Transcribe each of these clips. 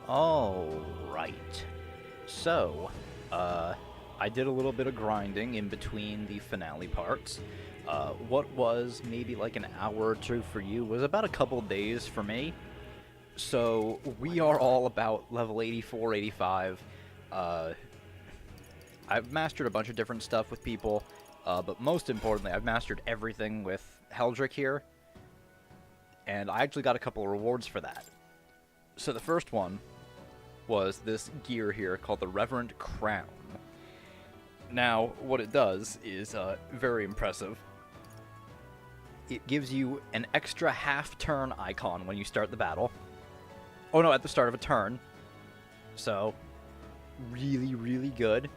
Alright. So, I did a little bit of grinding in between the finale parts. What was maybe like an hour or two for you was about a couple days for me. So, we are all about level 84, 85. I've mastered a bunch of different stuff with people, but most importantly, I've mastered everything with Heldrick here. And I actually got a couple of rewards for that. So the first one was this gear here called the Reverend Crown. Now, what it does is very impressive. It gives you an extra half-turn icon when you start the battle. Oh no, at the start of a turn. So, really, really good.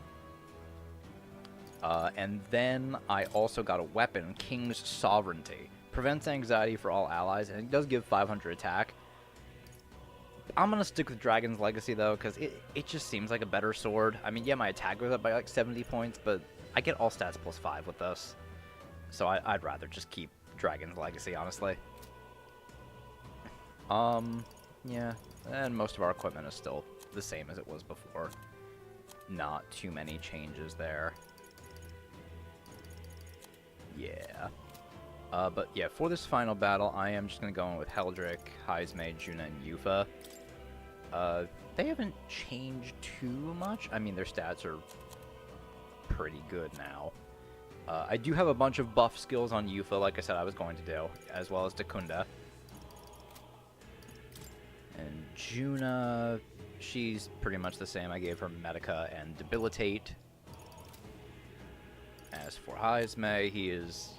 And then I also got a weapon, King's Sovereignty. Prevents anxiety for all allies, and it does give 500 attack. I'm going to stick with Dragon's Legacy, though, because it just seems like a better sword. I mean, yeah, my attack goes up by like 70 points, but I get all stats plus 5 with this. So I'd rather just keep Dragon's Legacy, honestly. Yeah, and most of our equipment is still the same as it was before. Not too many changes there. Yeah. But yeah, for this final battle, I am just going to go in with Heldrick, Heismay, Juna, and Yufa. They haven't changed too much. I mean, their stats are pretty good now. I do have a bunch of buff skills on Yufa, like I said I was going to do, as well as Dakunda. And Juna, she's pretty much the same. I gave her Medica and Debilitate. As for Heismay, he is...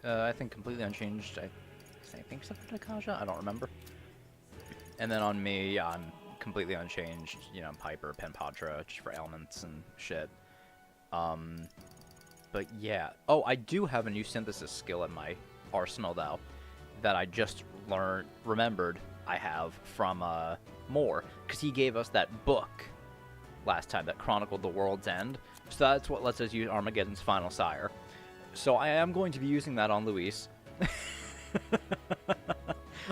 I think completely unchanged. I think except for Nakaja? I don't remember. And then on me, yeah, I'm completely unchanged. You know, Piper, Penpatra, just for elements and shit. But yeah. Oh, I do have a new synthesis skill in my arsenal, though, that I just remembered I have from Moore, because he gave us that book last time that chronicled the world's end. So that's what lets us use Armageddon's Final Sire. So I am going to be using that on Luis.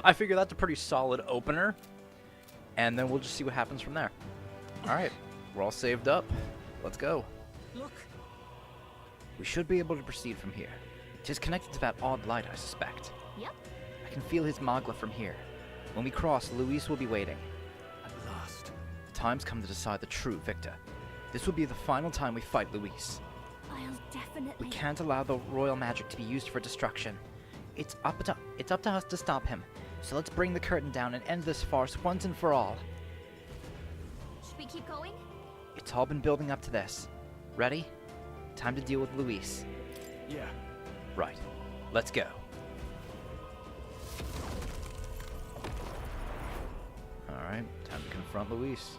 I figure that's a pretty solid opener. And then we'll just see what happens from there. Alright, we're all saved up. Let's go. Look. We should be able to proceed from here. It is connected to that odd light, I suspect. Yep. I can feel his magla from here. When we cross, Luis will be waiting. At last. The time's come to decide the true victor. This will be the final time we fight Luis. I'll definitely... We can't allow the royal magic to be used for destruction. It's up to us to stop him. So let's bring the curtain down and end this farce once and for all. Should we keep going? It's all been building up to this. Ready? Time to deal with Luis. Yeah. Right. Let's go. Alright, time to confront Luis.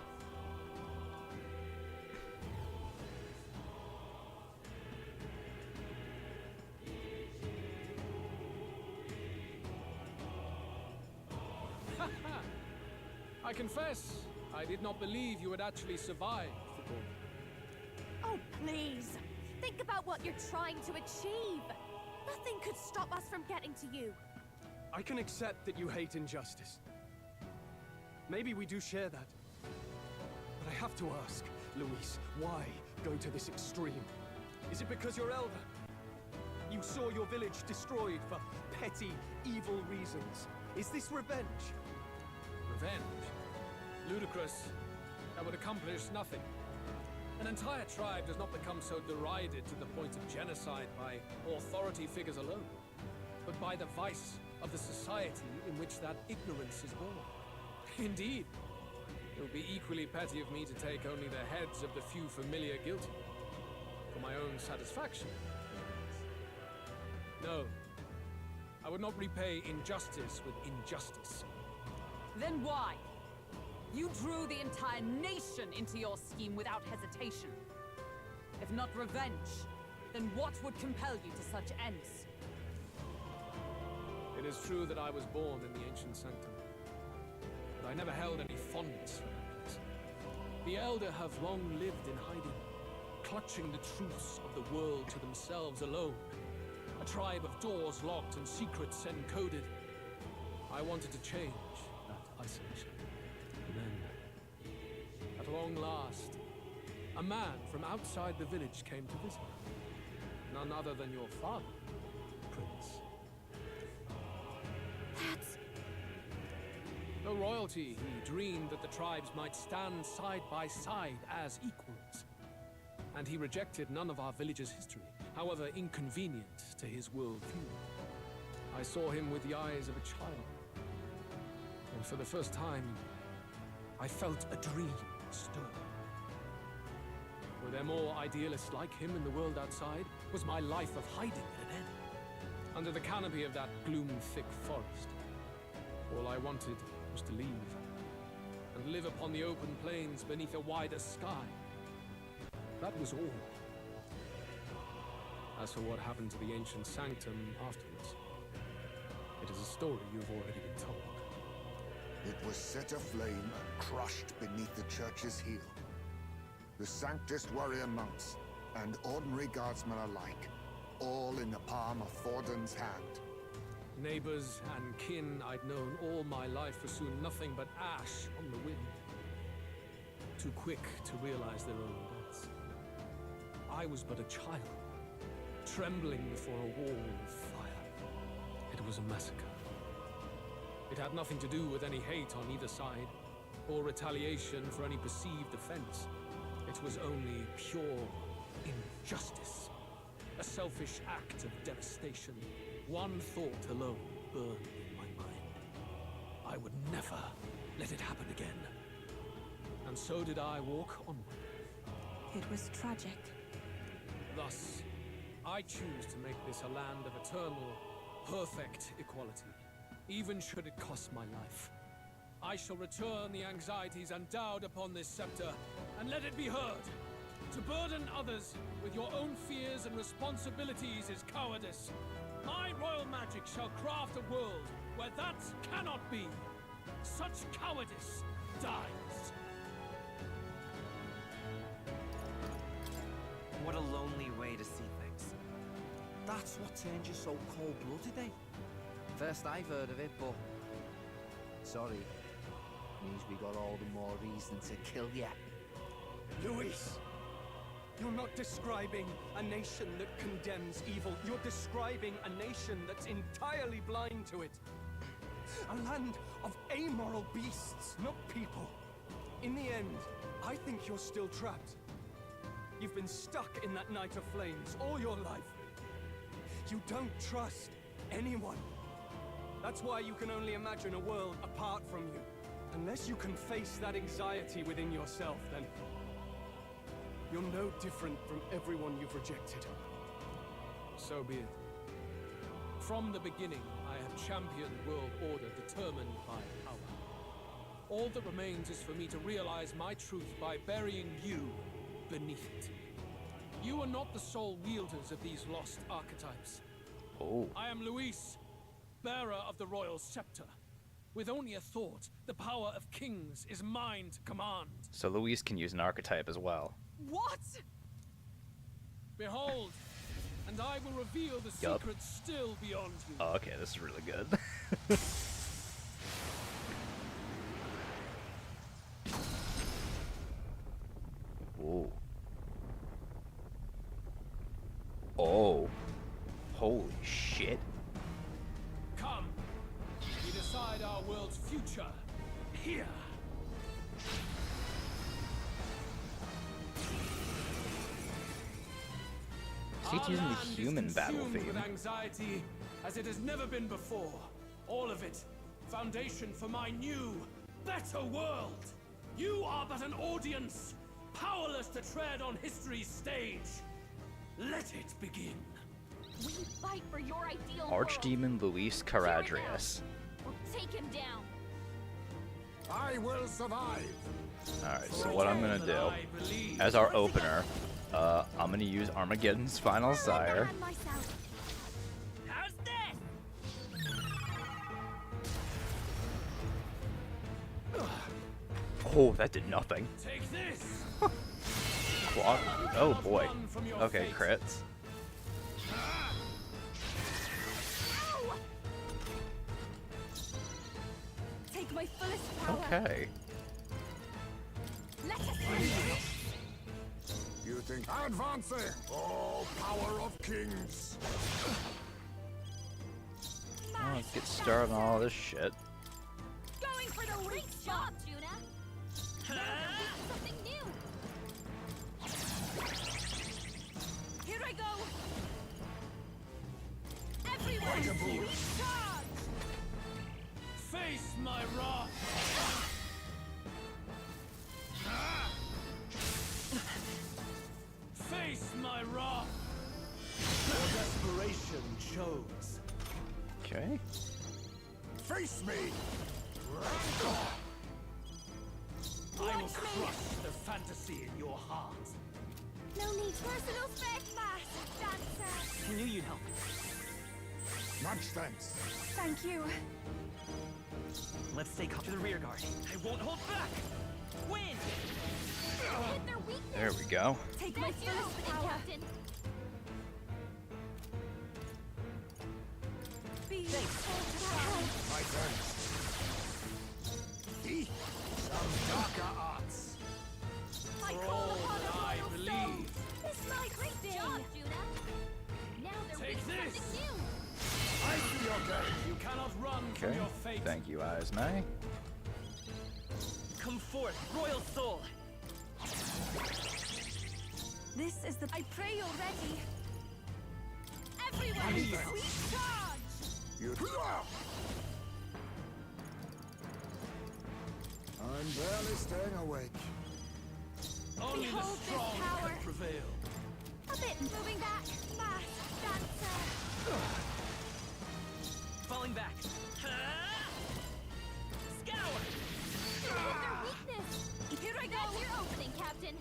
I confess, I did not believe you would actually survive the ball. Oh, please. Think about what you're trying to achieve. Nothing could stop us from getting to you. I can accept that you hate injustice. Maybe we do share that. But I have to ask, Luis, why go to this extreme? Is it because you're elder? You saw your village destroyed for petty, evil reasons. Is this revenge? Revenge? Ludicrous. That would accomplish nothing. An entire tribe does not become so derided to the point of genocide by authority figures alone, but by the vice of the society in which that ignorance is born. Indeed, it would be equally petty of me to take only the heads of the few familiar guilty, for my own satisfaction. No, I would not repay injustice with injustice. Then why? You drew the entire nation into your scheme without hesitation. If not revenge, then what would compel you to such ends? It is true that I was born in the ancient sanctum, but I never held any fondness for that place. The Elder have long lived in hiding, clutching the truths of the world to themselves alone. A tribe of doors locked and secrets encoded. I wanted to change that isolation. And then long last, a man from outside the village came to visit. None other than your father, Prince. That's... Though royalty, he dreamed that the tribes might stand side by side as equals. And he rejected none of our village's history, however inconvenient to his worldview. I saw him with the eyes of a child. And for the first time, I felt a dream stir. Were there more idealists like him in the world outside? Was my life of hiding at an end? Under the canopy of that gloom-thick forest, all I wanted was to leave and live upon the open plains beneath a wider sky. That was all. As for what happened to the ancient sanctum afterwards, it is a story you've already been told. It was set aflame and crushed beneath the church's heel. The Sanctist warrior monks and ordinary guardsmen alike, all in the palm of Forden's hand. Neighbors and kin I'd known all my life were soon nothing but ash on the wind. Too quick to realize their own deaths. I was but a child, trembling before a wall of fire. It was a massacre. It had nothing to do with any hate on either side, or retaliation for any perceived offense. It was only pure injustice. A selfish act of devastation. One thought alone burned in my mind. I would never let it happen again. And so did I walk onward. It was tragic. Thus, I choose to make this a land of eternal, perfect equality, even should it cost my life. I shall return the anxieties endowed upon this scepter, and let it be heard. To burden others with your own fears and responsibilities is cowardice. My royal magic shall craft a world where that cannot be. Such cowardice dies. What a lonely way to see things. That's what turned you so cold-blooded, eh? First I've heard of it, but... Sorry. Means we got all the more reason to kill ya. Luis! You're not describing a nation that condemns evil. You're describing a nation that's entirely blind to it. A land of amoral beasts, not people. In the end, I think you're still trapped. You've been stuck in that night of flames all your life. You don't trust anyone. That's why you can only imagine a world apart from you. Unless you can face that anxiety within yourself, then you're no different from everyone you've rejected. So be it. From the beginning, I have championed world order determined by power. All that remains is for me to realize my truth by burying you beneath it. You are not the sole wielders of these lost archetypes. Oh. I am Luis, bearer of the royal scepter. With only a thought, the power of kings is mine to command. So Luis can use an archetype as well. What? Behold, and I will reveal the Yup. secrets still beyond you. Oh, okay, this is really good. Whoa. Oh. Holy shit. Come, we decide our world's future here. He's using the human battle With theme. anxiety as it has never been before. All of it, foundation for my new, better world. You are but an audience, powerless to tread on history's stage. Let it begin. We fight for your ideal Archdemon Luis Caradrius. world. We'll take him down. I will survive. Alright, so what I'm gonna do, I believe. as our opener, I'm gonna use Armageddon's Final Sire. On myself. How's this? Oh, that did nothing. Take this. Quad. Oh Not boy. run from your Okay, fate. crits. Ow! Take my fullest power. Okay. Let us think advancing? Oh, power of kings! Well, let's get started on all this shit. Going for the weak job, Juna. Now they're weak to something new. Here I go. Everyone, sweet charge. Face my wrath! Face my wrath! Your desperation shows. Okay. Face me! I will crush the fantasy in your heart. No need personal space, mass dancer. I knew you'd help. Much thanks. Thank you. Let's stay to the rear guard. I won't hold back. Win! Hit their weakness. There we go. Take my first power. Captain. Be My turn. Some darker arts. I For call all upon that a I royal soul. believe. This might great job, Juna. Now they're Take weak to this. something new. I see your game. You cannot run from Okay. your fate. Thank you, Esme. Come forth, royal soul. This is the. I pray you're ready. I Everyone, knew you'd help. sweet charge. You. I'm barely staying awake. Only the Behold this strong power. can prevail. A bit moving back. Mass dancer. Falling back. Scour! Hit their weakness. Here I go. That's your opening, Captain.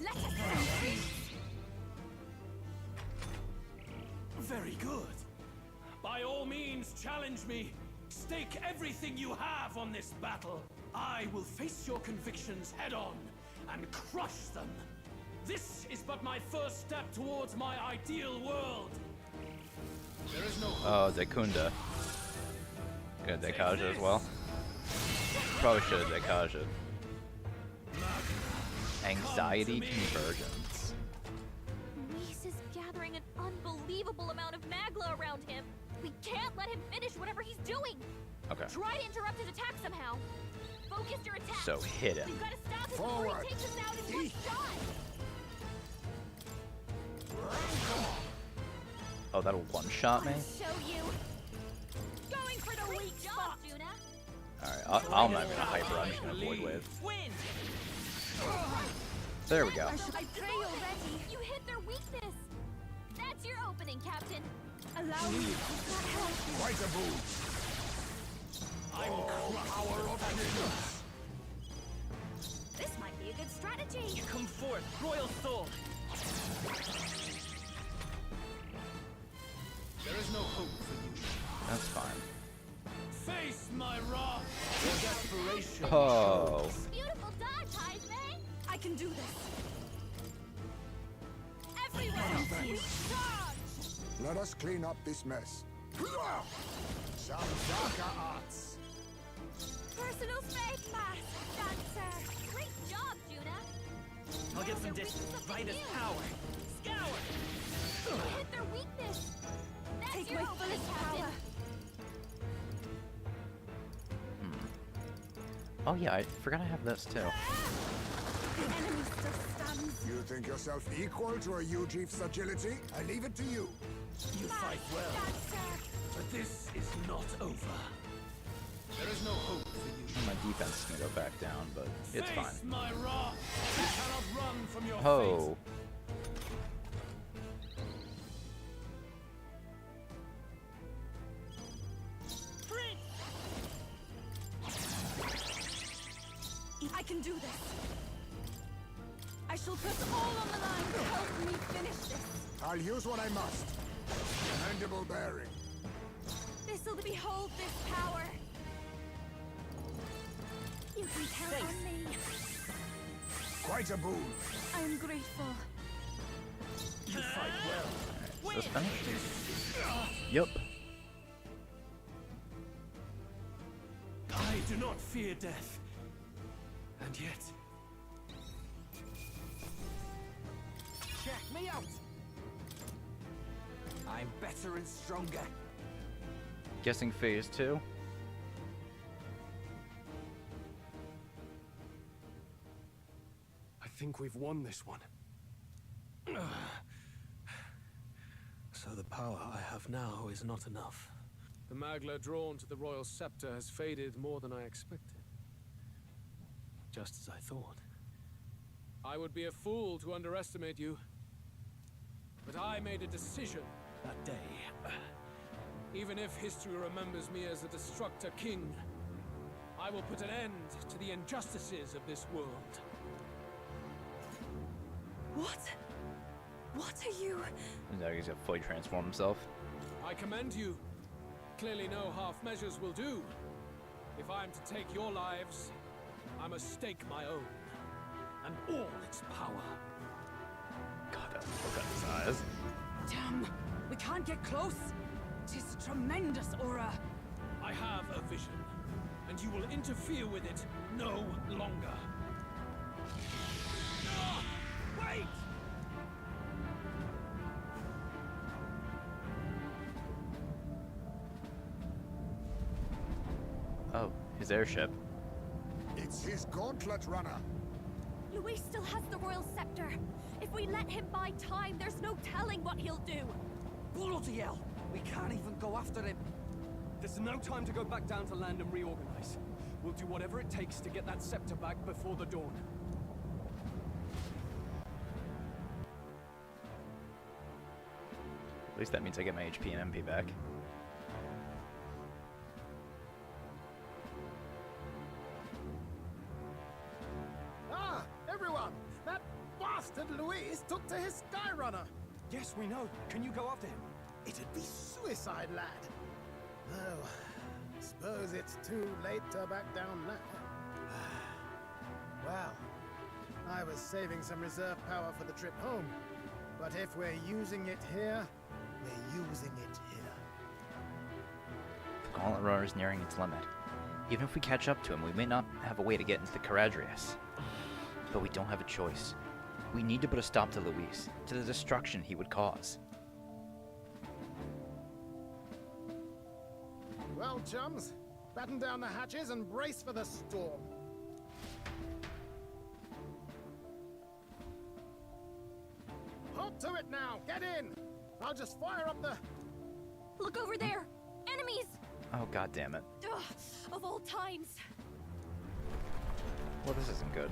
Let us increase. Very good. By all means, challenge me. Stake everything you have on this battle. I will face your convictions head on and crush them. This is but my first step towards my ideal world. There is no Oh, Dekunda. Gonna Dekaja as well. Probably should have Dekaja. Anxiety convergence. Reese is gathering an unbelievable amount of magla around him. We can't let him finish whatever he's doing. Okay. Try to interrupt his attack somehow. Focus your attack. So hit him. We've got to stop him before Forward. he takes us out in one shot. Oh, that'll one-shot me? I'll show you. Going for the weak spot, Juna. Alright, I'm not gonna hyper, I'm just gonna avoid wave. Win! There we go. I pray you're ready. You hit their weakness. That's your opening, Captain. Allow me. Quite a boon. I will crush Power of kings. This might be a good strategy. Come forth, royal soul. There is no hope for you. That's fine. Face my wrath. Your desperation Oh. shows. Beautiful dodge, Heisman. I can do this. Everyone, sweet charge. Let us clean up this mess. Some darker arts. Personal space, mass dancer. Great job, Juna. I'll get Now some they're distance. weak to something Right as new. power. Scour! Hit their weakness. That's Take your my opening, fullest Captain. power. Oh yeah, I forgot I have this too. The enemy still stands. You think yourself equal to a Ujief's agility? I leave it to you. You fight well, Dancer. but this is not over. There is no hope for you. My defense is gonna go back down, but it's fine. Face my wrath. You cannot run from your Oh. I can do this. I shall put all on the line to help me finish this. I'll use what I must. Commendable bearing. This'll behold this power. You can count on me. Quite a boon. I am grateful. You fight well. Is this finished? Yup. I do not fear death. And yet... Me out! I'm better and stronger. Guessing phase 2. I think we've won this one. So the power I have now is not enough. The Magla drawn to the royal scepter has faded more than I expected. Just as I thought. I would be a fool to underestimate you. But I made a decision that day. Even if history remembers me as the Destructor King, I will put an end to the injustices of this world. What? What are you? Now he's gonna fully transform himself. I commend you. Clearly no half measures will do. If I am to take your lives, I must stake my own. And all its power. God, that look at his eyes. Damn! We can't get close! Tis a tremendous aura! I have a vision, and you will interfere with it no longer. Ah! Wait! Oh, his airship. It's his gauntlet runner. Luis still has the royal scepter. If we let him buy time, there's no telling what he'll do. Bloody hell! We can't even go after him. There's no time to go back down to land and reorganize. We'll do whatever it takes to get that scepter back before the dawn. At least that means I get my HP and MP back. Ah, everyone! That bastard Luis took to his Skyrunner! Yes, we know. Can you go after him? It'd be suicide, lad. Oh, suppose it's too late to back down now. Well, I was saving some reserve power for the trip home. But if we're using it here, we're using it here. The Gauntlet Runner is nearing its limit. Even if we catch up to him, we may not have a way to get into the Caradrius. But we don't have a choice. We need to put a stop to Luis, to the destruction he would cause. Well, chums, batten down the hatches and brace for the storm. Hold to it now! Get in! I'll just fire up the... Look over there! Enemies! Oh, god damn it. Ugh, of all times. Well, this isn't good.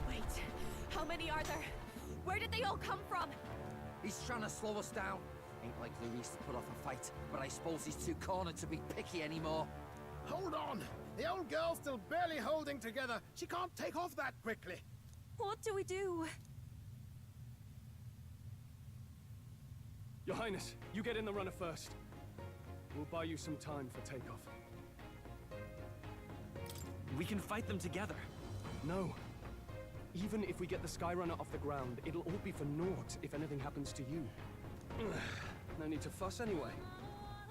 Wait, how many are there? Where did they all come from? He's trying to slow us down. Ain't like Luis to put off a fight, but I suppose he's too cornered to be picky anymore. Hold on! The old girl's still barely holding together. She can't take off that quickly. What do we do? Your Highness, you get in the runner first. We'll buy you some time for takeoff. We can fight them together. No. Even if we get the Skyrunner off the ground, it'll all be for naught if anything happens to you. No need to fuss anyway.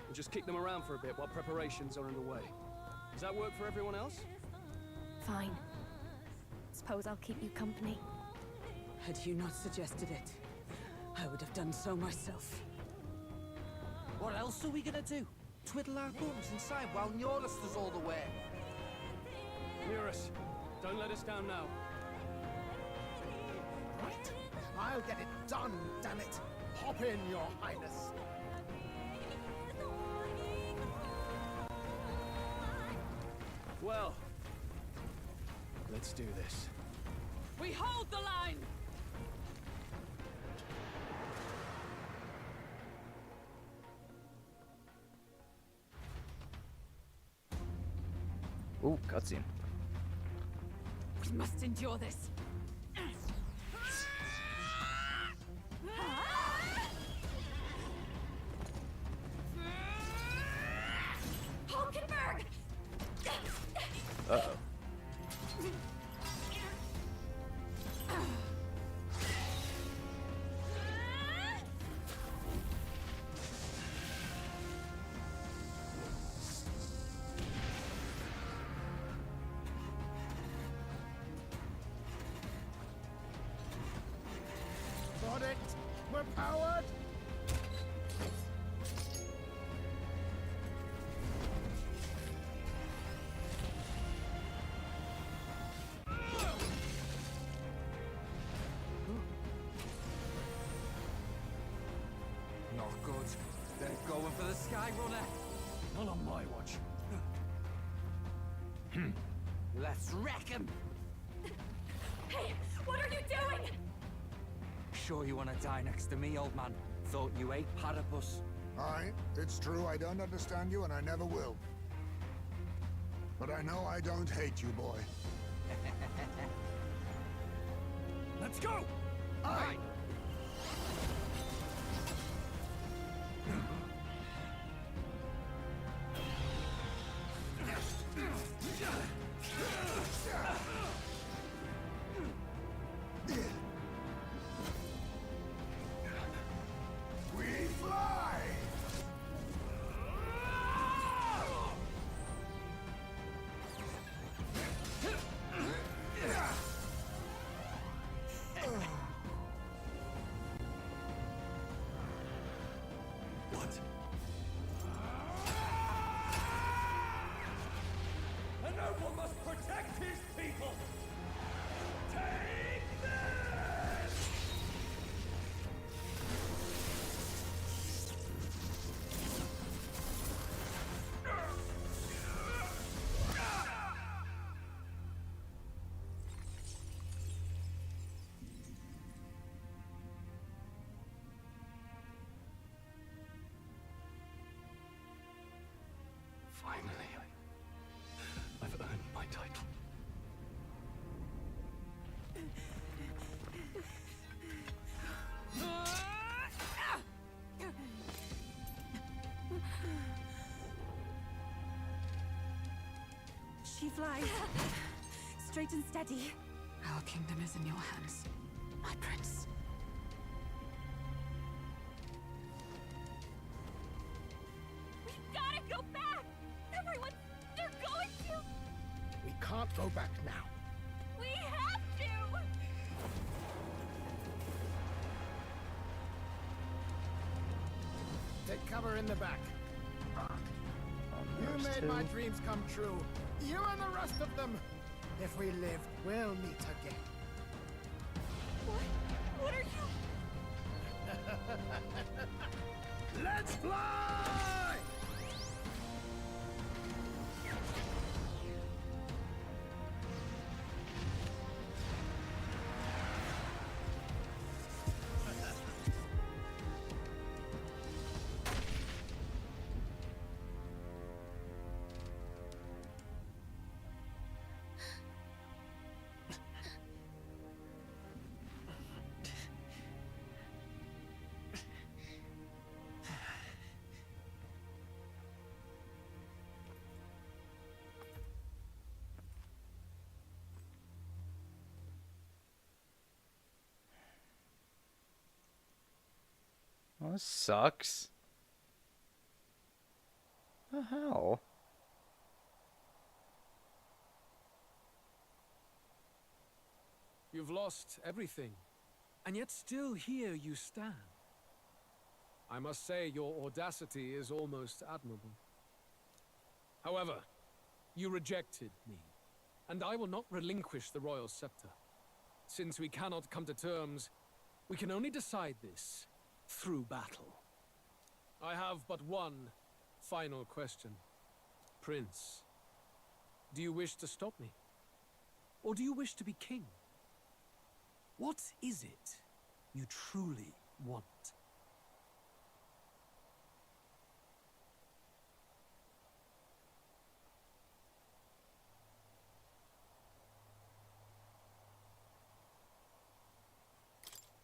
We'll just kick them around for a bit while preparations are underway. Does that work for everyone else? Fine. Suppose I'll keep you company. Had you not suggested it, I would have done so myself. What else are we gonna do? Twiddle our thumbs inside while Norris does all the work. Nearus, don't let us down now. Right. I'll get it done, damn it. Hop in, Your Highness. Well, let's do this. We hold the line! Ooh, cutscene. We must endure this. Hulkenberg! Uh-oh. We're powered! Not good. They're going for the Sky Runner. Not on my watch. Let's wreck him! Hey, what are you doing? Sure you want to die next to me, old man? Thought you ate platypus. Aye, it's true I don't understand you and I never will. But I know I don't hate you, boy. Let's go! Aye! We fly! What? A noble must protect his people! Take this! Finally, I've earned my title. She flies. Straight and steady. Our kingdom is in your hands, my prince. We gotta go back! Everyone, they're going to! We can't go back now. We have to! Take cover in the back. You There's made my two. dreams come true. You and the rest of them. If we live, we'll meet again. What are you? Let's fly! Well, this sucks. The hell? You've lost everything, and yet still here you stand. I must say your audacity is almost admirable. However, you rejected me, and I will not relinquish the royal scepter. Since we cannot come to terms, we can only decide this through battle. I have but one final question. Prince, do you wish to stop me? Or do you wish to be king? What is it you truly want?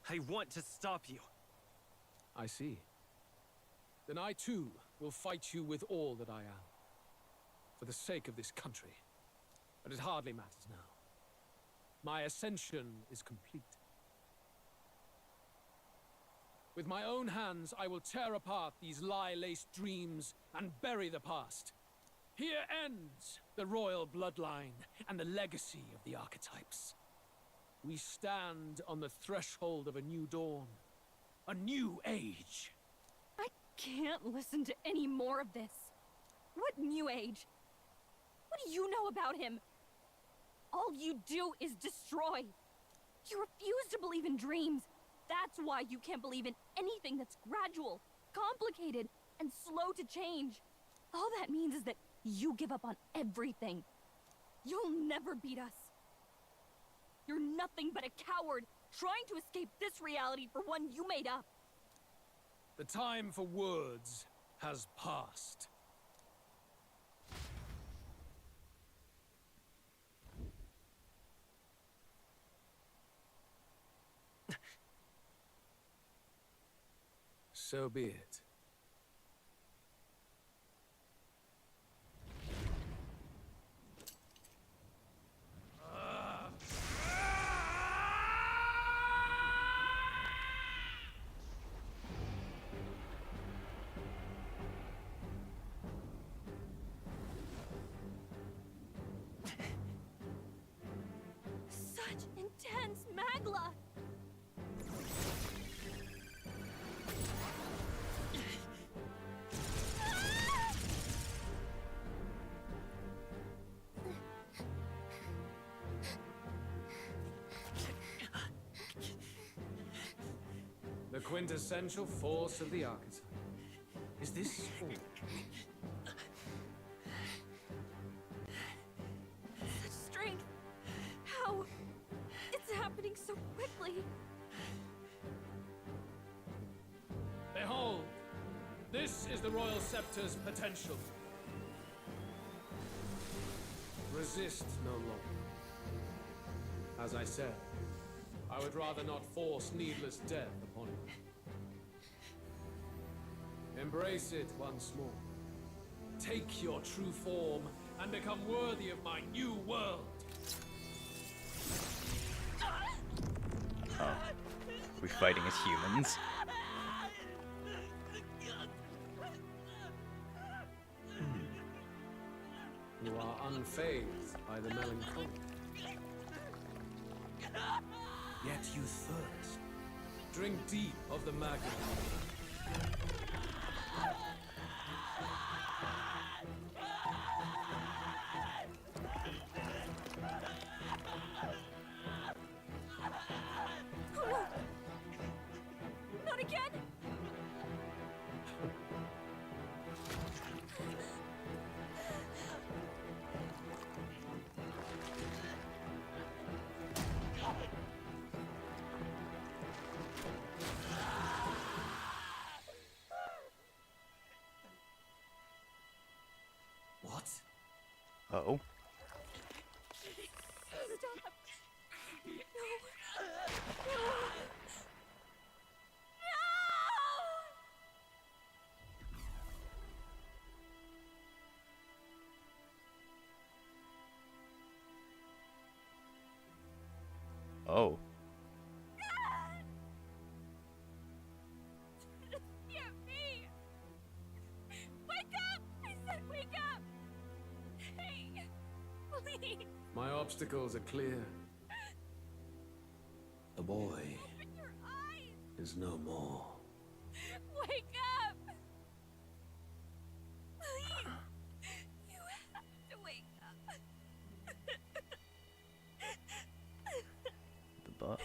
I want to stop you. I see. Then I too will fight you with all that I am. For the sake of this country. But it hardly matters now. My ascension is complete. With my own hands, I will tear apart these lie-laced dreams and bury the past. Here ends the royal bloodline and the legacy of the archetypes. We stand on the threshold of a new dawn, A new age. I can't listen to any more of this. What new age? What do you know about him? All you do is destroy. You refuse to believe in dreams. That's why you can't believe in anything that's gradual, complicated, and slow to change. All that means is that you give up on everything. You'll never beat us. You're nothing but a coward, trying to escape this reality for one you made up. The time for words has passed. So be it. Such intense magla. The quintessential force of the archetype. Is this all? Such strength. How? It's happening so quickly. Behold! This is the Royal Scepter's potential. Resist no longer. As I said, I would rather not force needless death upon you. Embrace it once more. Take your true form and become worthy of my new world. Oh. We fighting as humans? You are unfazed by the melancholy. Yet you thirst. Drink deep of the magma. Not again! What? Oh. Stop! No! No! Oh. Hear me! Wake up! I said wake up! Hey! Please! My obstacles are clear. The boy Open your eyes! is no more. Wake up! Please! You have to wake up! The book.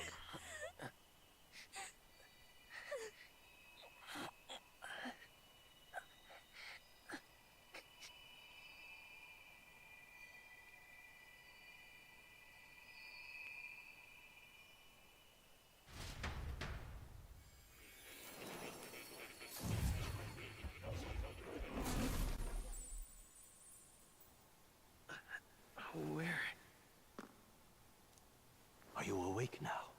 Where? Are you awake now?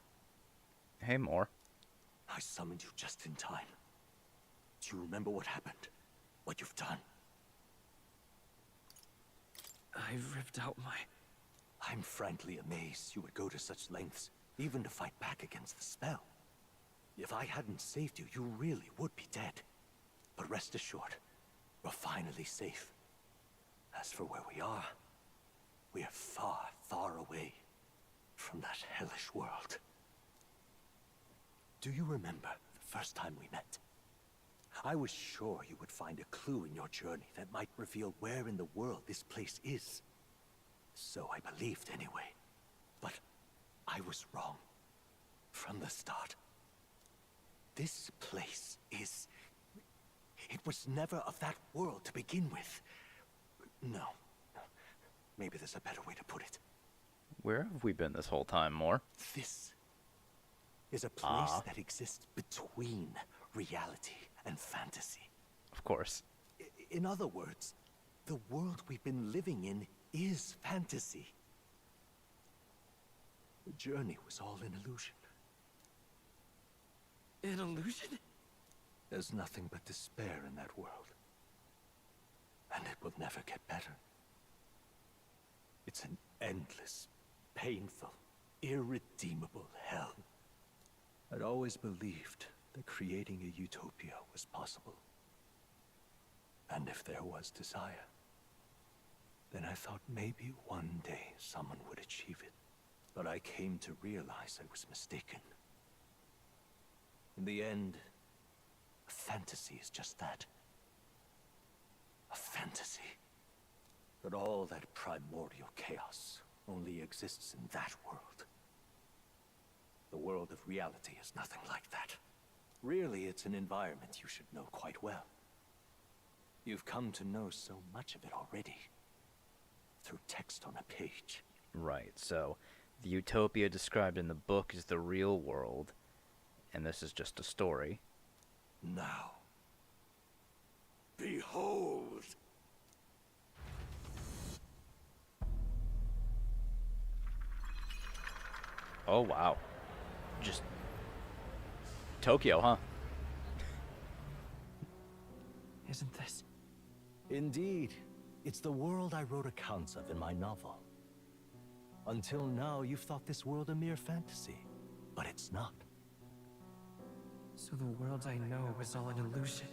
Hey, more. I summoned you just in time. Do you remember what happened? What you've done? I ripped out my... I'm frankly amazed you would go to such lengths, even to fight back against the spell. If I hadn't saved you, you really would be dead. But rest assured, we're finally safe. As for where we are far, far away from that hellish world. Do you remember the first time we met. I was sure you would find a clue in your journey that might reveal where in the world this place is. So I believed anyway. But I was wrong. From the start. This place is... It was never of that world to begin with. No. Maybe there's a better way to put it. Where have we been this whole time, Moore? This is a place that exists between reality and fantasy. Of course. In other words, the world we've been living in is fantasy. The journey was all an illusion. An illusion? There's nothing but despair in that world. And it will never get better. It's an endless, painful, irredeemable hell. I'd always believed that creating a utopia was possible. And if there was desire, then I thought maybe one day someone would achieve it. But I came to realize I was mistaken. In the end, a fantasy is just that. A fantasy. But all that primordial chaos only exists in that world. The world of reality is nothing like that. Really, it's an environment you should know quite well. You've come to know so much of it already. Through text on a page. Right, so the utopia described in the book is the real world, and this is just a story. Now, behold! Oh, wow. Just Tokyo, huh? Isn't this? Indeed. It's the world I wrote accounts of in my novel. Until now, you've thought this world a mere fantasy. But it's not. So the world I know is all an illusion.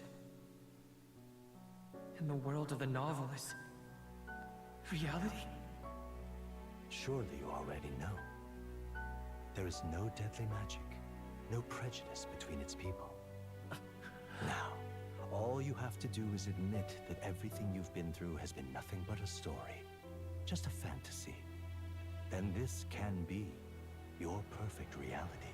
And the world of the novel is... reality? Surely you already know. There is no deadly magic, no prejudice between its people. Now, all you have to do is admit that everything you've been through has been nothing but a story. Just a fantasy. Then this can be your perfect reality.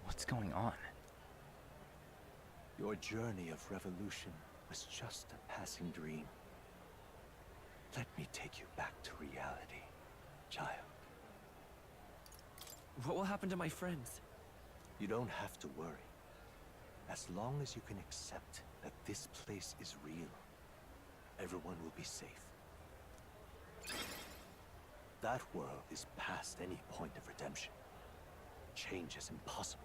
What's going on? Your journey of revolution was just a passing dream. Let me take you back to reality, child. What will happen to my friends? You don't have to worry. As long as you can accept that this place is real, everyone will be safe. That world is past any point of redemption. Change is impossible.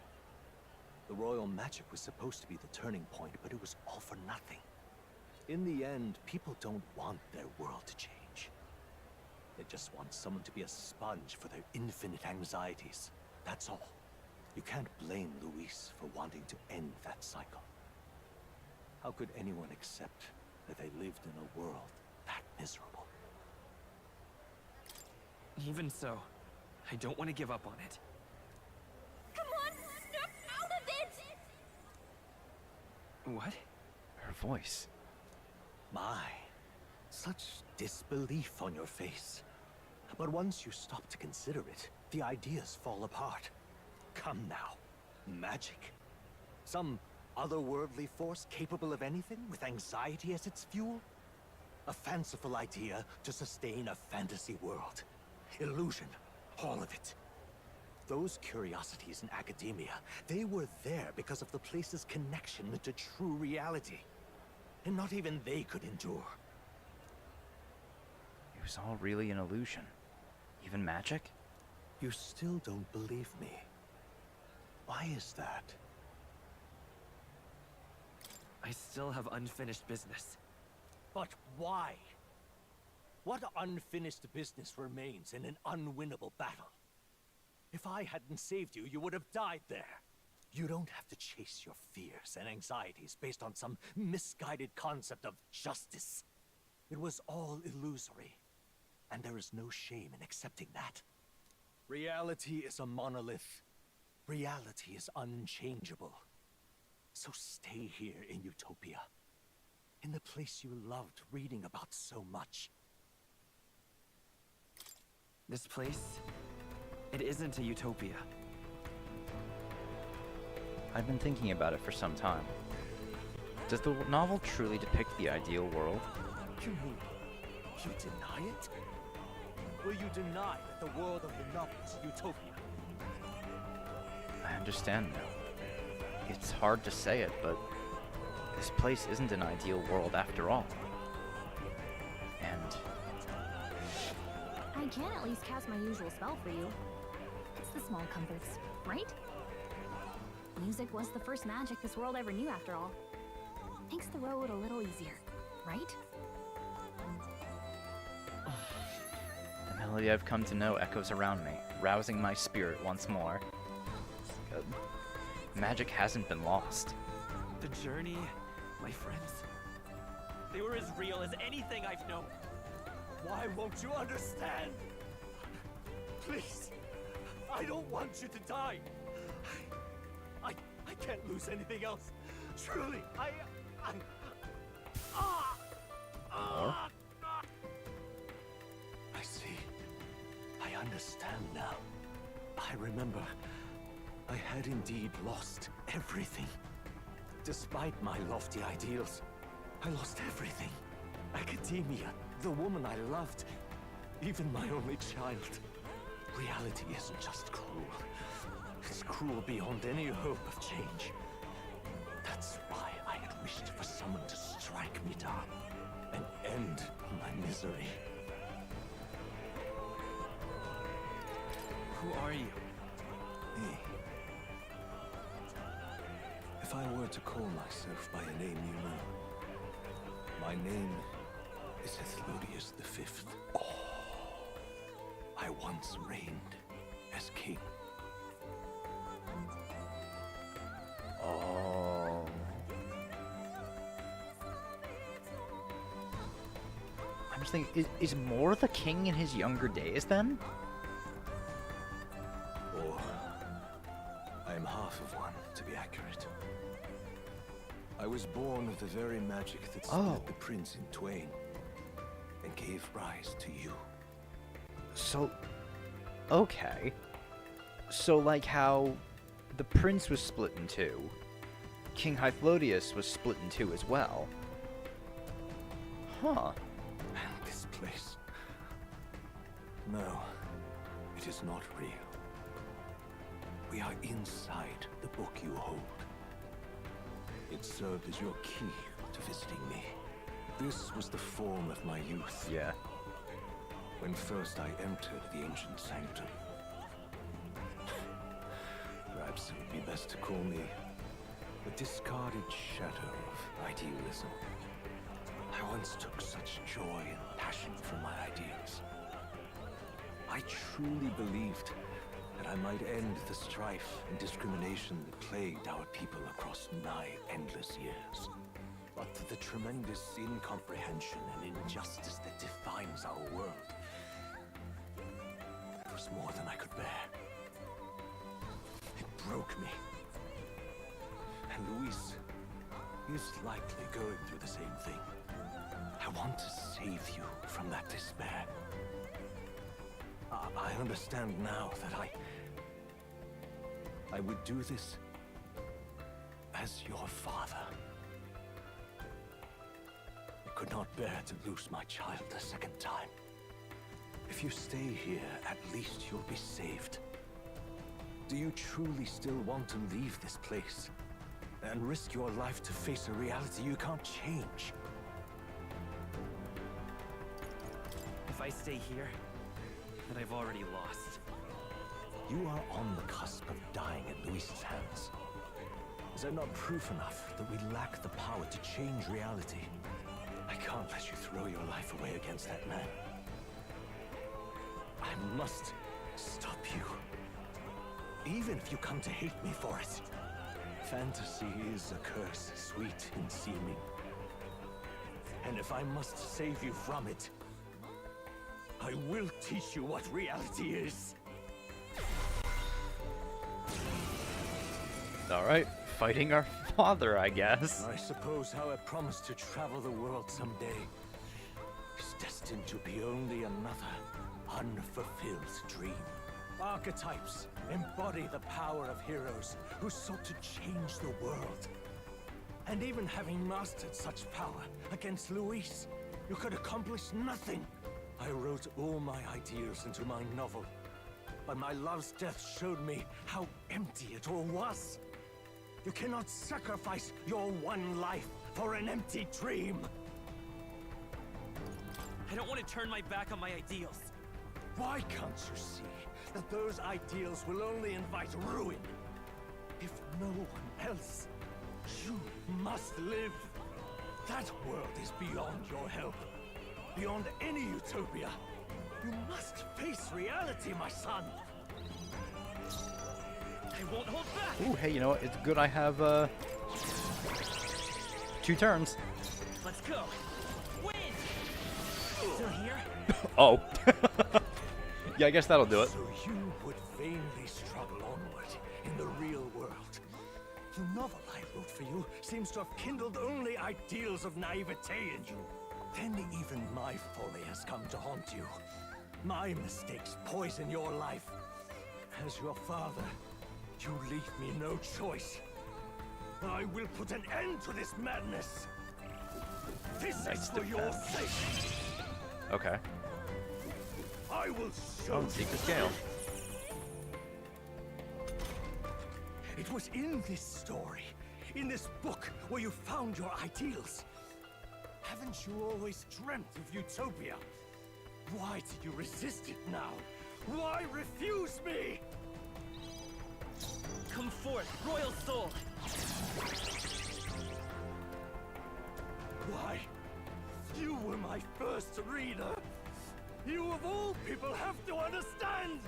The royal magic was supposed to be the turning point, but it was all for nothing. In the end, people don't want their world to change. They just want someone to be a sponge for their infinite anxieties. That's all. You can't blame Luis for wanting to end that cycle. How could anyone accept that they lived in a world that miserable? Even so, I don't want to give up on it. Come on, snap out of it! What? Her voice. My, such disbelief on your face. But once you stop to consider it, the ideas fall apart. Come now. Magic? Some otherworldly force capable of anything with anxiety as its fuel? A fanciful idea to sustain a fantasy world. Illusion. All of it. Those curiosities in academia, they were there because of the place's connection to true reality. And not even they could endure. It was all really an illusion. Even magic? You still don't believe me. Why is that? I still have unfinished business. But why? What unfinished business remains in an unwinnable battle? If I hadn't saved you, you would have died there. You don't have to chase your fears and anxieties based on some misguided concept of justice. It was all illusory. and there is no shame in accepting that. Reality is a monolith. Reality is unchangeable. So stay here in Utopia, in the place you loved reading about so much. This place, it isn't a utopia. I've been thinking about it for some time. Does the novel truly depict the ideal world? You mean you deny it? Will you deny that the world of the novel is Utopia? I understand now. It's hard to say it, but this place isn't an ideal world after all. And I can at least cast my usual spell for you. It's the small comforts, right? Music was the first magic this world ever knew after all. Makes the road a little easier, right? the melody I've come to know echoes around me, rousing my spirit once more. Magic hasn't been lost. The journey, my friends, they were as real as anything I've known. Why won't you understand? Please, I don't want you to die. I can't lose anything else. Truly, I see. I understand now. I remember. I had indeed lost everything. Despite my lofty ideals, I lost everything. Academia, the woman I loved, even my only child. Reality isn't just cruel. It's cruel beyond any hope of change. That's why I had wished for someone to strike me down and end my misery. Who are you? Me. If I were to call myself by a name you know, my name is Ethludius V. Oh. I once reigned as king. Oh. I'm just thinking, is Mor the king in his younger days then? Or I am half of one, to be accurate. I was born of the very magic that split the prince in twain and gave rise to you. So, okay. So like how the prince was split in two, King Hythlodius was split in two as well. Huh. And this place... No, it is not real. We are inside the book you hold. It served as your key to visiting me. This was the form of my youth. Yeah. When first I entered the ancient sanctum. Perhaps it would be best to call me a discarded shadow of idealism. I once took such joy and passion from my ideals. I truly believed that I might end the strife and discrimination that plagued our people across nigh endless years. But the tremendous incomprehension and injustice that defines our world, it was more than I could bear. It broke me. And Luis is likely going through the same thing. I want to save you from that despair. I understand now that I would do this as your father. I could not bear to lose my child a second time. If you stay here, at least you'll be saved. Do you truly still want to leave this place and risk your life to face a reality you can't change? If I stay here, then I've already lost. You are on the cusp of dying at Luis's hands. Is that not proof enough that we lack the power to change reality? I can't let you throw your life away against that man. I must stop you. Even if you come to hate me for it. Fantasy is a curse, sweet in seeming. And if I must save you from it, I will teach you what reality is. Alright, fighting our father, I guess. I suppose our promise to travel the world someday is destined to be only another unfulfilled dream. Archetypes embody the power of heroes who sought to change the world. And even having mastered such power against Luis, you could accomplish nothing. I wrote all my ideals into my novel, but my love's death showed me how empty it all was. You cannot sacrifice your one life for an empty dream. I don't want to turn my back on my ideals. Why can't you see that those ideals will only invite ruin? If no one else, you must live. That world is beyond your help. Beyond any utopia. You must face reality, my son. I won't hold back. Ooh, hey, you know what? It's good I have 2 turns. Let's go. Win. Still here? Oh. Yeah, I guess that'll do it. So you would vainly struggle onward in the real world. The novel I wrote for you seems to have kindled only ideals of naivete in you. Then even my folly has come to haunt you. My mistakes poison your life. As your father, you leave me no choice. I will put an end to this madness. This Nice is for your defense. sake. Okay. I will show Oh, you. secret scale. It was in this story, in this book, where you found your ideals. Haven't you always dreamt of utopia? Why did you resist it now? Why refuse me? Come forth, royal soul. Why? You were my first reader. You of all people have to understand.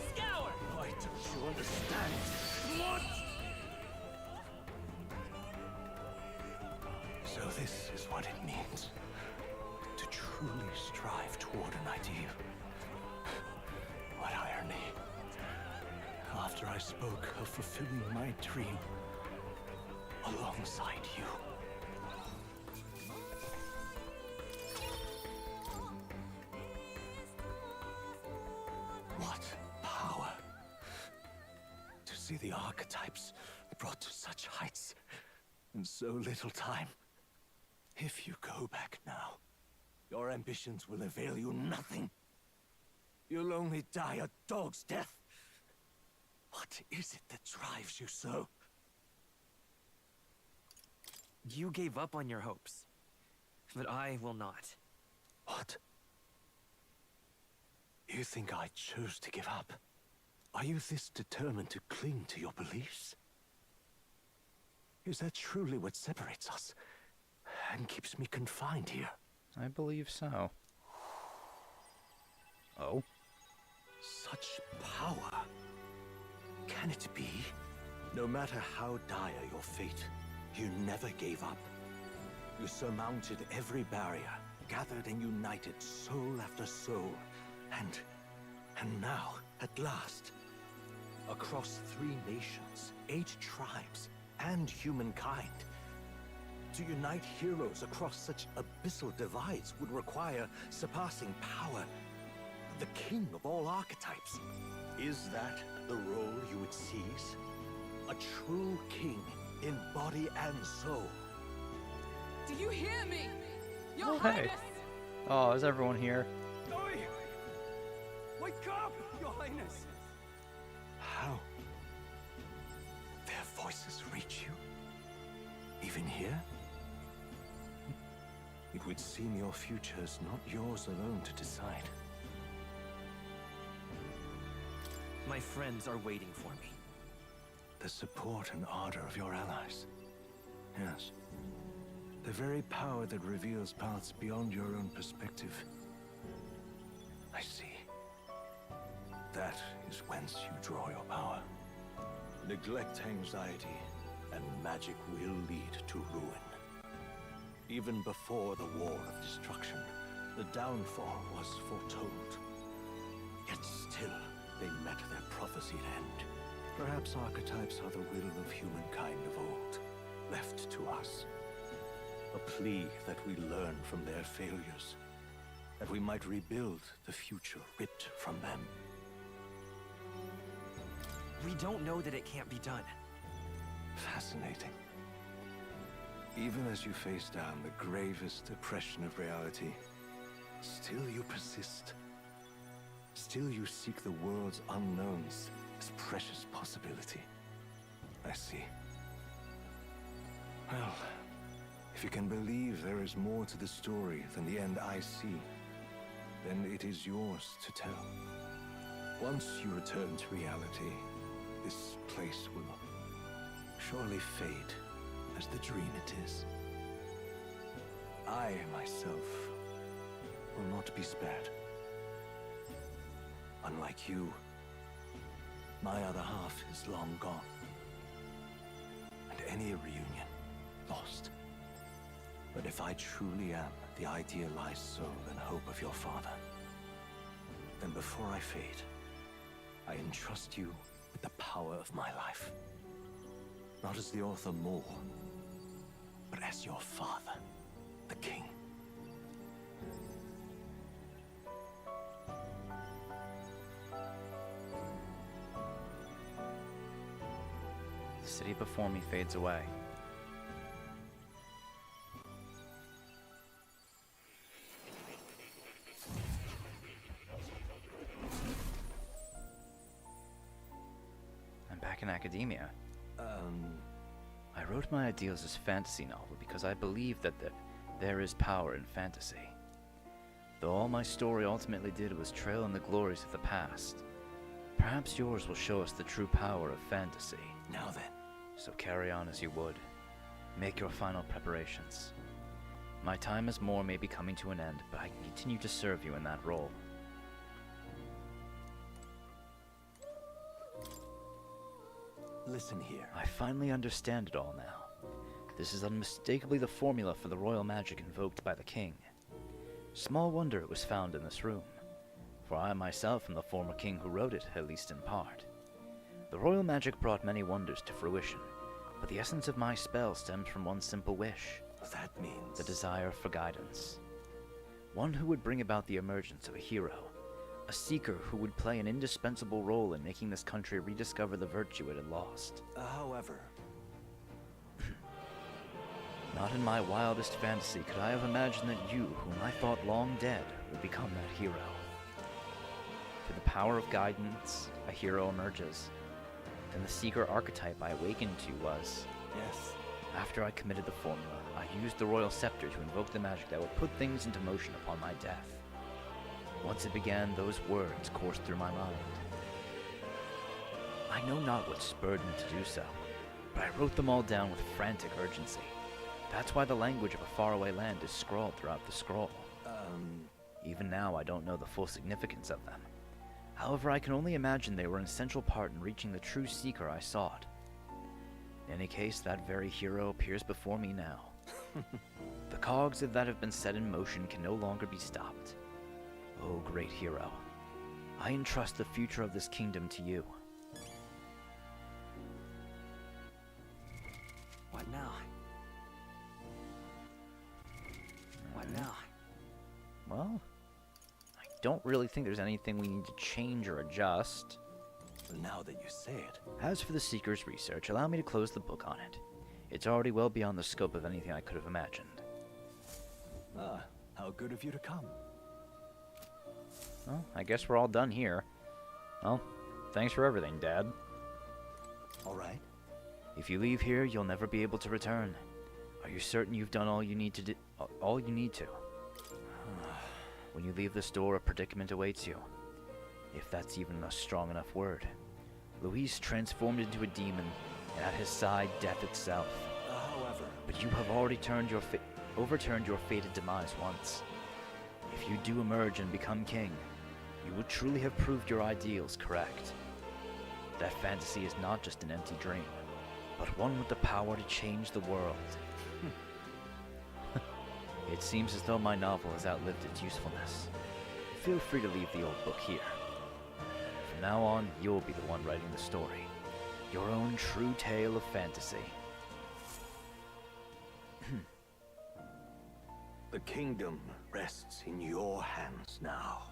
Scour. Why don't you understand? What? So this is what it means to truly strive toward an ideal. What irony. After I spoke of fulfilling my dream alongside you. What power to see the archetypes brought to such heights in so little time. If you go back now, your ambitions will avail you nothing. You'll only die a dog's death. What is it that drives you so? You gave up on your hopes, but I will not. What? You think I chose to give up? Are you this determined to cling to your beliefs? Is that truly what separates us and keeps me confined here? I believe so. Oh. Such power. Can it be? No matter how dire your fate, you never gave up. You surmounted every barrier, gathered and united soul after soul, and now, at last, across 3 nations, 8 tribes, and humankind, to unite heroes across such abyssal divides would require surpassing power. The king of all archetypes. Is that the role you would seize? A true king in body and soul. Do you hear me? Your Oh, hey. Highness! Oh, is everyone here? Oi! Wake up, Your Highness! How? Their voices reach you? Even here? It would seem your future is not yours alone to decide. My friends are waiting for me. The support and ardor of your allies. Yes. The very power that reveals paths beyond your own perspective. I see. That is whence you draw your power. Neglect anxiety, and magic will lead to ruin. Even before the War of Destruction, the downfall was foretold. Yet still, they met their prophesied end. Perhaps archetypes are the will of humankind of old, left to us. A plea that we learn from their failures, that we might rebuild the future ripped from them. We don't know that it can't be done. Fascinating. Even as you face down the gravest oppression of reality, still you persist. Still you seek the world's unknowns as precious possibility. I see. Well, if you can believe there is more to the story than the end I see, then it is yours to tell. Once you return to reality, this place will surely fade as the dream it is. I, myself, will not be spared. Unlike you, my other half is long gone. And any reunion, lost. But if I truly am the idealized soul and hope of your father, then before I fade, I entrust you with the power of my life. Not as the author more, but as your father, the king. The city before me fades away. I'm back in academia. I wrote my ideals as fantasy novel because I believe that there is power in fantasy. Though all my story ultimately did was trail in the glories of the past, perhaps yours will show us the true power of fantasy. Now then. So carry on as you would. Make your final preparations. My time as Moore may be coming to an end, but I can continue to serve you in that role. Listen here. I finally understand it all now. This is unmistakably the formula for the royal magic invoked by the king. Small wonder it was found in this room, for I myself am the former king who wrote it, at least in part. The royal magic brought many wonders to fruition, but the essence of my spell stems from one simple wish. That means... the desire for guidance. One who would bring about the emergence of a hero. A seeker who would play an indispensable role in making this country rediscover the virtue it had lost. However... Not in my wildest fantasy could I have imagined that you, whom I thought long dead, would become that hero. Through the power of guidance, a hero emerges. And the seeker archetype I awakened to was... Yes. After I committed the formula, I used the royal scepter to invoke the magic that would put things into motion upon my death. Once it began, those words coursed through my mind. I know not what spurred me to do so, but I wrote them all down with frantic urgency. That's why the language of a faraway land is scrawled throughout the scroll. Even now, I don't know the full significance of them. However, I can only imagine they were an essential part in reaching the true seeker I sought. In any case, that very hero appears before me now. The cogs that have been set in motion can no longer be stopped. Oh, great hero, I entrust the future of this kingdom to you. What now? What now? Well, I don't really think there's anything we need to change or adjust. Now that you say it... As for the Seeker's research, allow me to close the book on it. It's already well beyond the scope of anything I could have imagined. Ah, how good of you to come. Well, I guess we're all done here. Well, thanks for everything, Dad. All right. If you leave here, you'll never be able to return. Are you certain you've done all you need to do? All you need to? When you leave this door, a predicament awaits you. If that's even a strong enough word. Luis transformed into a demon, and at his side, death itself. However... But you have already overturned your fated demise once. If you do emerge and become king, you will truly have proved your ideals correct. That fantasy is not just an empty dream, but one with the power to change the world. It seems as though my novel has outlived its usefulness. Feel free to leave the old book here. From now on, you'll be the one writing the story. Your own true tale of fantasy. The kingdom rests in your hands now.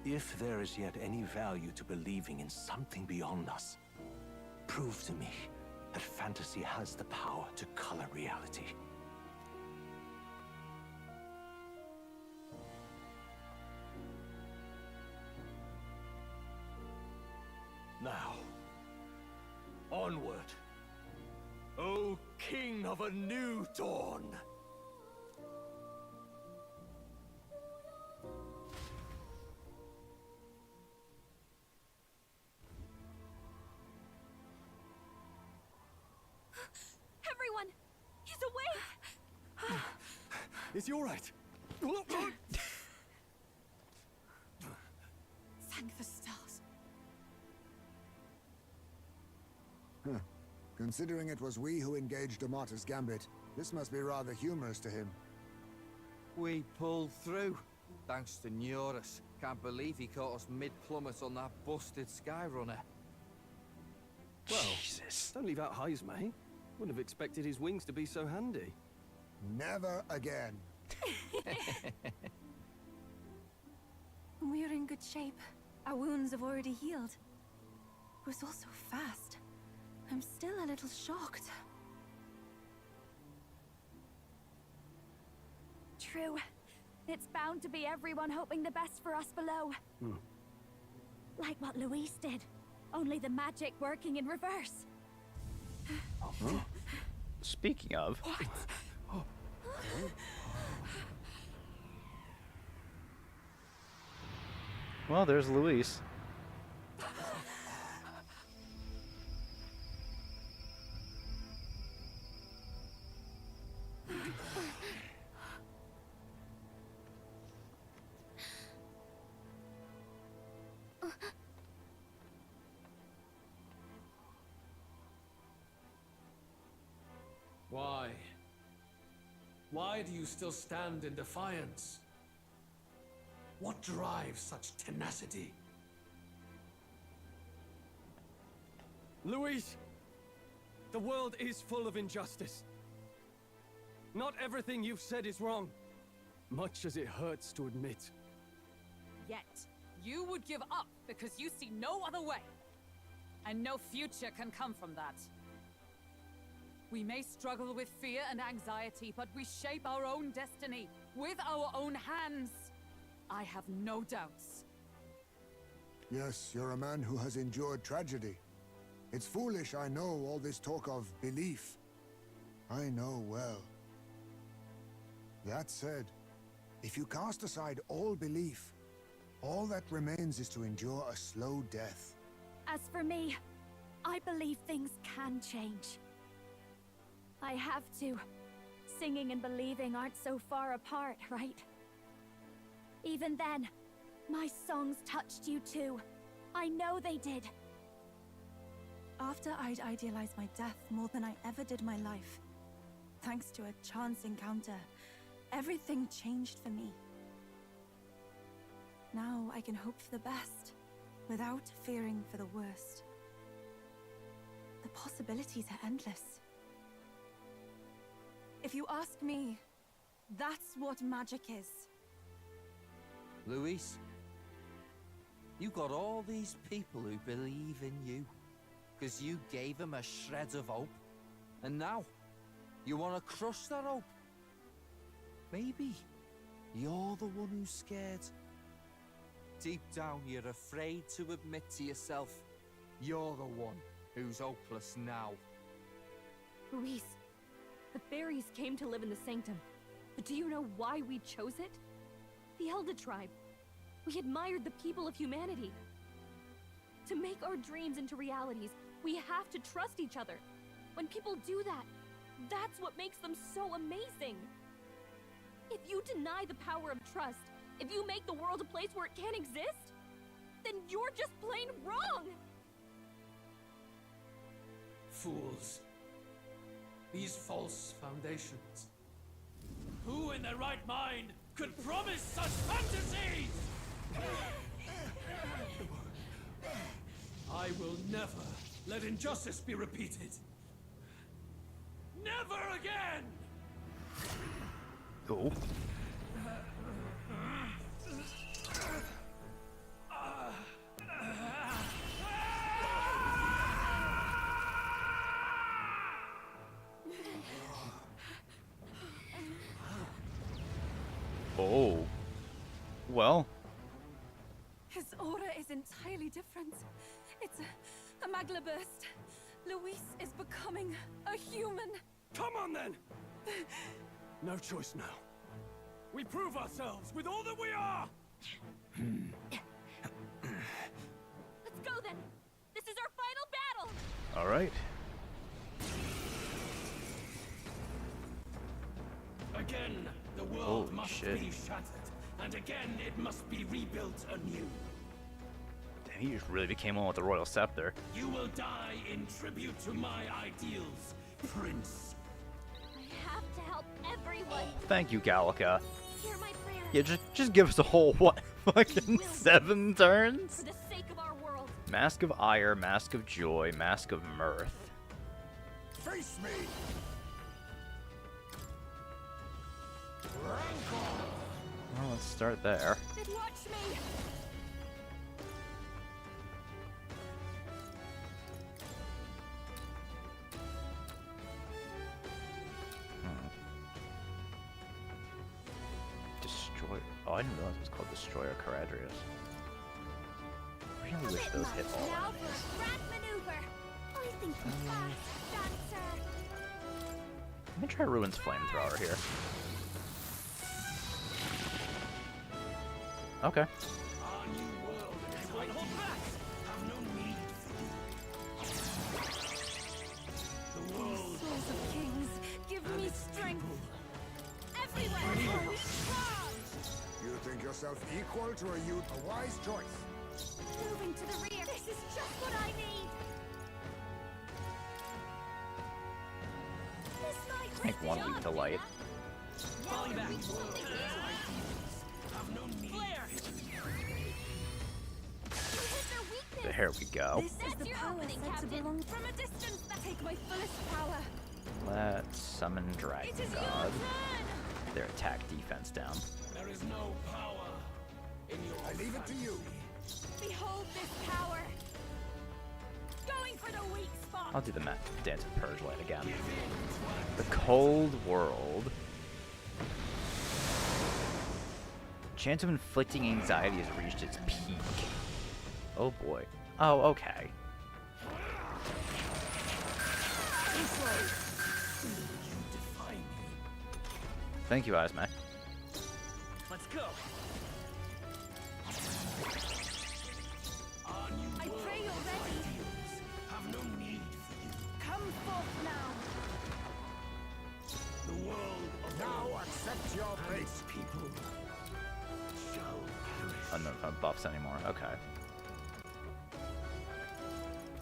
If there is yet any value to believing in something beyond us, prove to me that fantasy has the power to color reality. Now, onward, O King of a new dawn! Everyone! He's awake! Is he all right? Thank the stars. Considering it was we who engaged Amata's gambit, this must be rather humorous to him. We pulled through, thanks to Neurus. Can't believe he caught us mid-plummet on that busted Skyrunner. Well, Jesus. don't leave out Heis, mate. Wouldn't have expected his wings to be so handy. Never again. We're in good shape. Our wounds have already healed. It was all so fast. I'm still a little shocked. True. It's bound to be everyone hoping the best for us below. Like what Luis did. Only the magic working in reverse. Speaking of... Well, there's Luis. Why? Why do you still stand in defiance? What drives such tenacity? Luis! The world is full of injustice. Not everything you've said is wrong, much as it hurts to admit. Yet, you would give up because you see no other way. And no future can come from that. We may struggle with fear and anxiety, but we shape our own destiny with our own hands. I have no doubts. Yes, you're a man who has endured tragedy. It's foolish, I know, all this talk of belief. I know well. That said, if you cast aside all belief, all that remains is to endure a slow death. As for me, I believe things can change. I have to. Singing and believing aren't so far apart, right? Even then, my songs touched you too. I know they did. After I'd idealized my death more than I ever did my life, thanks to a chance encounter, everything changed for me. Now I can hope for the best, without fearing for the worst. The possibilities are endless. If you ask me, that's what magic is. Luis, you got all these people who believe in you, because you gave them a shred of hope. And now, you want to crush that hope. Maybe you're the one who's scared. Deep down, you're afraid to admit to yourself, you're the one who's hopeless now. Luis, the fairies came to live in the Sanctum. But do you know why we chose it? The Elder Tribe. We admired the people of humanity. To make our dreams into realities, we have to trust each other. When people do that, that's what makes them so amazing. If you deny the power of trust, if you make the world a place where it can't exist, then you're just plain wrong! Fools. The these false foundations. Who in their right mind could promise such fantasies? I will never let injustice be repeated. Never again! Oh. Oh. Well. His aura is entirely different. It's a magla burst. Luis is becoming a human. Come on then! No choice now. We prove ourselves with all that we are! Let's go then. This is our final battle. All right. Again, the world Holy must shit. be shattered, and again it must be rebuilt anew. Damn, he just really became one with the royal scepter. You will die in tribute to my ideals, Prince. I have to help everyone. Thank you, Gallica. Hear my prayer. Yeah, just give us a whole what? Fucking 7 turns? For the sake of our world. Mask of Ire, Mask of Joy, Mask of Mirth. Face me! Well, let's start there. Then watch me. Destroy. Oh, I didn't realize it was called Destroyer Caradrius. I really wish those hit all Now enemies. for a grand maneuver. I think that's Let me try Ruin's Flamethrower here. Okay. Our new world and its ideals have no need for you. The world Souls of kings, give and me its strength. people. Everywhere. You think yourself equal to a youth? A wise choice. moving to the rear. This is just what I need. This might Take wreck the one job, week to light. Now Falling we're back. reaching something new. Have no need Flare! You hit their weakness. Here we go. This is That's the your power opening, said to Captain. belong from a distance. Take my fullest power. Let's summon Dragon It is your God. turn. Their attack defense down. There is no power in your I leave it to you. Behold this power. Going for the weak spot. I'll do the Dance of Purge Light again. The Cold World. Chance of inflicting anxiety has reached its peak. Oh boy. Oh, okay. Thank you, Asme. Let's go. I pray you're ready. have no need for you. Come forth now. The world of Now accept your and fate. its people shall perish. Oh, no buffs anymore. Okay.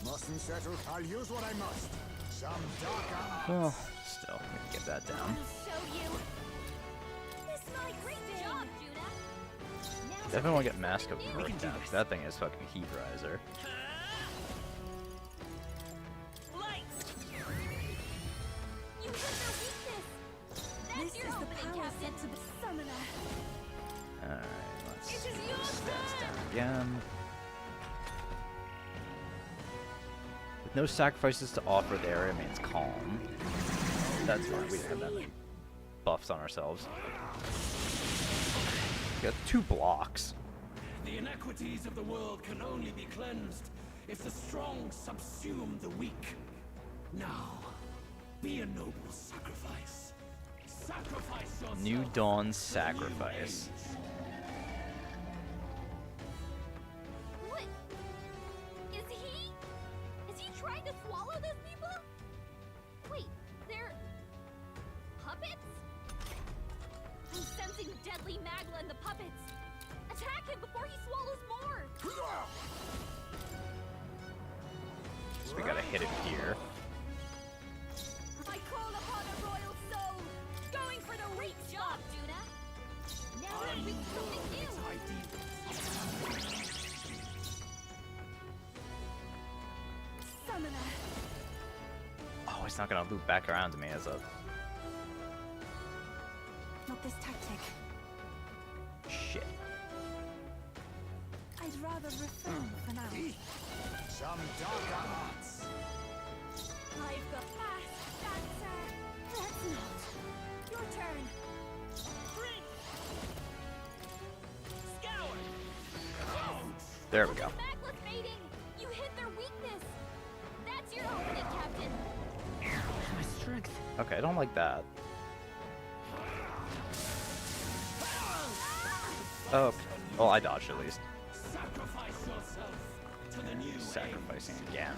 Mustn't settle. I'll use what I must. Some dark arm. Well, still, we can get that down. I'll show you. This might great job, Judah. Now Definitely want to get Mask of We can Mirth do down. this. That thing is fucking Heat Riser. Light! you hit their weakness. That's This your is the opening, power Captain. said to the summoner. Alright, let's It is get your stats turn. down again. With no sacrifices to offer, the area remains calm. That's fine, we didn't have that many buffs on ourselves. We got 2 blocks. The inequities of the world can only be cleansed if the strong subsume the weak. Now, be a noble sacrifice. Sacrifice yourself. New Dawn for the new Sacrifice. age. What? Is he trying to swallow those people? Wait, they're puppets? I'm sensing deadly magla in the puppets. Attack him before he swallows more. So we gotta hit it here. I call upon he's not gonna loop back around to me as a... Not this tactic. Shit. I'd rather refrain for now. Some darker arts. I've got that's not. Your turn. There we go. Backless baiting! You hit their weakness! That's your opening, Captain! My strength. Okay, I don't like that. Oh, well, I dodged at least. Sacrifice yourself to the new Sacrificing again.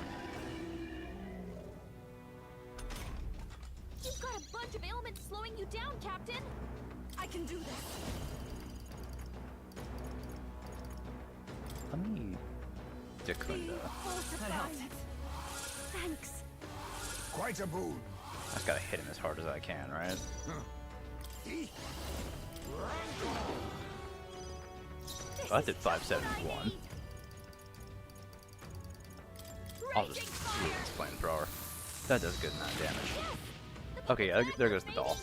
You've got a bunch of ailments slowing you down, Captain! I can do this. Let me... Euchronia. Thanks. Quite a boon. I just gotta hit him as hard as I can, right? Oh, I did 571. I'll just use this flamethrower. That does good amount of damage. Okay, yeah, there goes the doll.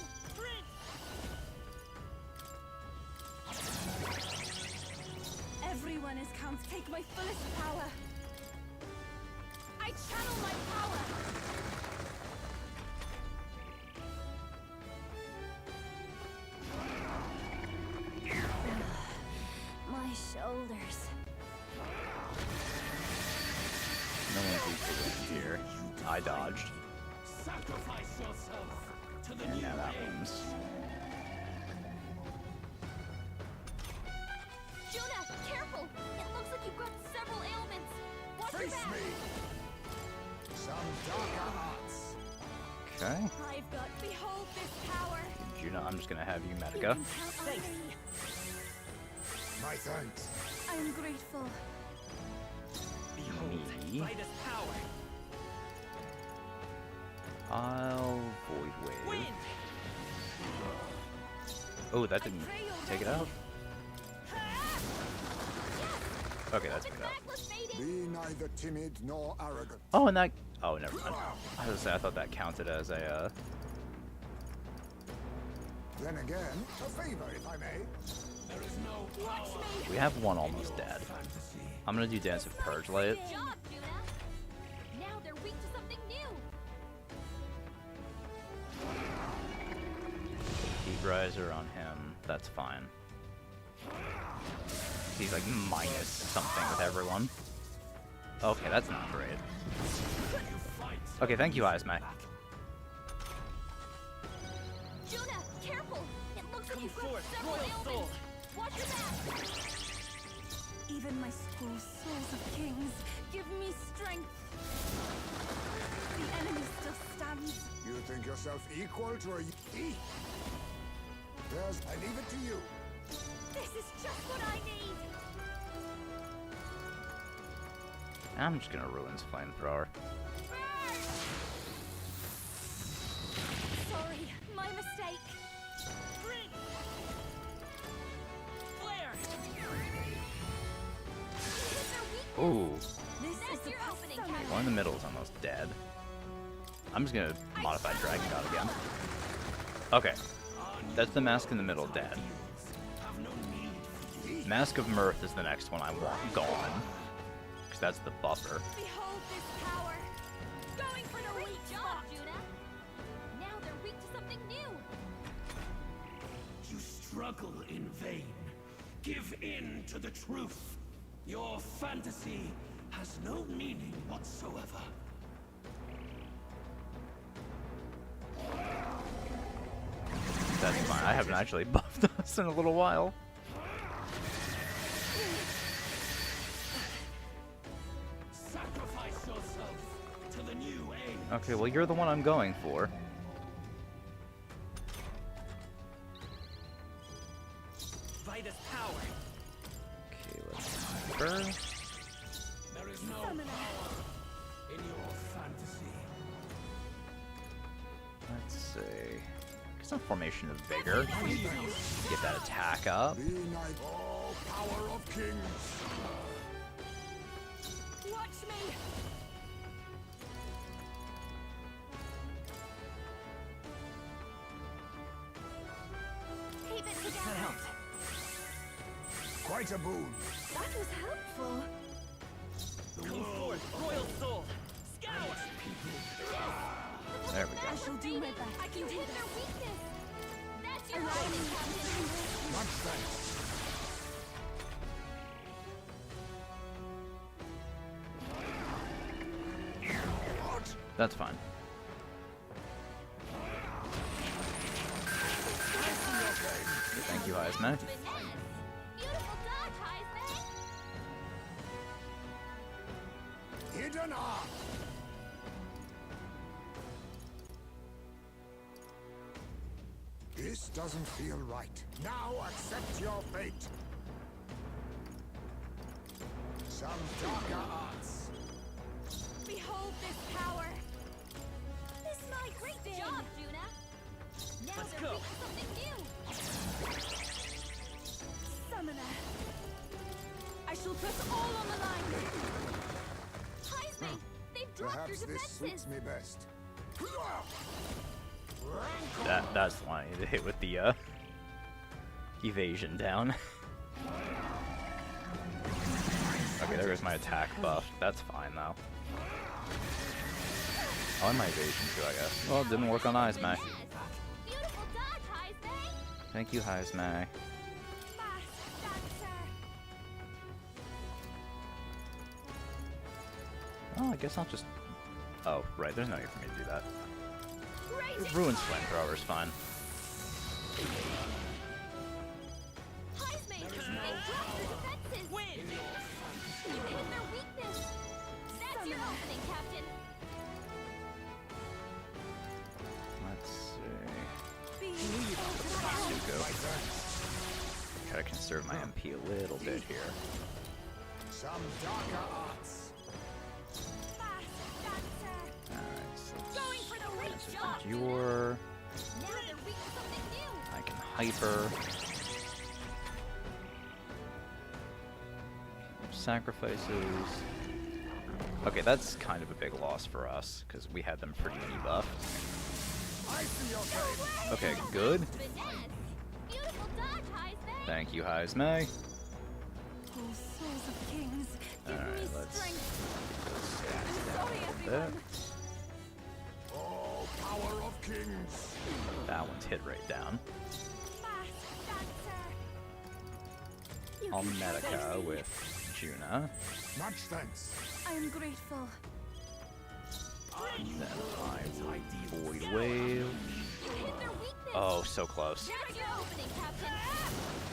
Everyone is count. Take my fullest power. I channel my power. My shoulders. No one's equal in here. I dodged. Sacrifice yourself to the And new now that age. one's... Jonah, careful! It looks like you've got several ailments! Watch your Face back! me. Some darker arts. Okay. I've got. Behold this power. Juno, I'm just gonna have you You Medica. can count on me. My thanks. I'm grateful. Behold, Me. by this power. I'll Void Wave. Wind! Oh, that didn't take it out? Okay, that's good out. Backless baiting! Be neither timid nor arrogant. Oh, and that... Oh, never mind. I was gonna say, I thought that counted as a, Then again, a favor, if I may. There is no power We have one almost dead. fantasy. I'm gonna do Dance of Purge Light. Good job, Juna! Now they're weak to something new! Heat Riser on him. That's fine. He's like minus something with everyone. Okay, that's not great. Okay, thank you, Izmac. Juna, careful! It looks like you've got forth, several royal ailments! soul. Watch your back! Even my school souls of kings give me strength. The enemy still stands. You think yourself equal to a... There's... I leave it to you. This is just what I need! I'm just gonna ruin his flamethrower. Sorry, my mistake. Flare! Ooh, This That's is the your opening, summon. Captain. one in the middle is almost dead. I'm just gonna modify Dragon God again. Okay, that's the mask in the middle dead. Mask of Mirth is the next one I want gone. Because that's the buffer. Behold this power. Going for the Great weak job, spot. Juna! Now they're weak to something new! You struggle in vain. Give in to the truth. Your fantasy has no meaning whatsoever. That's fine. I haven't actually buffed us in a little while. Sacrifice yourself to the new age. Okay, well you're the one I'm going for. By this power. Okay, let's burn. There is no power in your fantasy. Let's see. Some formation of vigor. Get that attack up. Be night all power of kings. Watch me. it together. Quite a boon. That was helpful. Come forth, royal soul! Scout! There we go. I shall do my best. I can hit their weakness. That's your Allow opening, me Captain. Much thanks. What? That's fine. Thank you, Heisman. Beautiful dodge, Heisman. Hidden art. This doesn't feel right. Now accept your fate. Some darker arts. Behold this power. This might great job, Juna. Now Let's they're go. reaching something new. Summoner. I shall put all on the line. Heisman, they've dropped Perhaps your this defenses. suits me best. That's why I hit with the evasion down. Okay, there goes my attack buff. That's fine though. Oh, and my evasion too, I guess. Well, it didn't work on Heisman. Yes. Beautiful dodge, Heisman. Thank you, Heisman. Oh, I guess I'll just... Oh, right, there's no need for me to do that. Ruin's flamethrower's fine. Heisman, they've dropped your defenses. Win! You hit their weakness. That's your opening, Captain. Let's see. Zuko. Try to conserve my MP a little bit here. Some darker arts. Alright, so Going for the great job. your... Now they're weak to something new. I can hyper. Sacrifices. Okay, that's kind of a big loss for us, because we had them pretty debuffed. I see your fate. Okay, good. Finesse. Beautiful dodge, Heisman. Thank you, Heisman. Oh, souls of kings, give Alright, me let's- strength. Sorry, There. everyone. Oh, power of kings. That one's hit right down. You I'll can Medica with Juna. Much thanks. I am grateful. Then I Void Wave. You hit their weakness. Oh, so close. That's your opening, Captain.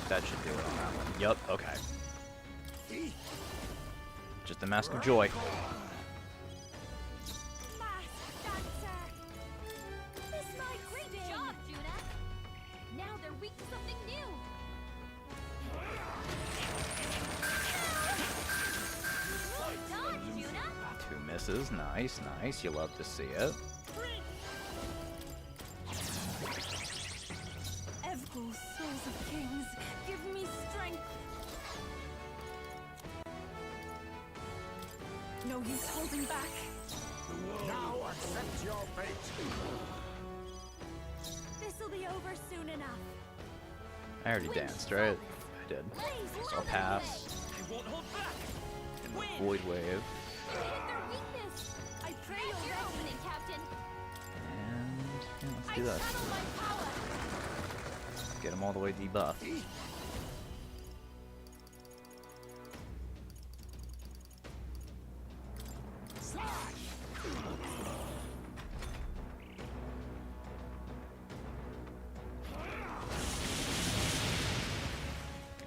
That should do it on that one. Yup, okay. Just a mask of joy. This might great job, Juna. Now they're weak to something new. Good dodge, Juna. 2 misses. Nice, nice. You love to see it. Evgul, souls of kings, give me strength. No use holding back. Now accept your fate. This'll be over soon enough. I already danced, right? I did. So I'll pass. I won't hold back! Win! Void Wave. You hit their weakness. I pray that's your opening, Captain. And yeah, let's I do this. channel my power. Get him all the way debuffed.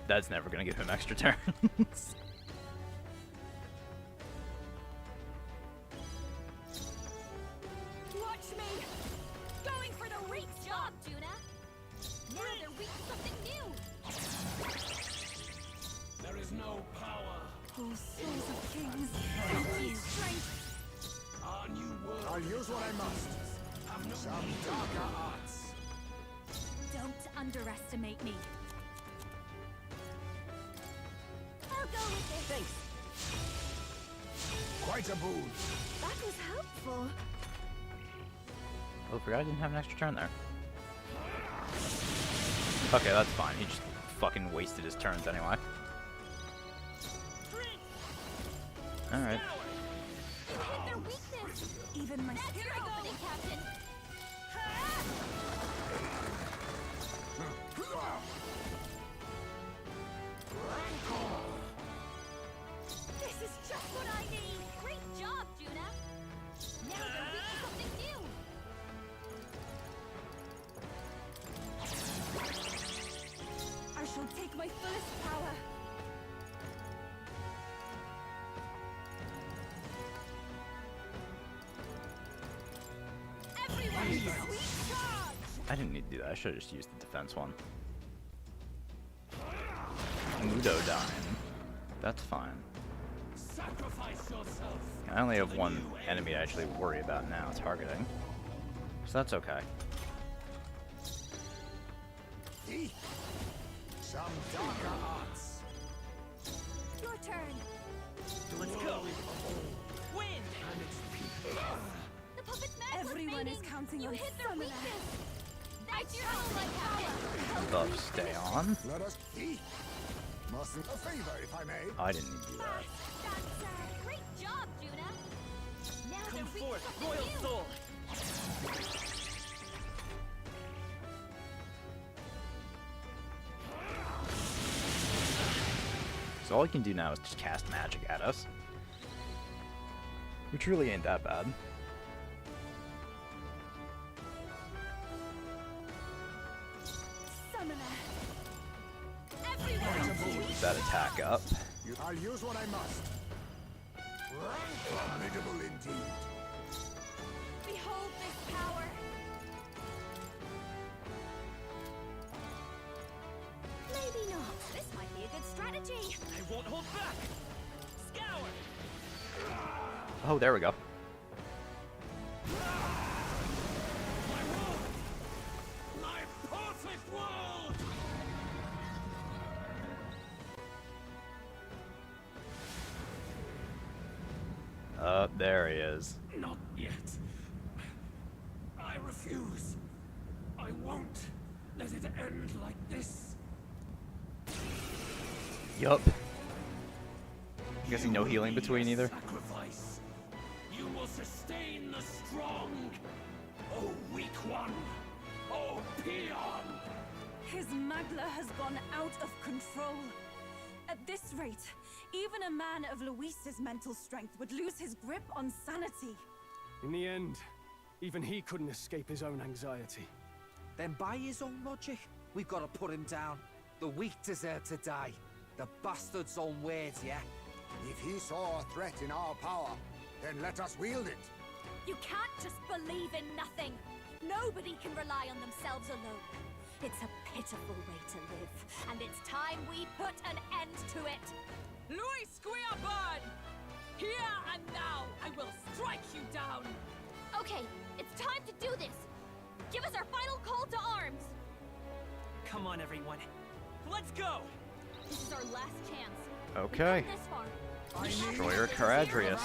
That's never gonna give him extra turns. Watch me. Going for the reach job, Juna. Now they're weak to something new. There is no power. Oh, souls of kings, give me strength. Our new world. I'll use what I must. Some darker arts. Don't underestimate me. I'll go with it. Thanks. Quite a boon. That was helpful. Oh, forgot I didn't have an extra turn there. Okay, that's fine. He just fucking wasted his turns anyway. Alright. You hit their weakness. Even my That's your opening, Captain. This is just what I need. Great job, Juna. Now they're weak to something new. I shall take my fullest power. Everyone, sweet charge. I didn't need to do that. I should have just used the defense one. Mudodyne. That's fine. Sacrifice yourself. I only have one enemy to actually worry about now, targeting. So that's okay. Some darker arts. Your turn. Let's go. Wind. The puppet's mad was Everyone mating. is counting You on hit their Summoner. weakness. That's your opening, Captain. Buff, stay on. Let us be. Mustn't a favor, if I may. I didn't need to do that. That's great job, Juna. Now they're Come weak forth, to something royal new. soul. So all you can do now is just cast magic at us. Which really ain't that bad. Summoner. Everyone, Keep that attack up. I'll use what I must. Formidable indeed. behold this power. Maybe not. This might be a good strategy. I won't hold back. Scour. Oh, there we go. My perfect world! There he is. Not yet. I refuse. I won't let it end like this. Yup. I'm guessing no healing between either. Sacrifice. You will sustain the strong. Oh, weak one. Oh, peon. His Magla has gone out of control. At this rate, even a man of Luis's mental strength would lose his grip on sanity. In the end, even he couldn't escape his own anxiety. Then by his own logic, we've got to put him down. The weak deserve to die. The bastard's own words, yeah? If he saw a threat in our power, then let us wield it. You can't just believe in nothing. Nobody can rely on themselves alone. It's a pitiful way to live, and it's time we put an end to it. Luis Squiabard! Here and now, I will strike you down! Okay, it's time to do this. Give us our final call to arms. Come on, everyone. Let's go. This is our last chance. Okay. We've come this far. Destroyer Caradrius.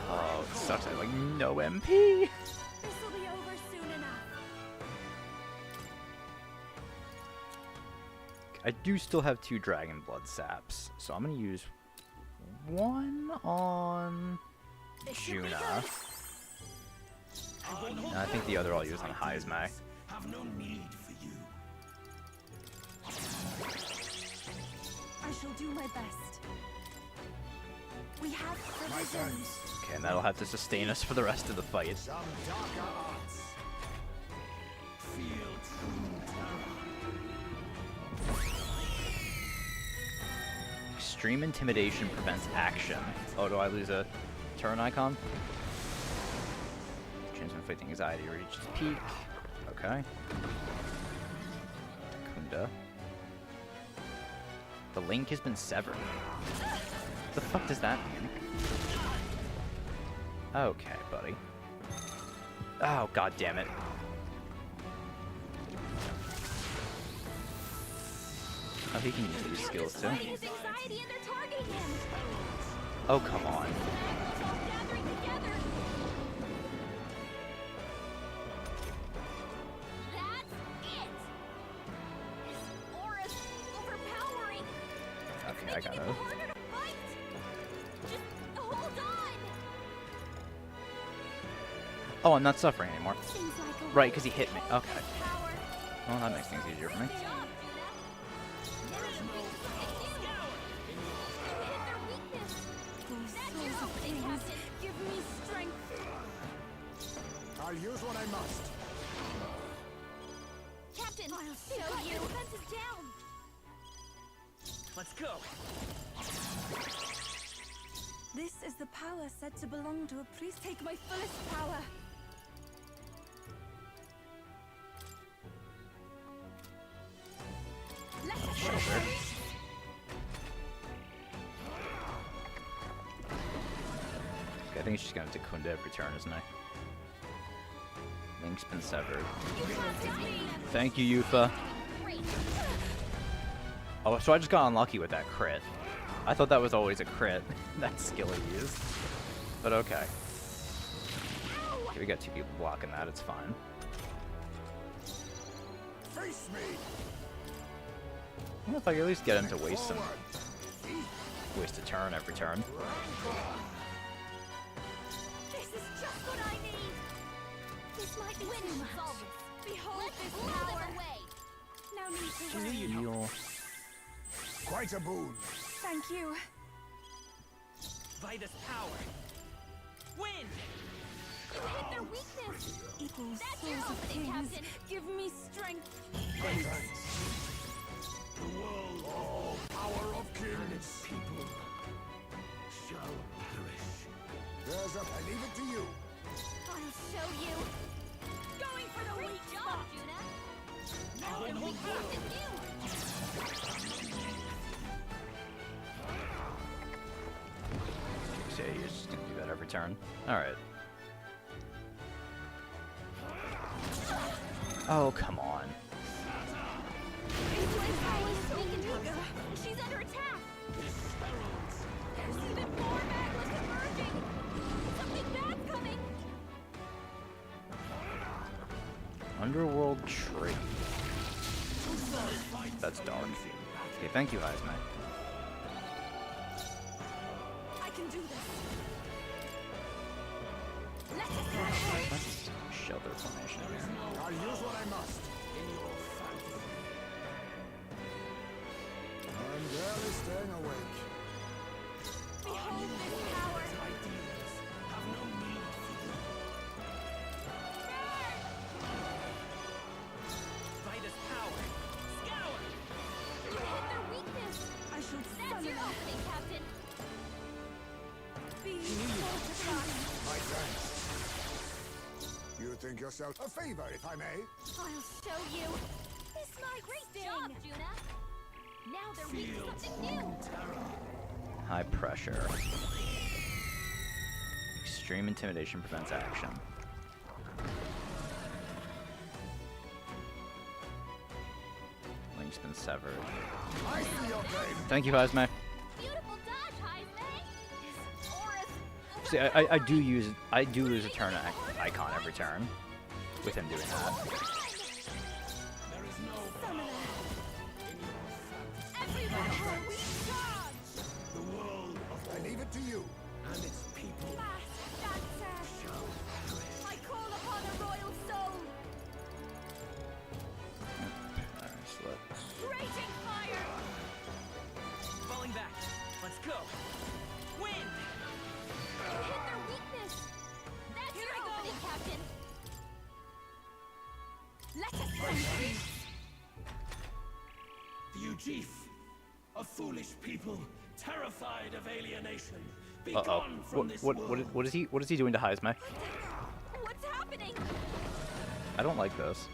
Oh, it sucks. I have like no MP. This will be over soon enough. I do still have 2 Dragon Blood Saps, so I'm gonna use one on This should be Juna. good. And I think the other I'll use on Heizmai. Have no need for you. I shall do my best. We have provisions. Okay, and that'll have to sustain us for the rest of the fight. Some darker arts. Feel true terror. Extreme Intimidation prevents action. Oh, do I lose a turn icon? Chance of inflicting anxiety reaches peak. Okay. Kunda. The link has been severed. What the fuck does that mean? Okay, buddy. Oh, god damn it. Oh, he can use these skills too. Fight his anxiety and they're targeting him. Oh, come on. It's all gathering together. That's it. heck out of. Harder to fight. Just hold on. Oh, I'm not suffering anymore. Seems like a Right, because he hit me. Okay. power. Well, that makes things easier for me. Good job, Juna. Now you're weak to something new. You hit their weakness. That's your opening, Captain. Give me strength. I'll use what I must. Captain, show you. The defense is down. Let's go. This is the power said to belong to a priest. Take my fullest power. Let us go. Okay, I think he's just gonna Kunda every turn, isn't he? Link's been severed. Thank you, Yufa. Great. Oh, so I just got unlucky with that crit. I thought that was always a crit. That skill he used. But okay. Okay, we got two people blocking that. It's fine. Face me. I don't know if I can at least get him to waste a turn every turn. This is just what I need. This might be too much. Behold this power. No need to worry. Heal. Quite a boon. Thank you. Vitus power. Wind. You hit their weakness. Equal That's your souls of opening, kings. Captain. Give me strength. The world, all power of kings and its people shall perish. I leave it to you. I'll show you. Going for the weak job, Juna. Now they're weak something new. So you're just gonna do that every turn. Alright. Oh, come on. She's under attack. There's even more magmas emerging. Something bad's coming. Underworld tree. That's dark. Okay, thank you, Heisman. I can do this. Let's shelter formation here. I'll use what I must. In your family. I'm barely staying awake. Behold this power. Ideas have no need for you. Vitus power. Scour. You hit their weakness. I shall That's summon your opening, Captain. be fortified. My thanks. You think yourself a favor, if I may? I'll show you. This might great job, Juna. Now they're weak to something new. High pressure. Extreme intimidation prevents action. Link's been severed. I see your game. Thank you, Heisman. Beautiful dodge, Heisman. His aura's See, I do lose a turn icon every turn with him doing that. everywhere. We charge. The world of I leave it to you. And its people Fast dancer. shall perish. I call upon a royal soul. Alright, so let's... Raging fire. Falling back. Let's go. Wind. You hit their weakness. That's Here your I go. opening, Captain. Let us go. You chief, a foolish people, terrified of alienation. Be Uh-oh. gone from this world. What is he doing to Heisman? What's happening? I don't like this.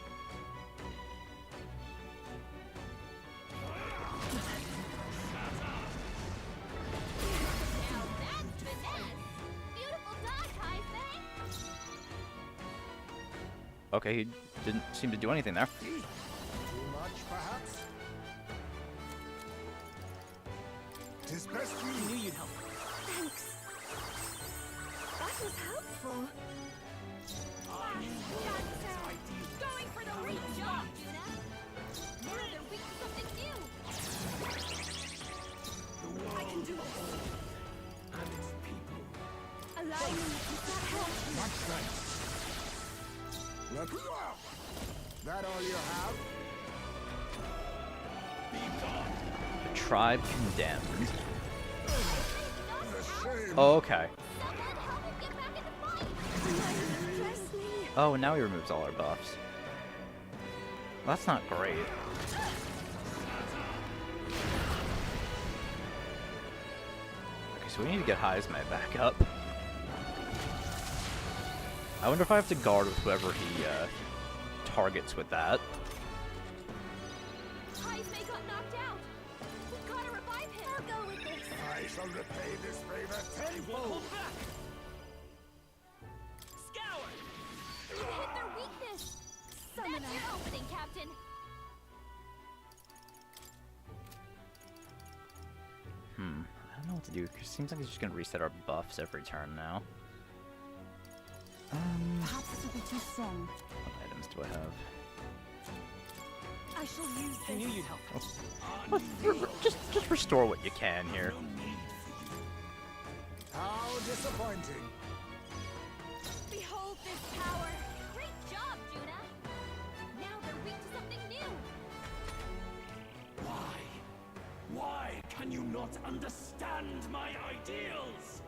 Now that's finesse. Beautiful dodge, Heisman. Okay, he didn't seem to do anything there. Too much, perhaps? 'Tis best I you... knew you'd help. Thanks. That was helpful. Going for the great job, Juna. Now they're weak to something new. The Look. That all you have? The tribe condemned. The shame. Oh, okay. Someone help him get back in the fight! Oh, and now he removes all our buffs. Well, that's not great. Okay, so we need to get Heismay back up. I wonder if I have to guard with whoever he targets with that. Heismay got knocked out. We've got to revive him. I'll go with this. I shall repay this favor tenfold. Scour! You hit their weakness. That's your opening, Captain. I don't know what to do, because it seems like he's just going to reset our buffs every turn now. Perhaps this will be too strong. What items do I have? I shall use I knew this. you'd help. Just restore what you can here. How disappointing. Behold this power. Great job, Juna. Now they're weak to something new. Why can you not understand my ideals?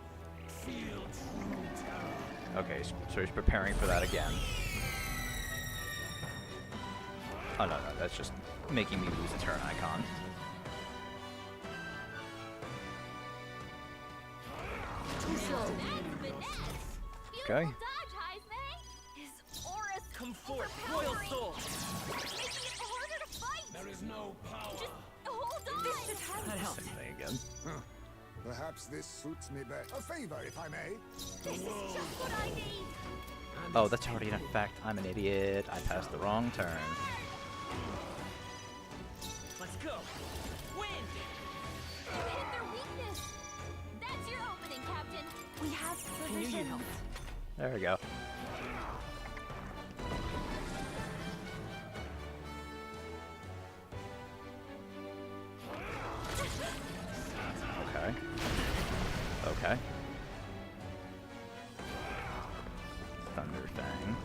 Feel true terror. Okay, so he's preparing for that again. Oh, no, that's just making me lose a turn icon. That's finesse. Okay. Beautiful dodge, Heismay. His aura's Come forth, Royal overpowering. Soul! Making it harder to fight. There is no power. Just hold on. This should help. That helps. Same thing again. Perhaps this suits me better. A favor, if I may. This is just what I need. Oh, that's already in effect. I'm an idiot. I passed the wrong turn. Let's go! Wind! You hit their weakness. That's your opening, Captain. We have I knew you'd provisions. help. There we go. Okay. Okay. Thunder Fang.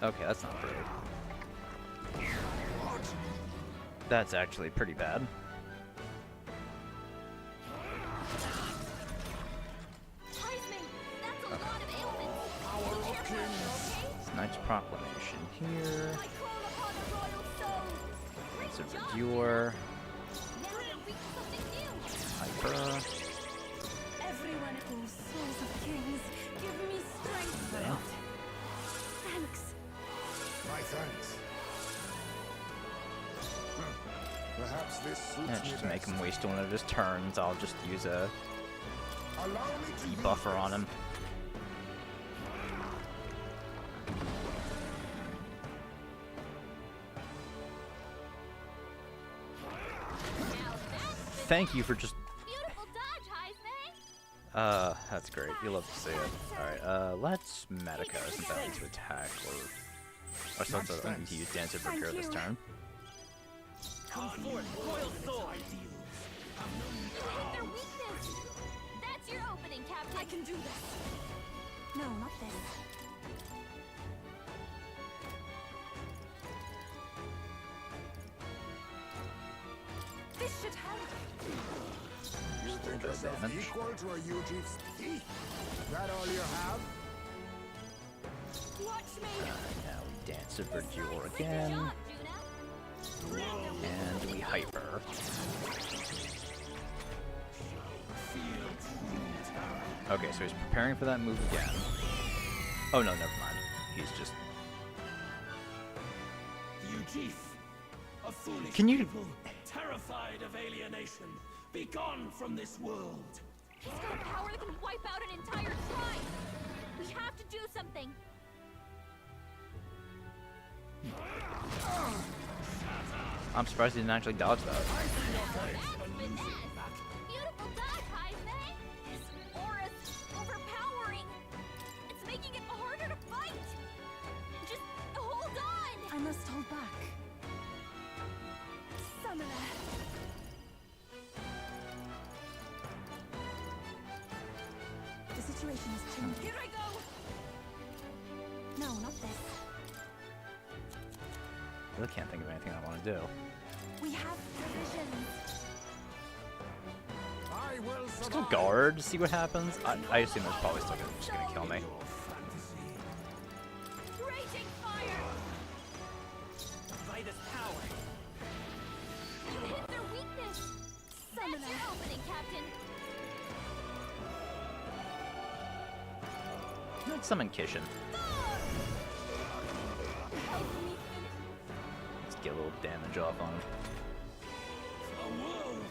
Okay, that's not great. That's actually pretty bad. Heismay, that's a lot of ailments. Be careful, okay? It's Knight's Proclamation here. I call upon the royal soul. Great It's a job. Reviewer. Now they're weak to something new. Hyper. Everyone at those souls of kings, give me strength. Yeah. Thanks. My thanks. Perhaps this suits Yeah, me just to make best. him waste one of his turns, I'll just use a Allow me to use debuffer on this. him. Now that's Thank you for just... beautiful dodge, Heismay. That's great. You love to see it. Alright, let's Medica since I need to attack, or so I need to use Dancer Procure this turn. Come forth, Royal Soul! You hit their weakness. That's your opening, Captain. I can do this. No, not this. This should help. You think bit of yourself damage. equal to a UG's teeth? That all you have? Watch me. Now we Dancer Procure Great again, job, Juna. and we Hyper. Okay, so he's preparing for that move again. Oh no, never mind. He's just... You chief, a foolish Can you- people, terrified of alienation, be gone from this world. He's got a power that can wipe out an entire tribe. We have to do something. I'm surprised he didn't actually dodge that. That's finesse. Beautiful dodge, Heismay. His aura's overpowering. It's making it harder to fight. Just hold on. I must hold back. Summoner. The situation situation has changed. Here I go! No, not this. I really can't think of anything I want to do. We have provisions. I will Just gonna guard, see what happens. I assume it's probably still just gonna kill me. Raging fire! By this power. You hit their weakness! That's your opening, Captain! Let's summon Kishin. Let's get a little damage off on him. A world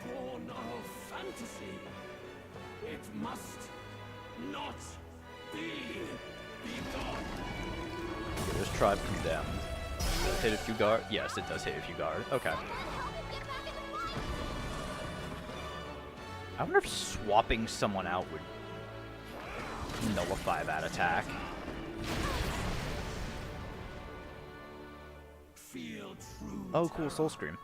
born of fantasy. It must not be done. Okay, there's Tribe Condemned. Does it hit if you guard? Yes, it does hit if you guard. Okay. I wonder if swapping someone out would nullify that attack. Feel true. Oh, cool, Soul Scream.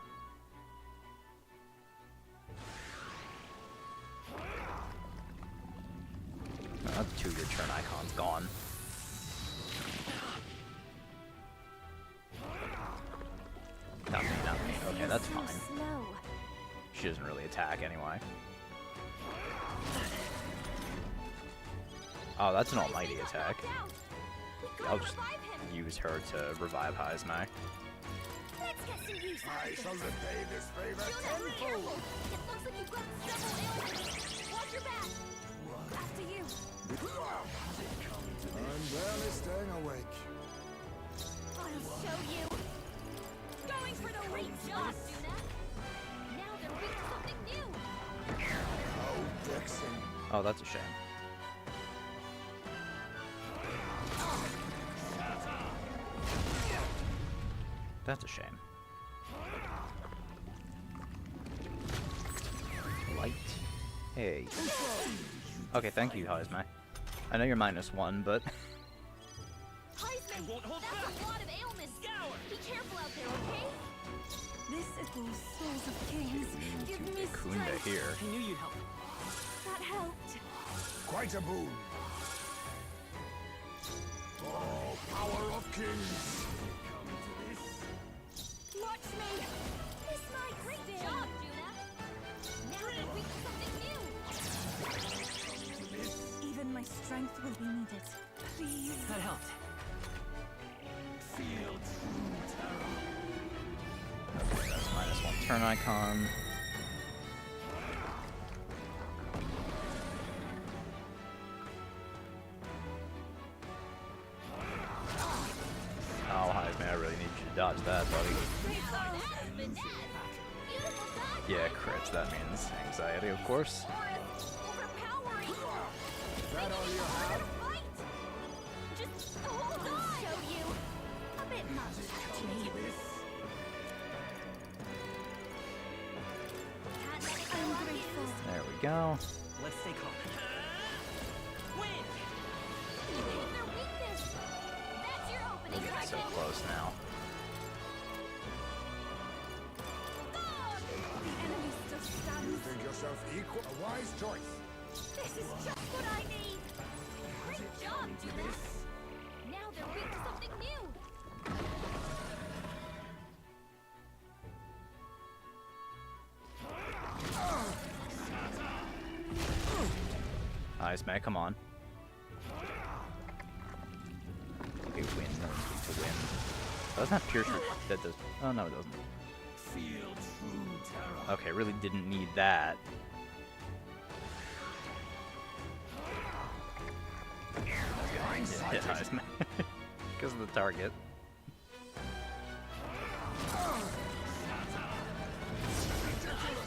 Oh, that's 2 of your turn icons gone. Not me, not me. Okay, that's fine. She doesn't really attack anyway. Oh, that's an almighty attack. I'll just use her to revive Heismai. Let's get some use out I of shall this. repay this favor Yuna, be careful! tenfold. It looks like you've got several ailments. Watch your back! After you! I'm barely staying awake. I'll show you! Going for the reach shot, Yuna! Now they're weak to something new! Oh, Dixon. Oh, that's a shame. That's a shame. Light. Hey. Okay, thank you, Heismai. I know you're -1, but... Heisman, that's a lot of ailments! Be careful out there, okay? This equals souls of kings. Give me Kunda strength. here. I knew you'd help. That helped. Quite a boon. Oh, power of kings. Watch me! This might great job, Juna! Now they're weak to something new! Even my strength will be needed. Please. That helped. Feel true terror. Okay, that's -1 turn icon. Oh, Heisman, I really need you to dodge that, buddy. Yeah, crits, that means anxiety, of course. Overpowering! Is that all you have? Fight! Just hold on! I'll show you! A bit much, actually. Can't let it go I'm unused. grateful. There we go. Let's stay calm. Win! You hit their weakness! That's your opening, We're getting so Draco. close now. The enemy still You stands. think yourself equal? A wise choice. This is just what I need! Great job, Juna! Now they're weak to something new! Heisman, come on. Okay, win. No one's weak to win. Oh, that's not Pierce. That does. Oh, no, it doesn't. Feel true terror. Okay, really didn't need that. Hit Heisman. Because of the target.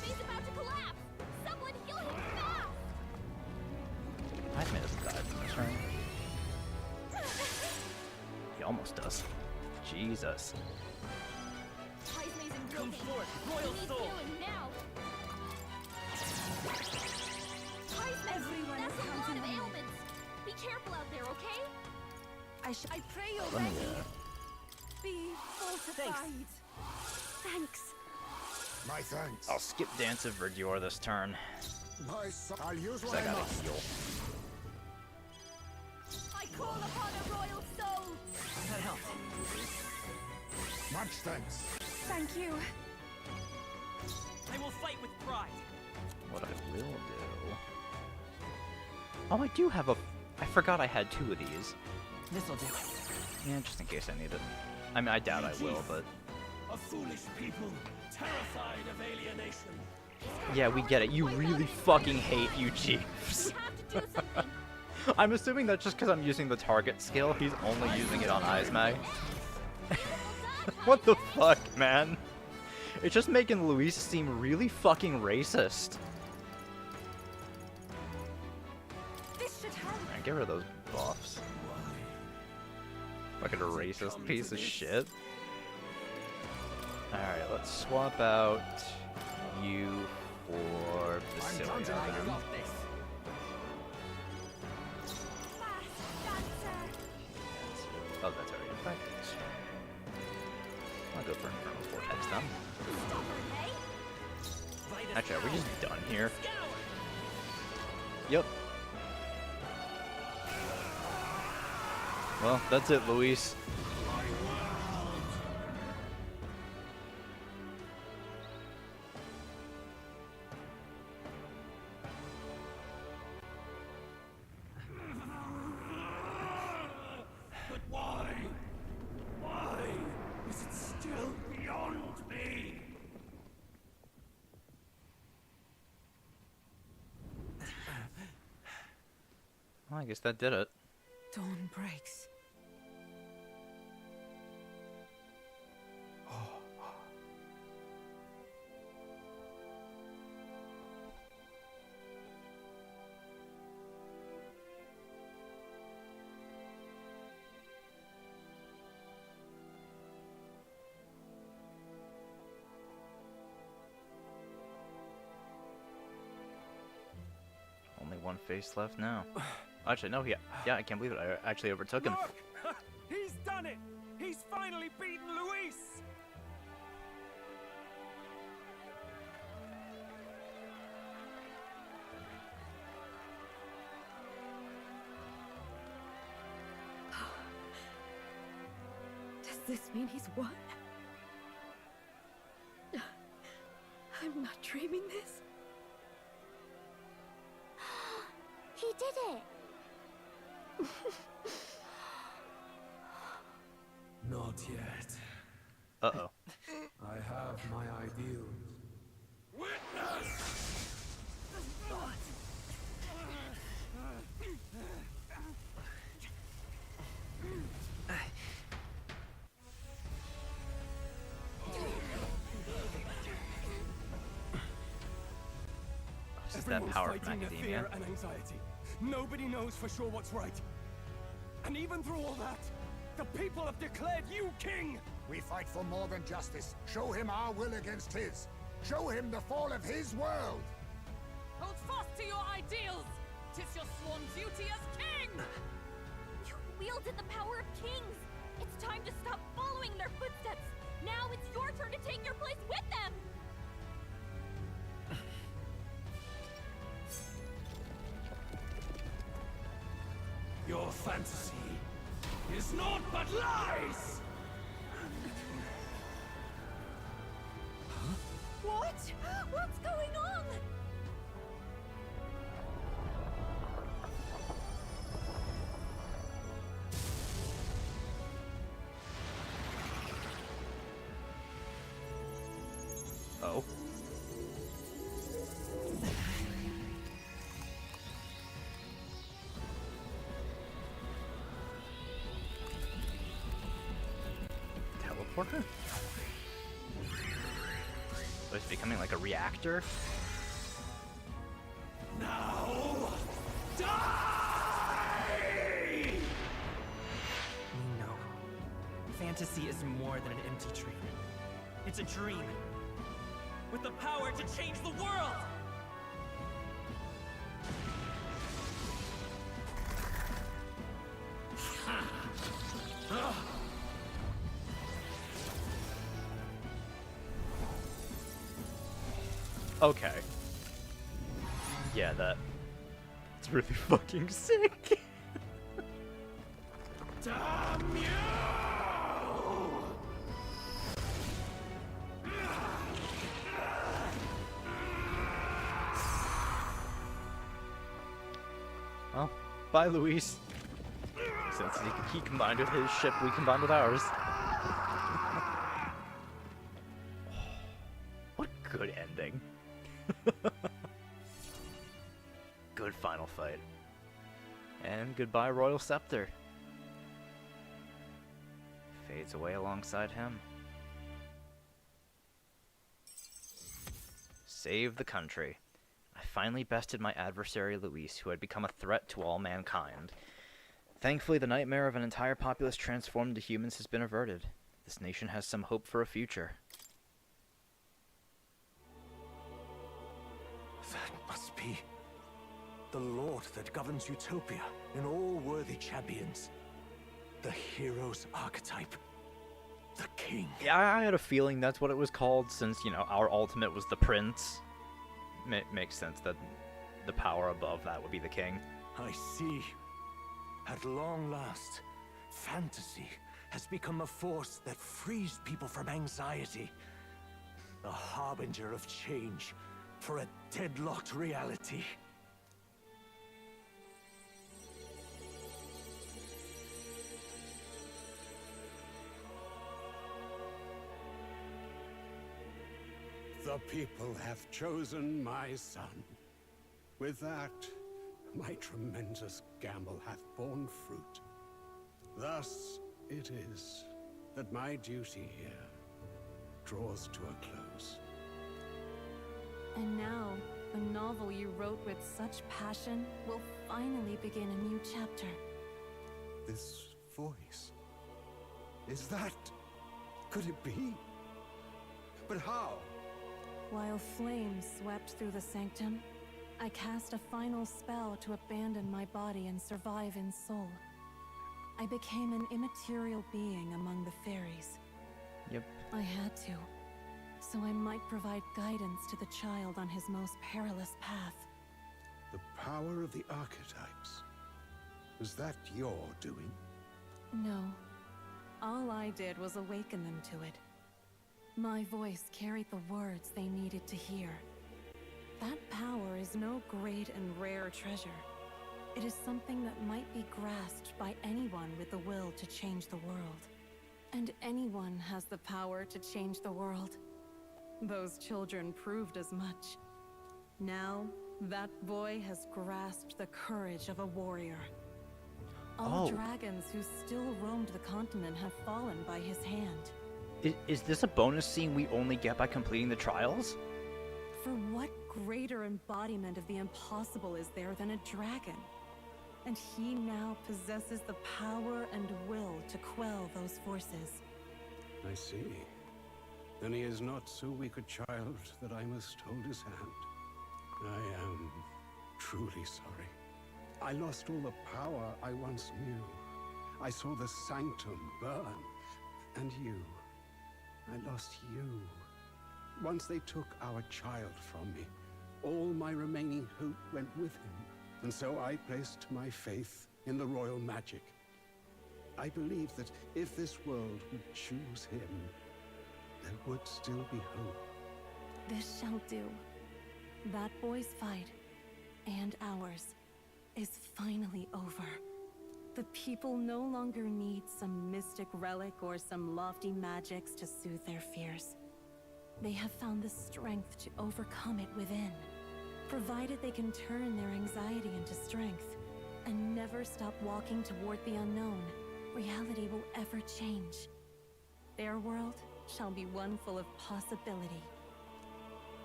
He's about to collapse! Someone heal him fast! Heisman doesn't die from this turn. He almost does. Jesus. Heisman's in Come building. forth, He royal needs soul! healing now! Heisman, Everyone that's is a lot counting of on you. ailments! Be careful out there, okay? I pray you're Let me, ready. Be fortified. Thanks. My thanks. I'll skip Dance of Verdure this turn. My son. I'll use Because what I I gotta must. heal. Much thanks. Thank you. I will fight with pride. What I will do... Oh, I do have a... I forgot I had 2 of these. This'll do. Yeah, just in case I need it. I mean, I doubt I will, but... A foolish people, terrified of alienation. Yeah, we get it. You really fucking hate you, Chiefs. We have to do something. I'm assuming that's just because I'm using the target skill. He's only using it on Izmag. What the fuck, man? It's just making Luis seem really fucking racist. This should help. Man, get rid of those buffs. Fucking racist piece of shit. Alright, let's swap out you for Basilia then. Oh, that's already effective. I'll go for Infernal Vortex then. Actually, are we just done here? Yep. Well, that's it, Luis. But why? Why is it still beyond me? Well, I guess that did it. Dawn breaks. Only one face left now. Actually, no, yeah, I can't believe it. I actually overtook him. Look! He's done it! He's finally beaten Luis! Does this mean he's won? I'm not dreaming this. He did it! Not yet. Uh-oh. I have my ideals. This is that Everyone's power from fighting their academia. fear and anxiety. Nobody knows for sure what's right. And even through all that, the people have declared you king! We fight for more than justice. Show him our will against his. Show him the fall of his world. Hold fast to your ideals! 'Tis your sworn duty as king! You wielded the power of kings! It's time to stop following their footsteps! Now it's your turn to take your place with them! Your fantasy is naught but lies! What? What's going on? Oh. Teleporter? So it's becoming like a reactor? Now, die! No. Fantasy is more than an empty dream. It's a dream. With the power to change the world! Okay. Yeah, it's really fucking sick. Damn you! Bye, Luis. Since he combined with his ship, we combined with ours. What good ending. Good final fight. And goodbye, Royal Scepter. Fades away alongside him. Save the country. I finally bested my adversary Luis, who had become a threat to all mankind. Thankfully, the nightmare of an entire populace transformed into humans has been averted. This nation has some hope for a future. That must be the Lord that governs Utopia in all worthy champions. The hero's archetype. The king. Yeah, I had a feeling that's what it was called, since, you know, our ultimate was the prince. Makes sense that the power above that would be the king. I see. At long last, fantasy has become a force that frees people from anxiety. A harbinger of change for a deadlocked reality. The people have chosen my son. With that, my tremendous gamble hath borne fruit. Thus it is that my duty here draws to a close. And now, the novel you wrote with such passion will finally begin a new chapter. This voice... is that... could it be? But how? While flames swept through the sanctum, I cast a final spell to abandon my body and survive in soul. I became an immaterial being among the fairies. Yep. I had to, so I might provide guidance to the child on his most perilous path. The power of the archetypes. Was that your doing? No. All I did was awaken them to it. My voice carried the words they needed to hear. That power is no great and rare treasure. It is something that might be grasped by anyone with the will to change the world. And anyone has the power to change the world. Those children proved as much. Now, that boy has grasped the courage of a warrior. All dragons who still roamed the continent have fallen by his hand. Is this a bonus scene we only get by completing the trials? For what greater embodiment of the impossible is there than a dragon? And he now possesses the power and will to quell those forces. I see. Then he is not so weak a child that I must hold his hand. I am truly sorry. I lost all the power I once knew. I saw the sanctum burn. And you. I lost you. Once they took our child from me, all my remaining hope went with him. And so I placed my faith in the royal magic. I believed that if this world would choose him, there would still be hope. This shall do. That boy's fight, and ours, is finally over. The people no longer need some mystic relic or some lofty magics to soothe their fears. They have found the strength to overcome it within. Provided they can turn their anxiety into strength and never stop walking toward the unknown, reality will ever change. Their world shall be one full of possibility.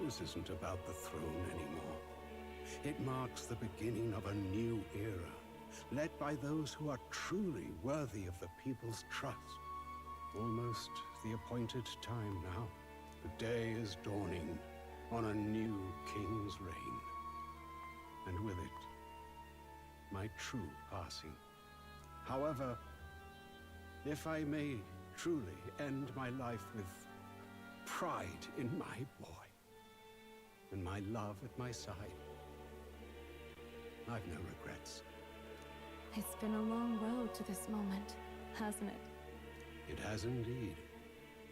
This isn't about the throne anymore. It marks the beginning of a new era, led by those who are truly worthy of the people's trust. Almost the appointed time now. The day is dawning on a new king's reign. And with it, my true passing. However, if I may truly end my life with pride in my boy, and my love at my side, I've no regrets. It's been a long road to this moment, hasn't it? It has indeed.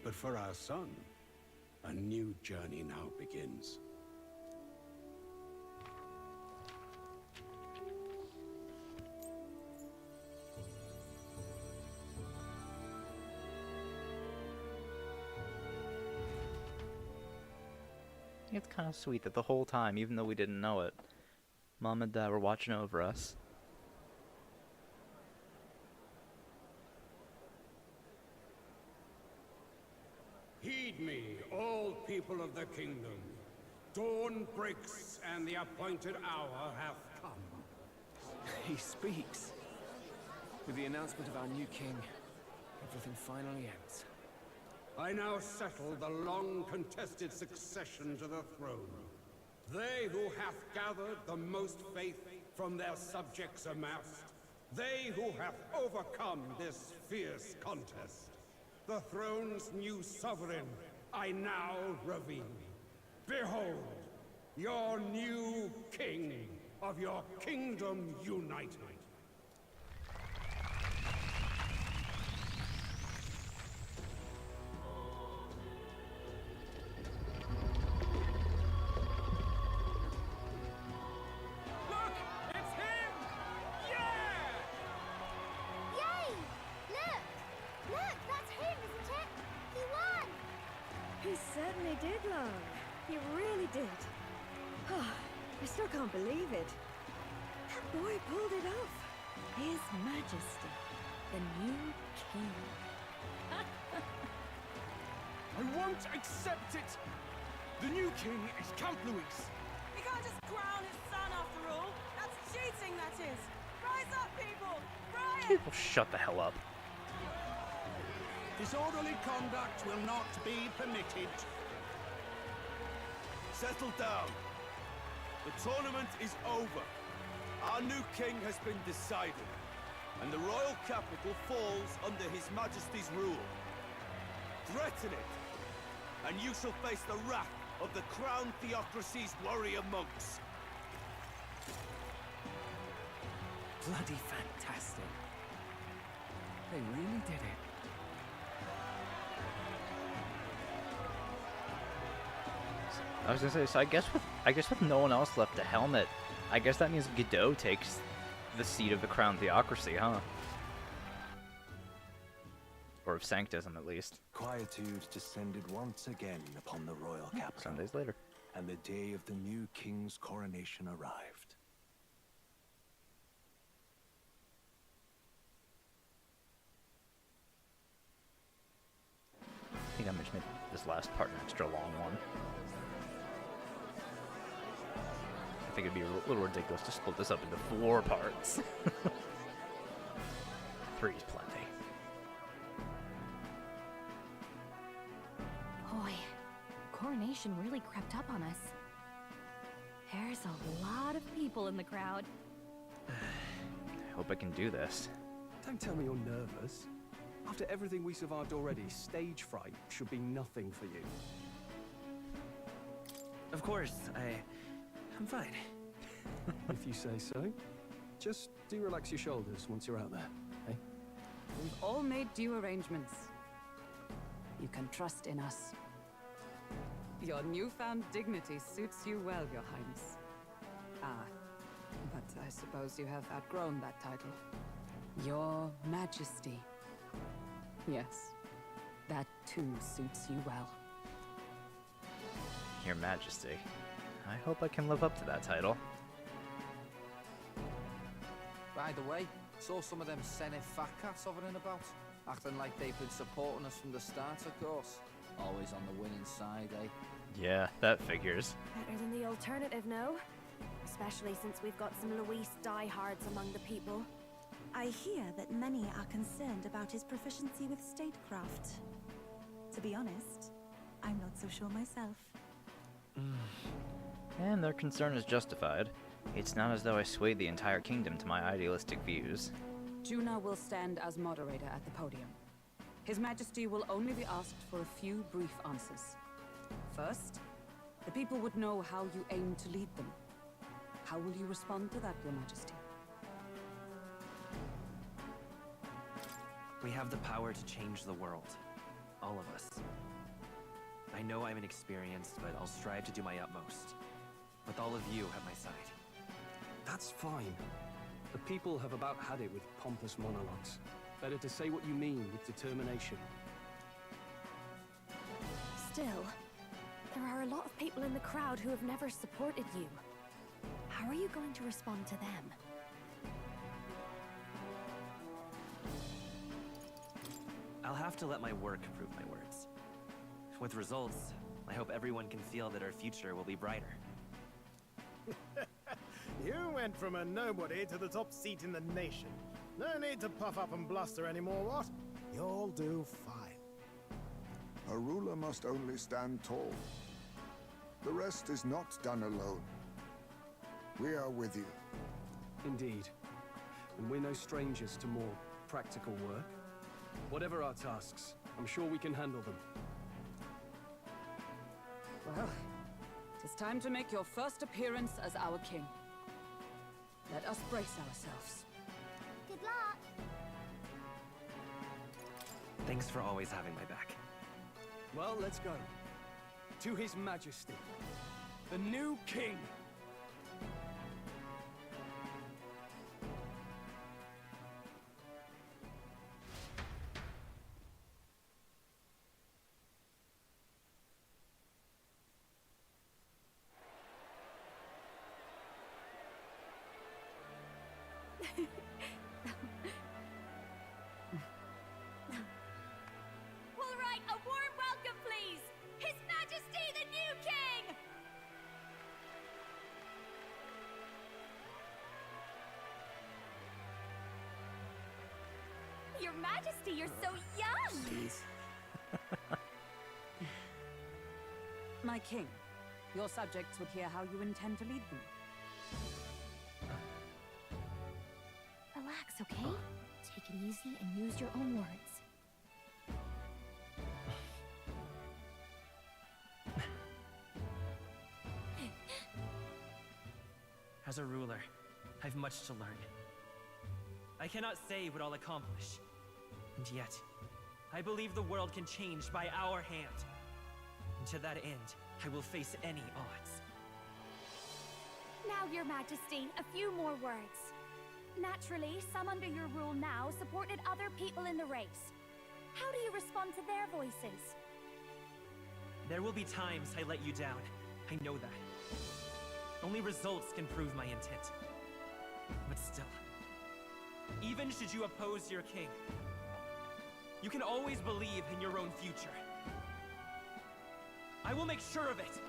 But for our son, a new journey now begins. It's kind of sweet that the whole time, even though we didn't know it, Mom and Dad were watching over us. Heed me, all people of the kingdom. Dawn breaks, and the appointed hour hath come. He speaks. With the announcement of our new king, everything finally ends. I now settle the long-contested succession to the throne. They who hath gathered the most faith from their subjects amassed, they who have overcome this fierce contest. The throne's new sovereign, I now reveal. Behold, your new king of your kingdom united. Look! It's him! Yeah! Yay! Look! Look, that's him, isn't it? He won! He certainly did, love. He really did. Oh, I still can't believe it. That boy pulled it off. His Majesty, the new king. I won't accept it! The new king is Count Luis. He can't just crown his son after all. That's cheating, that is. Rise up, people! Rise! People, shut the hell up. Disorderly conduct will not be permitted. Settle down. The tournament is over. Our new king has been decided, and the royal capital falls under His Majesty's rule. Threaten it, and you shall face the wrath of the crowned theocracy's warrior monks. Bloody fantastic. They really did it. I was gonna say, so I guess with no one else left to helm it, I guess that means Godot takes the seat of the crown theocracy, huh? Or of Sanctism, at least. Quietude descended once again upon the royal capital. Some days later. And the day of the new king's coronation arrived. I think I'm gonna just make this last part an extra long one. I think it'd be a little ridiculous to split this up into 4 parts. 3 is plenty. Boy, coronation really crept up on us. There's a lot of people in the crowd. I hope I can do this. Don't tell me you're nervous. After everything we survived already, stage fright should be nothing for you. Of course, I'm fine. If you say so. Just do relax your shoulders once you're out there, eh? We've all made due arrangements. You can trust in us. Your newfound dignity suits you well, Your Highness. Ah, but I suppose you have outgrown that title. Your Majesty. Yes, that too suits you well. Your Majesty. I hope I can live up to that title. By the way, saw some of them Senate fat cats hovering about, acting like they've been supporting us from the start, of course. Always on the winning side, eh? Yeah, that figures. Better than the alternative, no? Especially since we've got some Luis diehards among the people. I hear that many are concerned about his proficiency with statecraft. To be honest, I'm not so sure myself. And their concern is justified. It's not as though I swayed the entire kingdom to my idealistic views. Juna will stand as moderator at the podium. His Majesty will only be asked for a few brief answers. First, the people would know how you aim to lead them. How will you respond to that, Your Majesty? We have the power to change the world. All of us. I know I'm inexperienced, but I'll strive to do my utmost. With all of you at my side. That's fine. The people have about had it with pompous monologues. Better to say what you mean with determination. Still, There are a lot of people in the crowd who have never supported you. How are you going to respond to them? I'll have to let my work prove my words. With results, I hope everyone can feel that our future will be brighter. You went from a nobody to the top seat in the nation. No need to puff up and bluster anymore, what? You'll do fine. A ruler must only stand tall. The rest is not done alone. We are with you. Indeed. And we're no strangers to more practical work. Whatever our tasks, I'm sure we can handle them. Well, it is time to make your first appearance as our king. Let us brace ourselves. Good luck. Thanks for always having my back. Well, let's go. To His Majesty, the new king. All right, a warm welcome, please! His Majesty the new king! Your Majesty, you're so young! My king, your subjects would hear how you intend to lead them. Relax, okay? Take it easy and use your own words. As a ruler, I've much to learn. I cannot say what I'll accomplish. And yet, I believe the world can change by our hand. And to that end, I will face any odds. Now, Your Majesty, a few more words. Naturally, some under your rule now supported other people in the race. How do you respond to their voices? There will be times I let you down. I know that. Only results can prove my intent. But still, even should you oppose your king, you can always believe in your own future. I will make sure of it.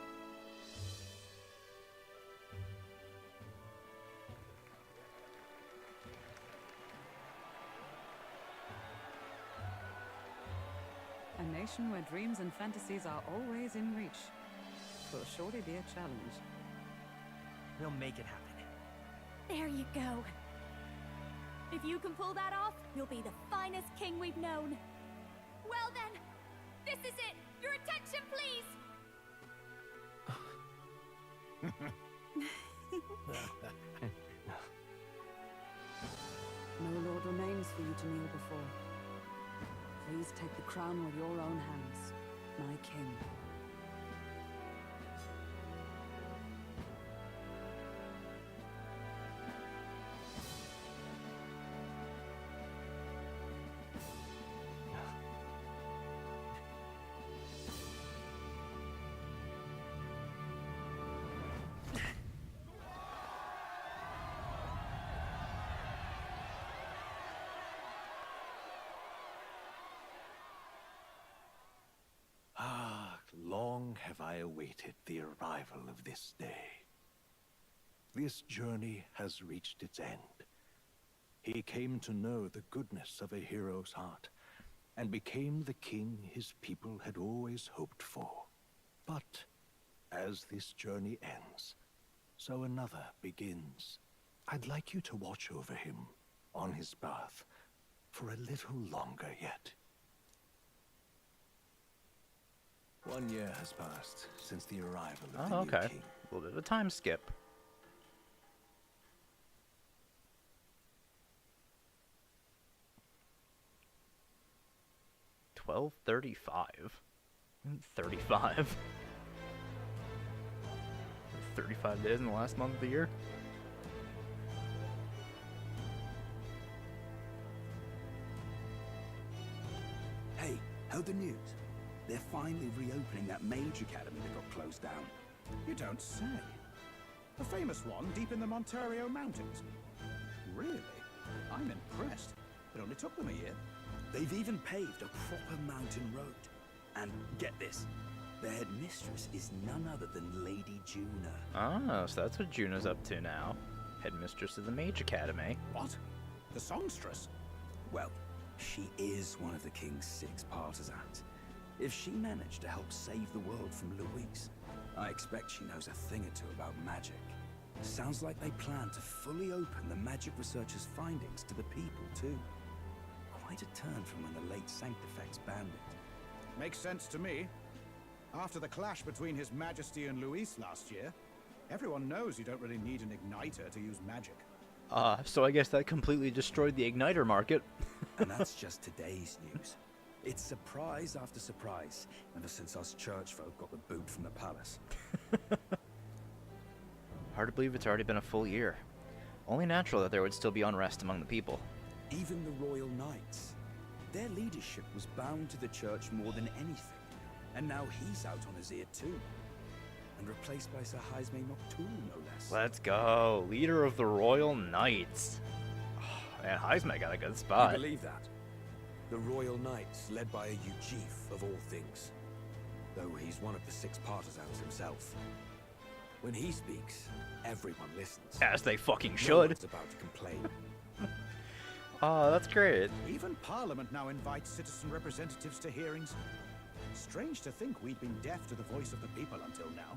A nation where dreams and fantasies are always in reach. Will surely be a challenge. We'll make it happen. There you go. If you can pull that off, you'll be the finest king we've known. Well then, this is it. Your attention, please. No lord remains for you to kneel before. Please take the crown with your own hands, my king. Long have I awaited the arrival of this day. This journey has reached its end. He came to know the goodness of a hero's heart, and became the king his people had always hoped for. But as this journey ends, so another begins. I'd like you to watch over him on his path for a little longer yet. 1 year has passed since the arrival of the new king. A little bit of a time skip. $12.35. 35. 35 days in the last month of the year. Hey, heard the news? They're finally reopening that mage academy that got closed down. You don't say. A famous one deep in the Montario Mountains. Really? I'm impressed. It only took them a year. They've even paved a proper mountain road. And get this, their headmistress is none other than Lady Juna. Oh, so that's what Juna's up to now. Headmistress of the Mage Academy. What? The songstress? Well, she is one of the king's 6 partisans. If she managed to help save the world from Luis, I expect she knows a thing or two about magic. Sounds like they plan to fully open the magic researchers' findings to the people, too. Quite a turn from when the late Sanctifex banned it. Makes sense to me. After the clash between His Majesty and Luis last year, everyone knows you don't really need an igniter to use magic. So I guess that completely destroyed the igniter market. And that's just today's news. It's surprise after surprise, ever since us church folk got the boot from the palace. Hard to believe it's already been a full year. Only natural that there would still be unrest among the people. Even the Royal Knights. Their leadership was bound to the church more than anything, and now he's out on his ear too. And replaced by Sir Jaime Noctul, no less. Let's go! Leader of the Royal Knights. Oh, man, Jaime got a good spot. I believe that. The Royal Knights, led by a Euchief of all things. Though he's one of the 6 partisans himself. When he speaks, everyone listens. As they fucking No should. one's about to complain. Oh, that's great. Even Parliament now invites citizen representatives to hearings. Strange to think we'd been deaf to the voice of the people until now.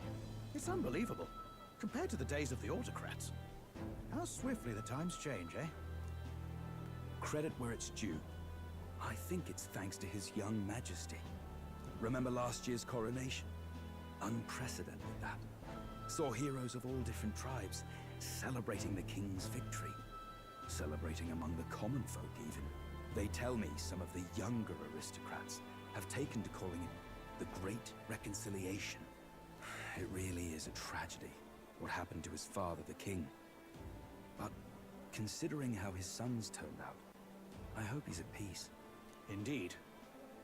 It's unbelievable, compared to the days of the autocrats. How swiftly the times change, eh? Credit where it's due. I think it's thanks to His young majesty. Remember last year's coronation? Unprecedented, that. Saw heroes of all different tribes celebrating the king's victory. Celebrating among the common folk, even. They tell me some of the younger aristocrats have taken to calling it the Great Reconciliation. It really is a tragedy, what happened to his father, the king. But considering how his sons turned out, I hope he's at peace. Indeed.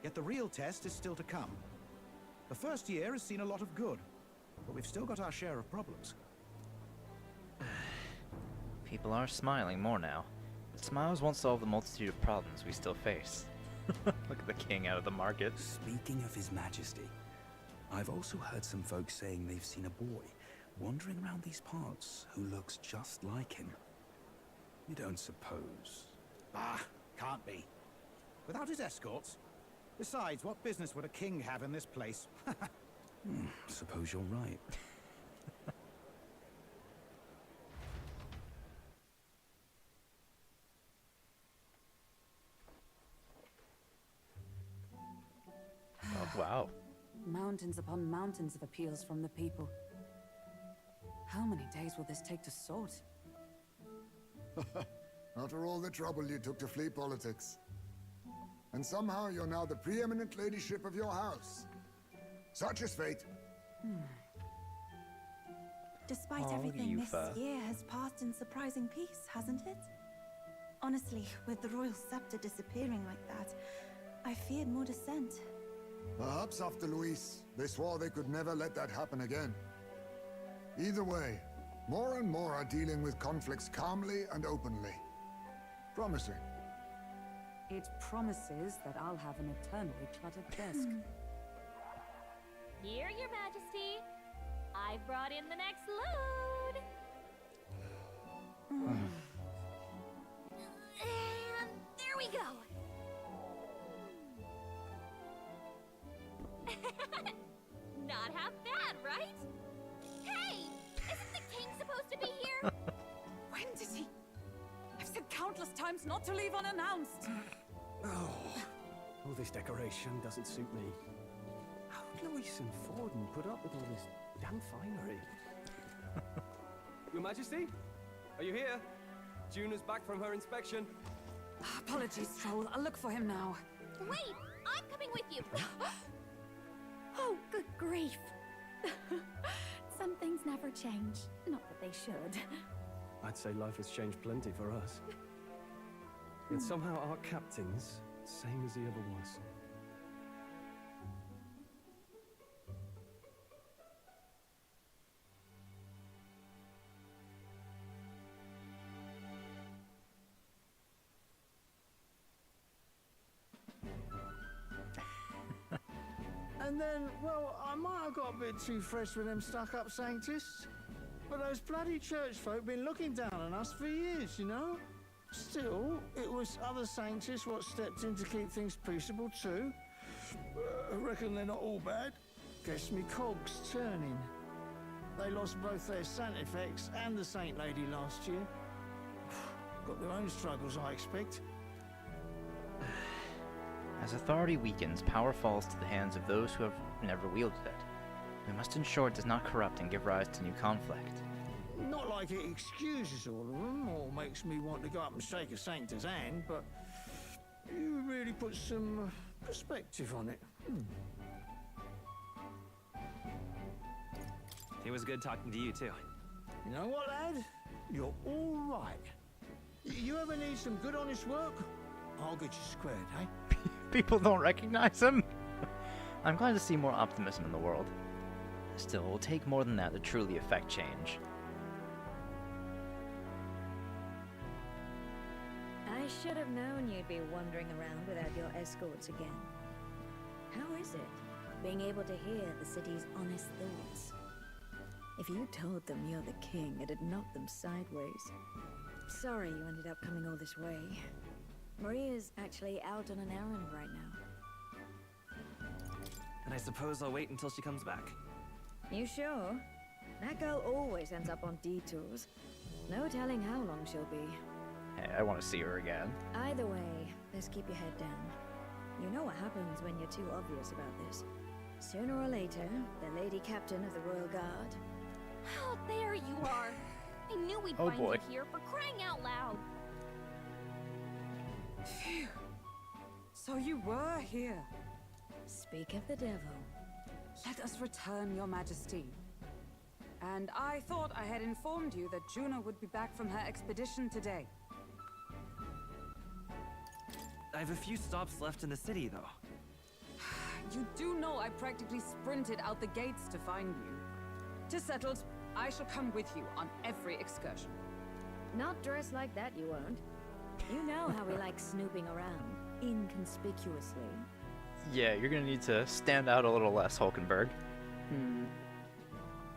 Yet the real test is still to come. The first year has seen a lot of good, but we've still got our share of problems. People are smiling more now, but smiles won't solve the multitude of problems we still face. Look at the king out of the market. Speaking of His Majesty, I've also heard some folks saying they've seen a boy wandering around these parts who looks just like him. You don't suppose? Ah, can't be. Without his escorts? Besides, what business would a king have in this place? Suppose you're right. Oh, wow. Mountains upon mountains of appeals from the people. How many days will this take to sort? After all the trouble you took to flee politics. And somehow you're now the preeminent ladyship of your house. Such is fate. Despite Oh, everything, this Yufa. year has passed in surprising peace, hasn't it? Honestly, with the royal scepter disappearing like that, I feared more dissent. Perhaps after Luis, they swore they could never let that happen again. Either way, more and more are dealing with conflicts calmly and openly. Promising. It promises that I'll have an eternally cluttered desk. Here, Your Majesty. I've brought in the next load. And there we go. Not half bad, right? Hey! Isn't the king supposed to be here? When did he? I've said countless times not to leave unannounced. All this decoration doesn't suit me. How would Luis and Forden put up with all this damn finery? Your Majesty? Are you here? Juna's back from her inspection. Apologies, Troll. I'll look for him now. Wait! I'm coming with you! Oh, good grief. Some things never change. Not that they should. I'd say life has changed plenty for us. Yet somehow our captain's same as he ever was. And then, well, I might have got a bit too fresh with them stuck-up Sanctists. But those bloody church folk been looking down on us for years, you know? Still, it was other Sanctists what stepped in to keep things peaceable too. I reckon they're not all bad. Guess me cogs turning. They lost both their Santifex and the Saint Lady last year. Got their own struggles, I expect. As authority weakens, power falls to the hands of those who have never wielded it. We must ensure it does not corrupt and give rise to new conflict. Not like it excuses all of them, or makes me want to go up and shake a Sanctor's hand, but you really put some perspective on it. It was good talking to you, too. You know what, lad? You're all right. You ever need some good, honest work? I'll get you squared, eh? People don't recognize him? I'm glad to see more optimism in the world. Still, it will take more than that to truly affect change. I should have known you'd be wandering around without your escorts again. How is it, being able to hear the city's honest thoughts? If you told them you're the king, it'd knock them sideways. Sorry you ended up coming all this way. Maria's actually out on an errand right now. And I suppose I'll wait until she comes back. You sure? That girl always ends up on detours. No telling how long she'll be. Hey, I want to see her again. Either way, just keep your head down. You know what happens when you're too obvious about this. Sooner or later, the Lady Captain of the Royal Guard. Oh, there you are. I knew we'd Oh, find boy. you here, for crying out loud. Phew. So you were here. Speak of the devil. Let us return, Your Majesty. And I thought I had informed you that Juno would be back from her expedition today. I have a few stops left in the city, though. You do know I practically sprinted out the gates to find you. 'Tis settled. I shall come with you on every excursion. Not dressed like that, you won't. You know how we like snooping around, inconspicuously. Yeah, you're gonna need to stand out a little less, Hulkenberg.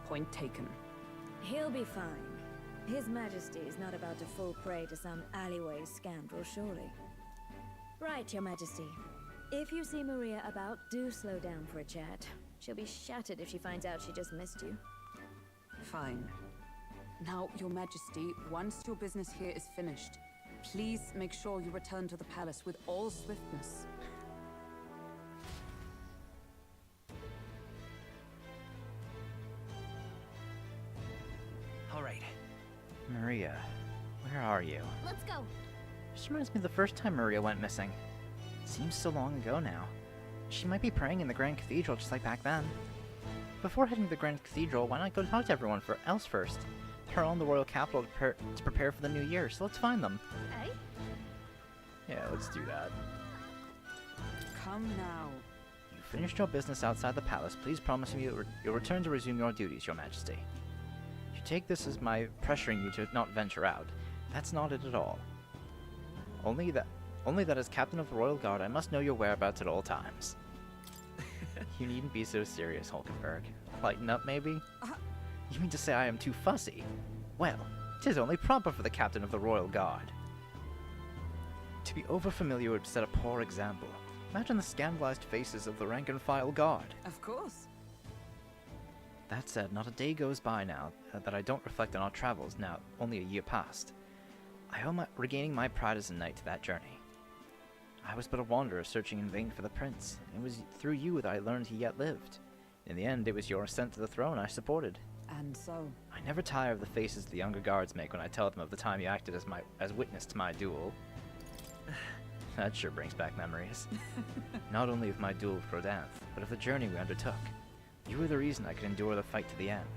Point taken. He'll be fine. His Majesty is not about to fall prey to some alleyway scoundrel, surely. Right, Your Majesty. If you see Maria about, do slow down for a chat. She'll be shattered if she finds out she just missed you. Fine. Now, Your Majesty, once your business here is finished, please make sure you return to the palace with all swiftness. All right. Maria, where are you? Let's go. This reminds me of the first time Maria went missing. Seems so long ago now. She might be praying in the Grand Cathedral just like back then. Before heading to the Grand Cathedral, why not go talk to everyone else first? They're all in the royal capital to prepare for the new year, so let's find them. Hey? Yeah, let's do that. Come now. You finished your business outside the palace. Please promise me you'll return to resume your duties, Your Majesty. You take this as my pressuring you to not venture out. That's not it at all. Only that as Captain of the Royal Guard, I must know your whereabouts at all times. You needn't be so serious, Hulkenberg. Lighten up, maybe? You mean to say I am too fussy? Well, 'tis only proper for the Captain of the Royal Guard. To be overfamiliar would set a poor example. Imagine the scandalized faces of the rank-and-file guard. Of course. That said, not a day goes by now that I don't reflect on our travels, now only a year past. I owe regaining my pride as a knight to that journey. I was but a wanderer searching in vain for the prince. It was through you that I learned he yet lived. In the end, it was your ascent to the throne I supported. And so? I never tire of the faces the younger guards make when I tell them of the time you acted as witness to my duel. That sure brings back memories. Not only of my duel with Rodanth, but of the journey we undertook. You were the reason I could endure the fight to the end.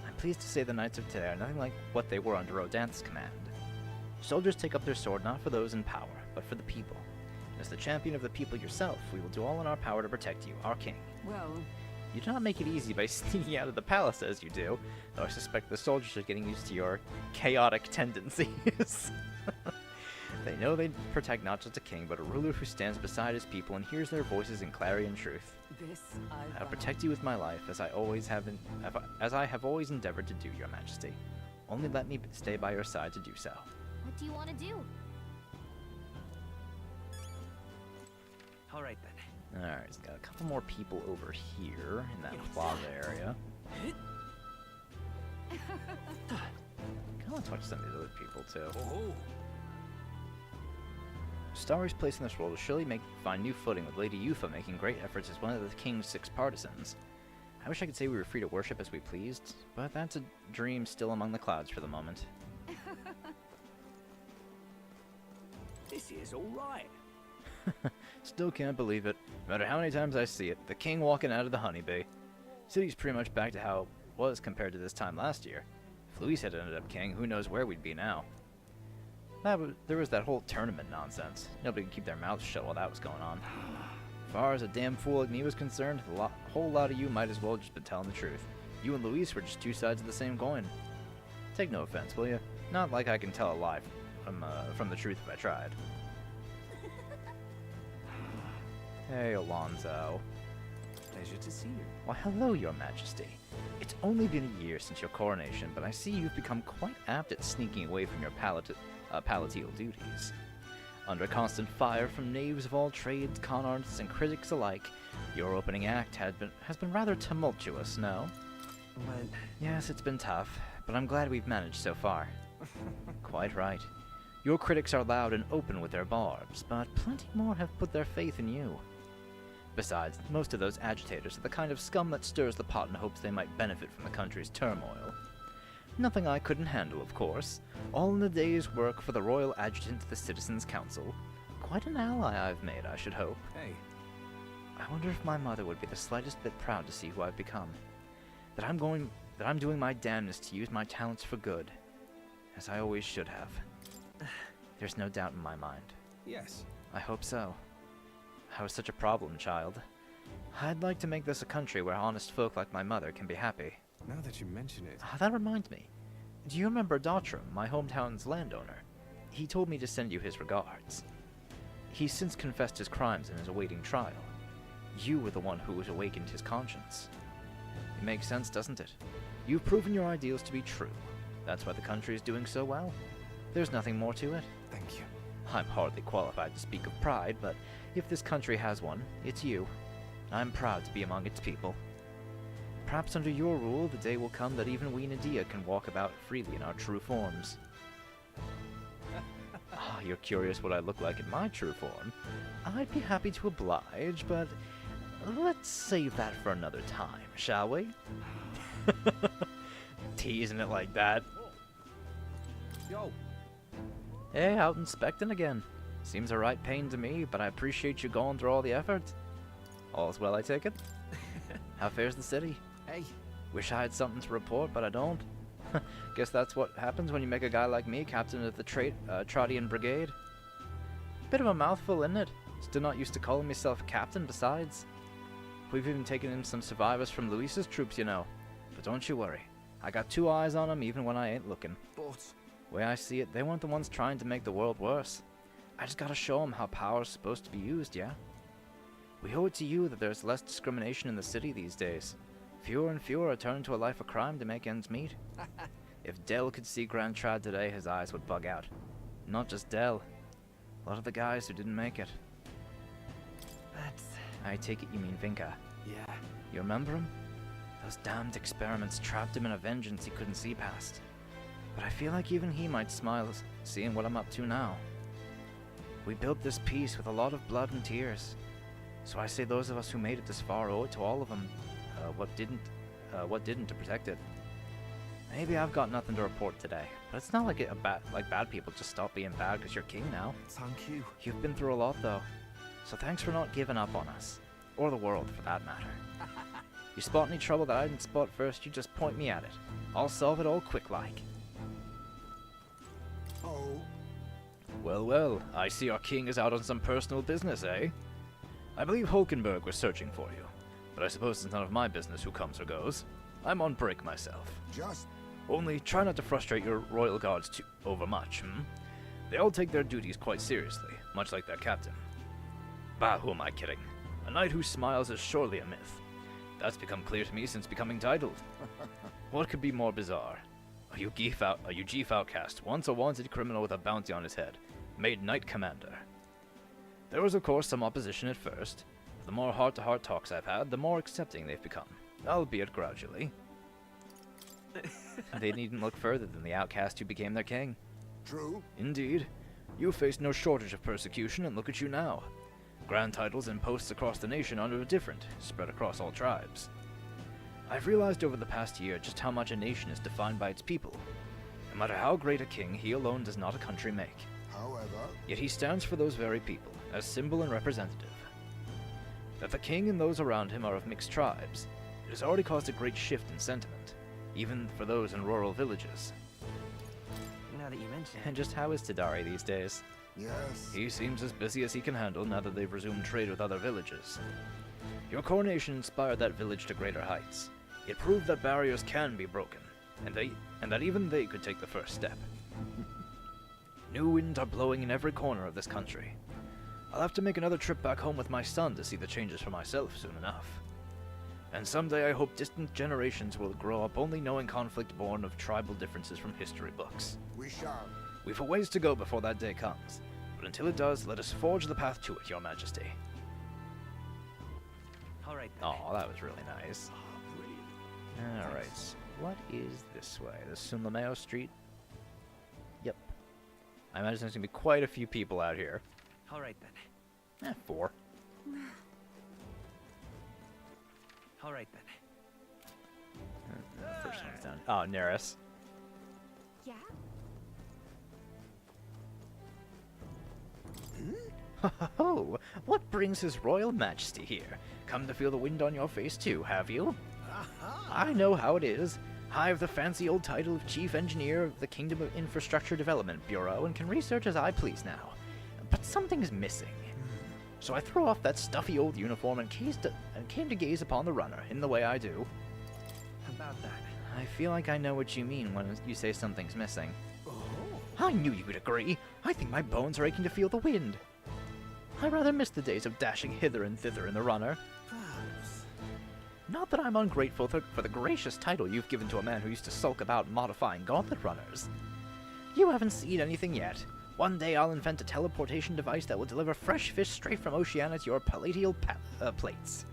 I'm pleased to say the knights of today are nothing like what they were under Rodanth's command. Soldiers take up their sword not for those in power, but for the people. And as the champion of the people yourself, we will do all in our power to protect you, our king. Well, You do not make it easy by sneaking out of the palace as you do, though I suspect the soldiers are getting used to your chaotic tendencies. They know they protect not just a king, but a ruler who stands beside his people and hears their voices in clarity and truth. This I'll protect you with my life, as I have always endeavored to do, Your Majesty. Only let me stay by your side to do so. What do you want to do? All right then. Alright, he's got a couple more people over here in that plaza area. I want to talk to some of these other people too. Oh. Starry's place in this role will surely find new footing, with Lady Yufa making great efforts as one of the king's 6 partisans. I wish I could say we were free to worship as we pleased, but that's a dream still among the clouds for the moment. This is alright. Still can't believe it. No matter how many times I see it, the king walking out of the honeybee. City's pretty much back to how it was compared to this time last year. If Luis had ended up king, who knows where we'd be now. There was that whole tournament nonsense. Nobody could keep their mouths shut while that was going on. As far as a damn fool like me was concerned, a whole lot of you might as well just been telling the truth. You and Luis were just 2 sides of the same coin. Take no offense, will you? Not like I can tell a lie from the truth if I tried. Hey, Alonzo. Pleasure to see you. Why, hello, Your Majesty. It's only been a year since your coronation, but I see you've become quite apt at sneaking away from your palatal duties. Under constant fire from knaves of all trades, con artists, and critics alike, your opening act has been rather tumultuous, no? Well, yes, it's been tough, but I'm glad we've managed so far. Quite right. Your critics are loud and open with their barbs, but plenty more have put their faith in you. Besides, most of those agitators are the kind of scum that stirs the pot in hopes they might benefit from the country's turmoil. Nothing I couldn't handle, of course. All in a day's work for the Royal Adjutant to the Citizens' Council. Quite an ally I've made, I should hope. Hey. I wonder if my mother would be the slightest bit proud to see who I've become. That I'm doing my damnedest to use my talents for good. As I always should have. There's no doubt in my mind. Yes. I hope so. How is such a problem, child? I'd like to make this a country where honest folk like my mother can be happy. Now that you mention it... That reminds me. Do you remember Daughtram, my hometown's landowner? He told me to send you his regards. He's since confessed his crimes and is awaiting trial. You were the one who has awakened his conscience. It makes sense, doesn't it? You've proven your ideals to be true. That's why the country is doing so well. There's nothing more to it. Thank you. I'm hardly qualified to speak of pride, but if this country has one, it's you. I'm proud to be among its people. Perhaps under your rule, the day will come that even we Nadia can walk about freely in our true forms. You're curious what I look like in my true form. I'd be happy to oblige, but let's save that for another time, shall we? Teasing it like that. Yo. Hey, out inspecting again. Seems a right pain to me, but I appreciate you going through all the effort. All's well, I take it? How fares the city? Hey. Wish I had something to report, but I don't. Guess that's what happens when you make a guy like me captain of the Trottian Brigade. Bit of a mouthful, isn't it? Still not used to calling myself captain, besides. We've even taken in some survivors from Luis's troops, you know. But don't you worry. I got 2 eyes on them even when I ain't looking. But... way I see it, they weren't the ones trying to make the world worse. I just gotta show them how power's supposed to be used, yeah? We owe it to you that there's less discrimination in the city these days. Fewer and fewer are turning to a life of crime to make ends meet. If Del could see Grand Trad today, his eyes would bug out. Not just Del. A lot of the guys who didn't make it. I take it you mean Vinka. Yeah. You remember him? Those damned experiments trapped him in a vengeance he couldn't see past. But I feel like even he might smile seeing what I'm up to now. We built this peace with a lot of blood and tears. So I say those of us who made it this far owe it to all of them. What didn't to protect it. Maybe I've got nothing to report today, but it's not like bad people just stop being bad because you're king now. Thank you. You've been through a lot though, so thanks for not giving up on us. Or the world, for that matter. You spot any trouble that I didn't spot first, you just point me at it. I'll solve it all quick like. Oh. Well, well, I see our king is out on some personal business, eh? I believe Hulkenberg was searching for you, but I suppose it's none of my business who comes or goes. I'm on break myself. Just... Only try not to frustrate your royal guards too overmuch, They all take their duties quite seriously, much like their captain. Bah, who am I kidding? A knight who smiles is surely a myth. That's become clear to me since becoming titled. What could be more bizarre? A Ujif outcast, once a wanted criminal with a bounty on his head, made knight commander. There was of course some opposition at first. The more heart-to-heart talks I've had, the more accepting they've become, albeit gradually. They needn't look further than the outcast who became their king. True. Indeed. You faced no shortage of persecution, and look at you now. Grand titles and posts across the nation are different, spread across all tribes. I've realized over the past year just how much a nation is defined by its people. No matter how great a king, he alone does not a country make. However, Yet he stands for those very people, as symbol and representative. That the king and those around him are of mixed tribes, it has already caused a great shift in sentiment, even for those in rural villages. Now that you mention it. And just how is Tadari these days? yes. He seems as busy as he can handle now that they've resumed trade with other villages. Your coronation inspired that village to greater heights. It proved that barriers can be broken, and that even they could take the first step. New winds are blowing in every corner of this country. I'll have to make another trip back home with my son to see the changes for myself soon enough. And someday I hope distant generations will grow up only knowing conflict born of tribal differences from history books. We shall. We've a ways to go before that day comes, but until it does, let us forge the path to it, Your Majesty. Alright then. Oh, that was really nice. Alright, what is this way? The Sunlameo Street? Yep. I imagine there's gonna be quite a few people out here. Alright then. 4. Alright then. The first one's down. Oh, Neris. Yeah? Ho! What brings His Royal Majesty here? Come to feel the wind on your face too, have you? I know how it is. I have the fancy old title of Chief Engineer of the Kingdom of Infrastructure Development Bureau and can research as I please now. But something's missing. So I threw off that stuffy old uniform and came to gaze upon the runner in the way I do. About that. I feel like I know what you mean when you say something's missing. I knew you would agree. I think my bones are aching to feel the wind. I rather miss the days of dashing hither and thither in the runner. Not that I'm ungrateful for the gracious title you've given to a man who used to sulk about modifying gauntlet runners. You haven't seen anything yet. One day I'll invent a teleportation device that will deliver fresh fish straight from Oceania to your palladial plates.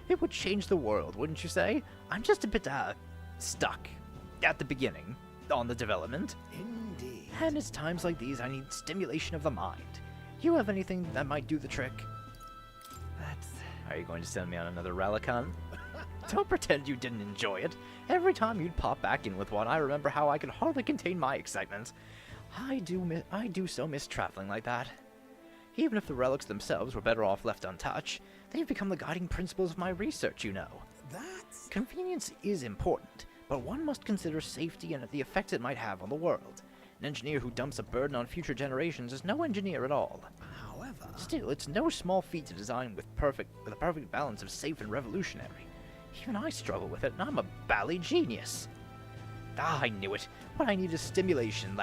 It would change the world, wouldn't you say? I'm just a bit, stuck at the beginning on the development. Indeed. And it's times like these I need stimulation of the mind. You have anything that might do the trick? Are you going to send me on another Ralicon? Don't pretend you didn't enjoy it. Every time you'd pop back in with one, I remember how I could hardly contain my excitement. I do so miss traveling like that. Even if the relics themselves were better off left untouched, they've become the guiding principles of my research, you know. Convenience is important, but one must consider safety and the effect it might have on the world. An engineer who dumps a burden on future generations is no engineer at all. However, still, it's no small feat to design with a perfect balance of safe and revolutionary. Even I struggle with it, and I'm a bally genius. Ah, I knew it. What I need is stimulation,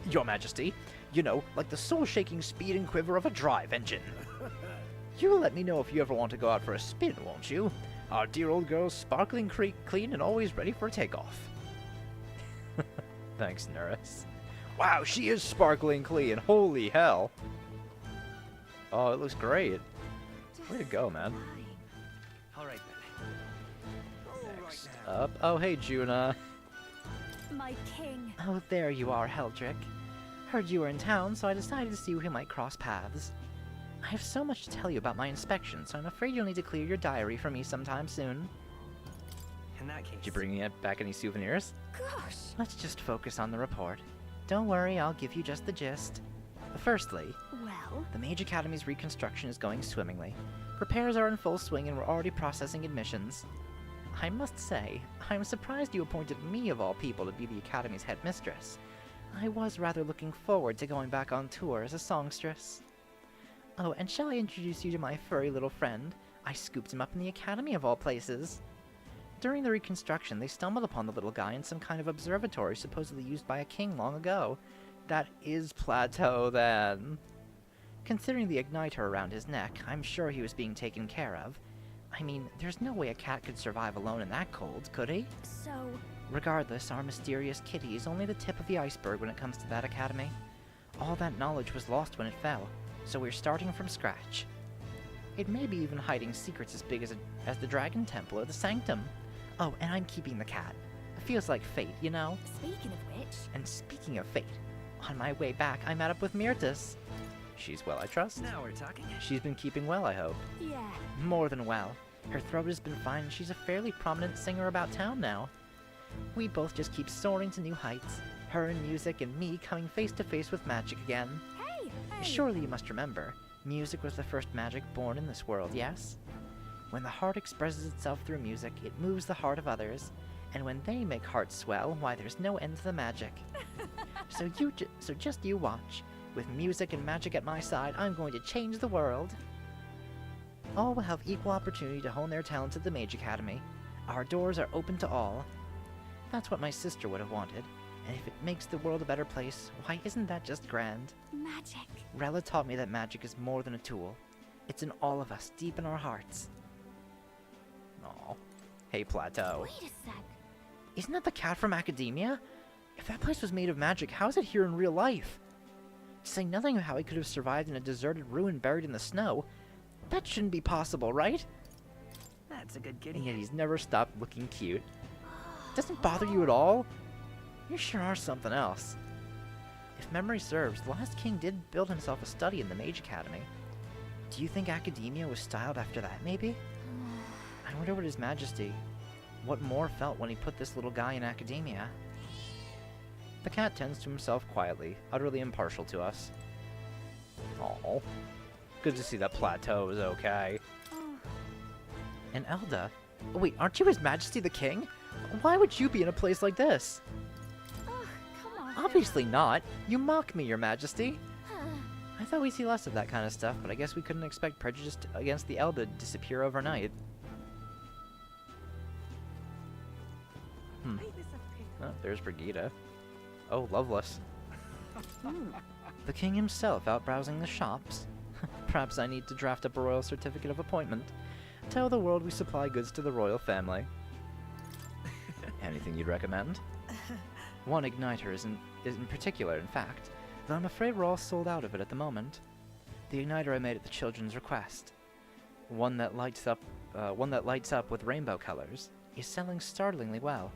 Your Majesty. You know, like the soul-shaking speed and quiver of a drive engine. You'll let me know if you ever want to go out for a spin, won't you? Our dear old girl's sparkling clean and always ready for a takeoff. Thanks, Neris. Wow, she is sparkling clean. Holy hell. Oh, it looks great. Way to go, man. Alright then. Next up. Oh, hey, Juna. My king. Oh, there you are, Heldrick. Heard you were in town, so I decided to see if we might cross paths. I have so much to tell you about my inspection, so I'm afraid you'll need to clear your diary for me sometime soon. In that case... Did you bring back any souvenirs? Gosh. Let's just focus on the report. Don't worry, I'll give you just the gist. Firstly, well, the Mage Academy's reconstruction is going swimmingly. Repairs are in full swing and we're already processing admissions. I must say, I'm surprised you appointed me of all people to be the Academy's headmistress. I was rather looking forward to going back on tour as a songstress. Oh, and shall I introduce you to my furry little friend? I scooped him up in the Academy of all places. During the reconstruction, they stumbled upon the little guy in some kind of observatory supposedly used by a king long ago. That is Plateau, then. Considering the igniter around his neck, I'm sure he was being taken care of. I mean, there's no way a cat could survive alone in that cold, could he? So... Regardless, our mysterious kitty is only the tip of the iceberg when it comes to that academy. All that knowledge was lost when it fell, so we're starting from scratch. It may be even hiding secrets as big as the Dragon Temple or the Sanctum. Oh, and I'm keeping the cat. It feels like fate, you know? Speaking of which... And speaking of fate, on my way back, I met up with Myrtis. She's well, I trust. Now we're talking. She's been keeping well, I hope. Yeah. More than well. Her throat has been fine, and she's a fairly prominent singer about town now. We both just keep soaring to new heights. Her in music, and me coming face to face with magic again. Hey! Surely you must remember, music was the first magic born in this world, yes? When the heart expresses itself through music, it moves the heart of others. And when they make hearts swell, why, there's no end to the magic. So just you watch. With music and magic at my side, I'm going to change the world. All will have equal opportunity to hone their talents at the Mage Academy. Our doors are open to all. That's what my sister would have wanted. And if it makes the world a better place, why isn't that just grand? Magic. Rella taught me that magic is more than a tool. It's in all of us, deep in our hearts. Aw. Hey, Plateau. Wait a sec. Isn't that the cat from Academia? If that place was made of magic, how is it here in real life? To say nothing of how he could have survived in a deserted ruin buried in the snow. That shouldn't be possible, right? That's a good kitty. And yet he's never stopped looking cute. Doesn't bother you at all? You sure are something else. If memory serves, the last king did build himself a study in the Mage Academy. Do you think Academia was styled after that, maybe? I wonder what His Majesty, what more felt when he put this little guy in Academia. The cat tends to himself quietly, utterly impartial to us. Aww. Good to see that Plateau is okay. And Elda? Oh, wait, aren't you His Majesty the King? Why would you be in a place like this? Come on. Obviously not. You mock me, Your Majesty. I thought we'd see less of that kind of stuff, but I guess we couldn't expect prejudice against the Elda to disappear overnight. Oh, there's Brigida. Oh, Loveless. The king himself out browsing the shops. Perhaps I need to draft up a royal certificate of appointment. Tell the world we supply goods to the royal family. Anything you'd recommend? One igniter is in particular, in fact, though I'm afraid we're all sold out of it at the moment. The igniter I made at the children's request, one that lights up with rainbow colors, is selling startlingly well.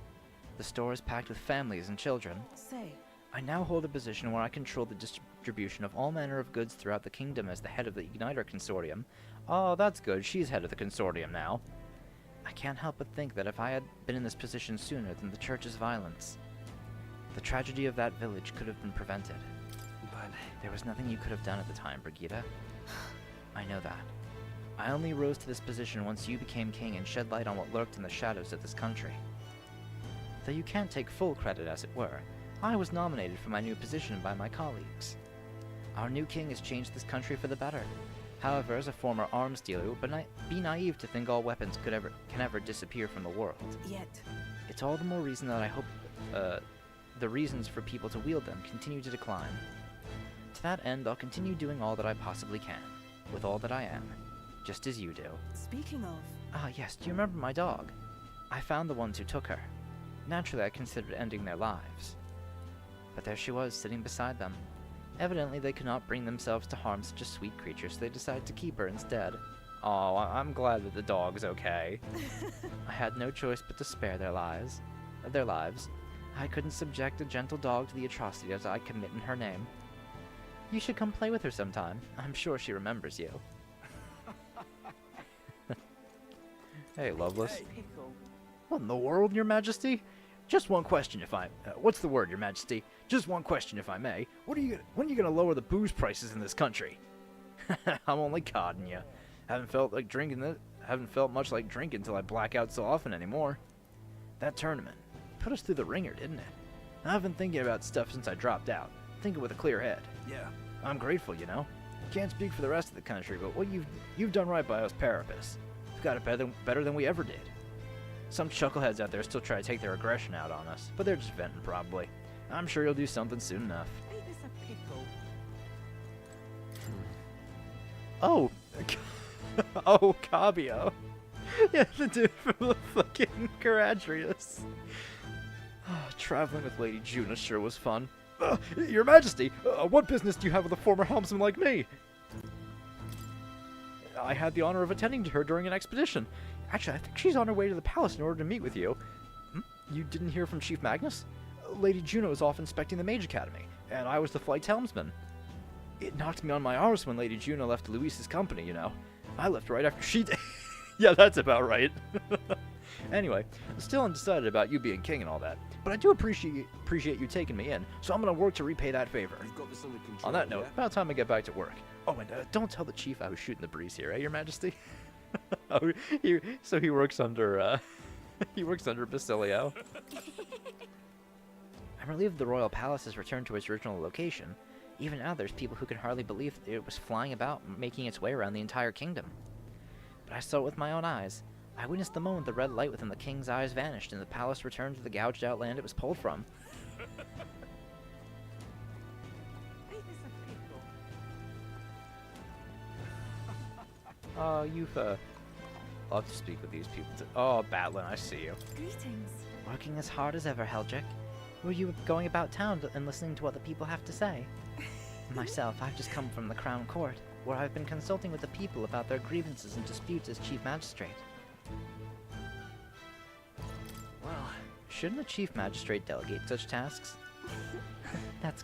The store is packed with families and children. Say, I now hold a position where I control the distribution of all manner of goods throughout the kingdom as the head of the Igniter Consortium. Oh, that's good. She's head of the consortium now. I can't help but think that if I had been in this position sooner than the church's violence, the tragedy of that village could have been prevented. But there was nothing you could have done at the time, Brigida. I know that. I only rose to this position once you became king and shed light on what lurked in the shadows of this country. Though you can't take full credit, as it were, I was nominated for my new position by my colleagues. Our new king has changed this country for the better. However, as a former arms dealer, it would be naive to think all weapons can ever disappear from the world. Yet. It's all the more reason that I hope the reasons for people to wield them continue to decline. To that end, I'll continue doing all that I possibly can, with all that I am, just as you do. Speaking of... Ah, yes, do you remember my dog? I found the ones who took her. Naturally, I considered ending their lives. But there she was, sitting beside them. Evidently, they could not bring themselves to harm such a sweet creature, so they decided to keep her instead. Oh, I'm glad that the dog's okay. I had no choice but to spare their lives. I couldn't subject a gentle dog to the atrocities I commit in her name. You should come play with her sometime. I'm sure she remembers you. Hey, Loveless. Hey, Pickle. What in the world, Your Majesty? Just one question, what's the word, Your Majesty? Just one question, if I may. When are you gonna lower the booze prices in this country? I'm only codding you. Haven't felt much like drinking till I black out so often anymore. That tournament put us through the ringer, didn't it? I've been thinking about stuff since I dropped out. Thinking with a clear head. Yeah. I'm grateful, you know. Can't speak for the rest of the country, but what you've done right by us Parapus. You've got it better than we ever did. Some chuckleheads out there still try to take their aggression out on us, but they're just venting probably. I'm sure you'll do something soon enough. Oh, oh, Cabio. Yeah, the dude from the fucking Caradrius. Traveling with Lady Juna sure was fun. Your Majesty, what business do you have with a former helmsman like me? I had the honor of attending to her during an expedition. Actually, I think she's on her way to the palace in order to meet with you. You didn't hear from Chief Magnus? Lady Juno was off inspecting the Mage Academy, and I was the flight's helmsman. It knocked me on my arse when Lady Juno left Luis's company, you know. I left right after she did. Yeah, that's about right. Anyway, I'm still undecided about you being king and all that, but I do appreciate you taking me in, so I'm gonna work to repay that favor. You've got this under control, On that note, yeah? about time I get back to work. Oh, and don't tell the chief I was shooting the breeze here, eh, Your Majesty? Oh, so he works under, he works under Basilio. I'm relieved the royal palace has returned to its original location. Even now, there's people who can hardly believe that it was flying about, making its way around the entire kingdom. But I saw it with my own eyes. I witnessed the moment the red light within the king's eyes vanished, and the palace returned to the gouged-out land it was pulled from. Oh, you've, love to speak with these people. Oh, Batlin, I see you. Greetings. Working as hard as ever, Heldrick. Were you going about town and listening to what the people have to say? Myself, I've just come from the Crown Court, where I've been consulting with the people about their grievances and disputes as Chief Magistrate. Well, shouldn't a Chief Magistrate delegate such tasks? That's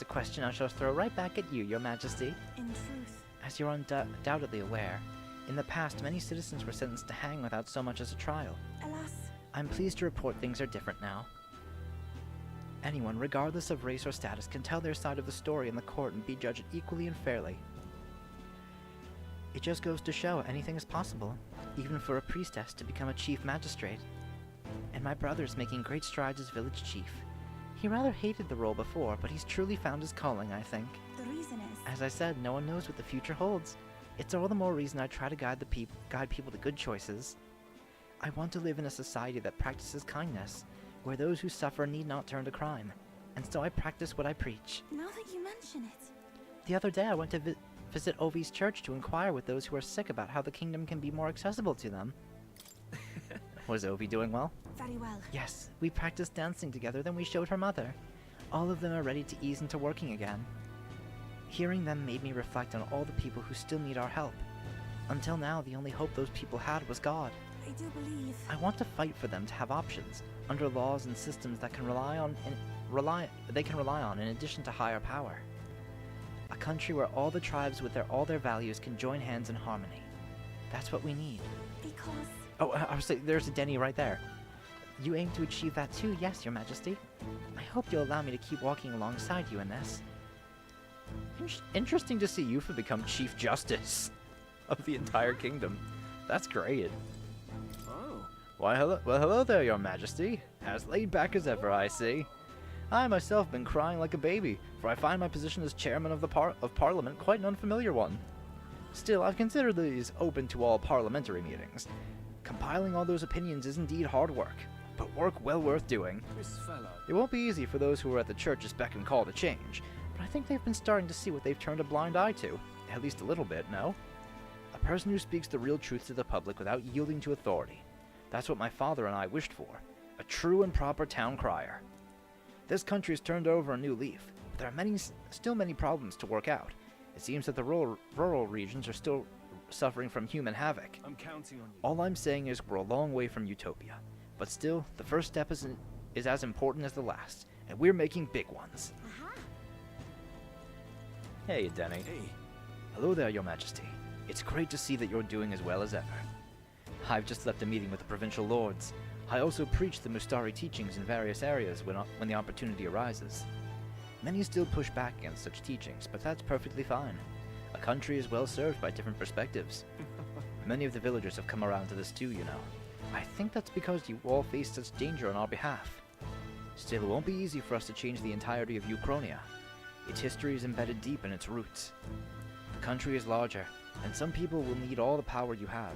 a question I shall throw right back at you, Your Majesty. In truth. As you're undoubtedly aware, in the past many citizens were sentenced to hang without so much as a trial. Alas. I'm pleased to report things are different now. Anyone, regardless of race or status, can tell their side of the story in the court and be judged equally and fairly. It just goes to show anything is possible, even for a priestess to become a chief magistrate. And my brother's making great strides as village chief. He rather hated the role before, but he's truly found his calling, I think. The reason is... As I said, no one knows what the future holds. It's all the more reason I try to guide people to good choices. I want to live in a society that practices kindness, where those who suffer need not turn to crime, and so I practice what I preach. Now that you mention it... The other day I went to visit Ovi's church to inquire with those who are sick about how the kingdom can be more accessible to them. Was Ovi doing well? Very well. Yes, we practiced dancing together, then we showed her mother. All of them are ready to ease into working again. Hearing them made me reflect on all the people who still need our help. Until now, the only hope those people had was God. I do believe... I want to fight for them to have options, under laws and systems that can rely on in addition to higher power. A country where all the tribes with all their values can join hands in harmony. That's what we need. Because... Oh, I was saying, there's a Denny right there. You aim to achieve that too, yes, Your Majesty. I hope you'll allow me to keep walking alongside you in this. Interesting to see Yufa become Chief Justice of the entire kingdom. That's great. Oh. Why, hello there, Your Majesty. As laid back as ever, I see. I myself been crying like a baby, for I find my position as chairman of Parliament quite an unfamiliar one. Still, I've considered these open to all parliamentary meetings. Compiling all those opinions is indeed hard work, but work well worth doing. This fellow. It won't be easy for those who are at the church's beck and call to change, but I think they've been starting to see what they've turned a blind eye to. At least a little bit, no? A person who speaks the real truth to the public without yielding to authority. That's what my father and I wished for. A true and proper town crier. This country has turned over a new leaf, but there are still many problems to work out. It seems that the rural regions are still suffering from human havoc. I'm counting on you. All I'm saying is we're a long way from utopia. But still, the first step is as important as the last, and we're making big ones. Hey, Denny. Hey. Hello there, Your Majesty. It's great to see that you're doing as well as ever. I've just left a meeting with the provincial lords. I also preach the Mustari teachings in various areas when the opportunity arises. Many still push back against such teachings, but that's perfectly fine. A country is well served by different perspectives. Many of the villagers have come around to this too, you know. I think that's because you all face such danger on our behalf. Still, it won't be easy for us to change the entirety of Euchronia. Its history is embedded deep in its roots. The country is larger, and some people will need all the power you have.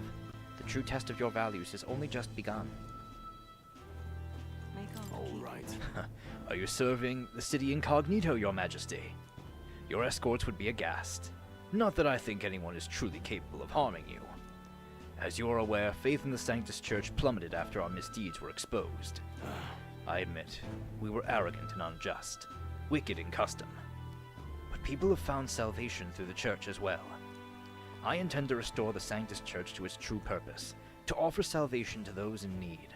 The true test of your values has only just begun. All right. Are you serving the city incognito, Your Majesty? Your escorts would be aghast. Not that I think anyone is truly capable of harming you. As you are aware, faith in the Sanctus Church plummeted after our misdeeds were exposed. I admit, we were arrogant and unjust, wicked in custom. But people have found salvation through the Church as well. I intend to restore the Sanctus Church to its true purpose, to offer salvation to those in need.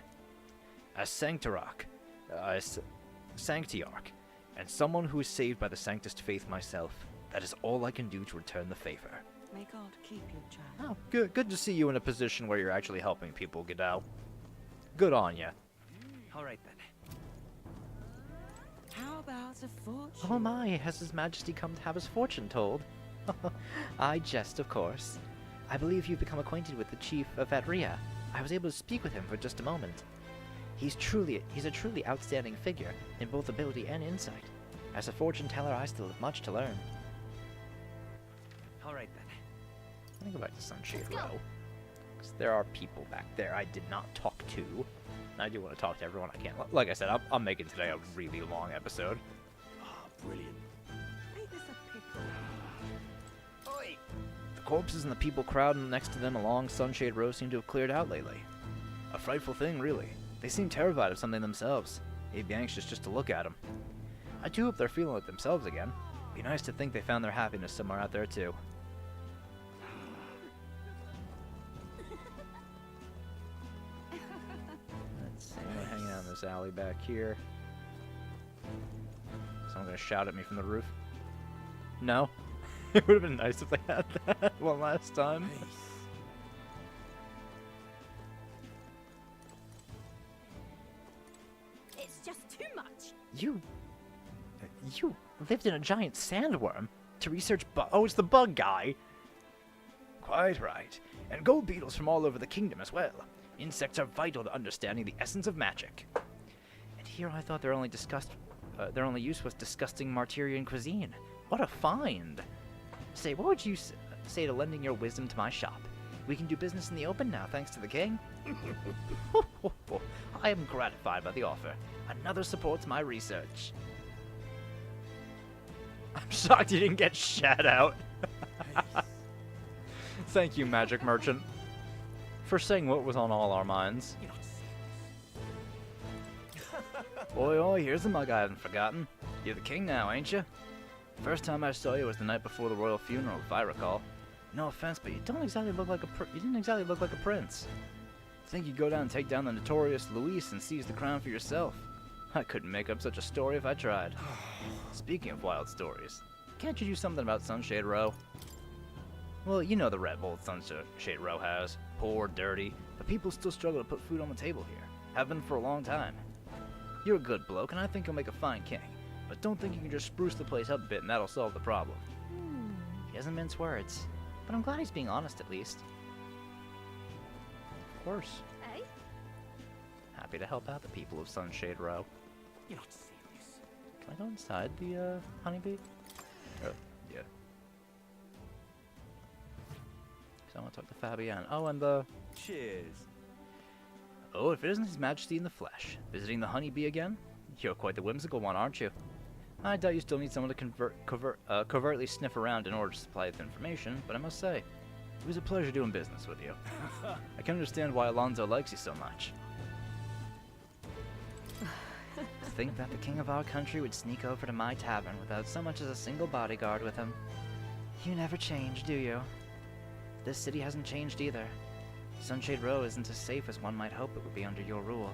As Sanctiarch, and someone who is saved by the Sanctus faith myself, that is all I can do to return the favor. May God keep you, child. Oh, good. Good to see you in a position where you're actually helping people get out. Good on ya. All right then. How about a fortune? Oh my, has His Majesty come to have his fortune told? I jest, of course. I believe you've become acquainted with the chief of Adria. I was able to speak with him for just a moment. He's a truly outstanding figure in both ability and insight. As a fortune teller, I still have much to learn. All right then. Let me go back to Sunshade Row. Because there are people back there I did not talk to. And I do want to talk to everyone I can. Like I said, I'm making today a really long episode. Brilliant. Make this a pickle. The corpses and the people crowding next to them along Sunshade Row seem to have cleared out lately. A frightful thing, really. They seem terrified of something themselves. They'd be anxious just to look at them. I do hope they're feeling like themselves again. Be nice to think they found their happiness somewhere out there, too. Let's see, I'm hanging out in this alley back here. Someone gonna shout at me from the roof? No? It would have been nice if they had that one last time. It's just too much. You lived in a giant sandworm to research oh, it's the bug guy. Quite right. And gold beetles from all over the kingdom as well. Insects are vital to understanding the essence of magic. And here I thought their only use was disgusting Martyrian cuisine. What a find! Say, what would you say to lending your wisdom to my shop? We can do business in the open now, thanks to the king. I am gratified by the offer. Another supports my research. I'm shocked you didn't get shat out. Thank you, Magic Merchant, for saying what was on all our minds. Oi, here's the mug I haven't forgotten. You're the king now, ain't you? First time I saw you was the night before the royal funeral, if I recall. No offense, but you didn't exactly look like a prince. Think you'd go down and take down the notorious Luis and seize the crown for yourself. I couldn't make up such a story if I tried. Speaking of wild stories, can't you do something about Sunshade Row? Well, you know the revolt Sunshade Row has. Poor, dirty, but people still struggle to put food on the table here. Have been for a long time. You're a good bloke, and I think you'll make a fine king. But don't think you can just spruce the place up a bit and that'll solve the problem. He doesn't mince words, but I'm glad he's being honest at least. Of course. Eh? Happy to help out the people of Sunshade Row. You're not serious. Can I go inside the honeybee? Oh, yeah. Because I want to talk to Fabienne. Oh, and the... Cheers. Oh, if it isn't His Majesty in the flesh. Visiting the honeybee again? You're quite the whimsical one, aren't you? I doubt you still need someone to covertly sniff around in order to supply the information, but I must say, it was a pleasure doing business with you. I can understand why Alonso likes you so much. To think that the king of our country would sneak over to my tavern without so much as a single bodyguard with him. You never change, do you? This city hasn't changed either. Sunshade Row isn't as safe as one might hope it would be under your rule.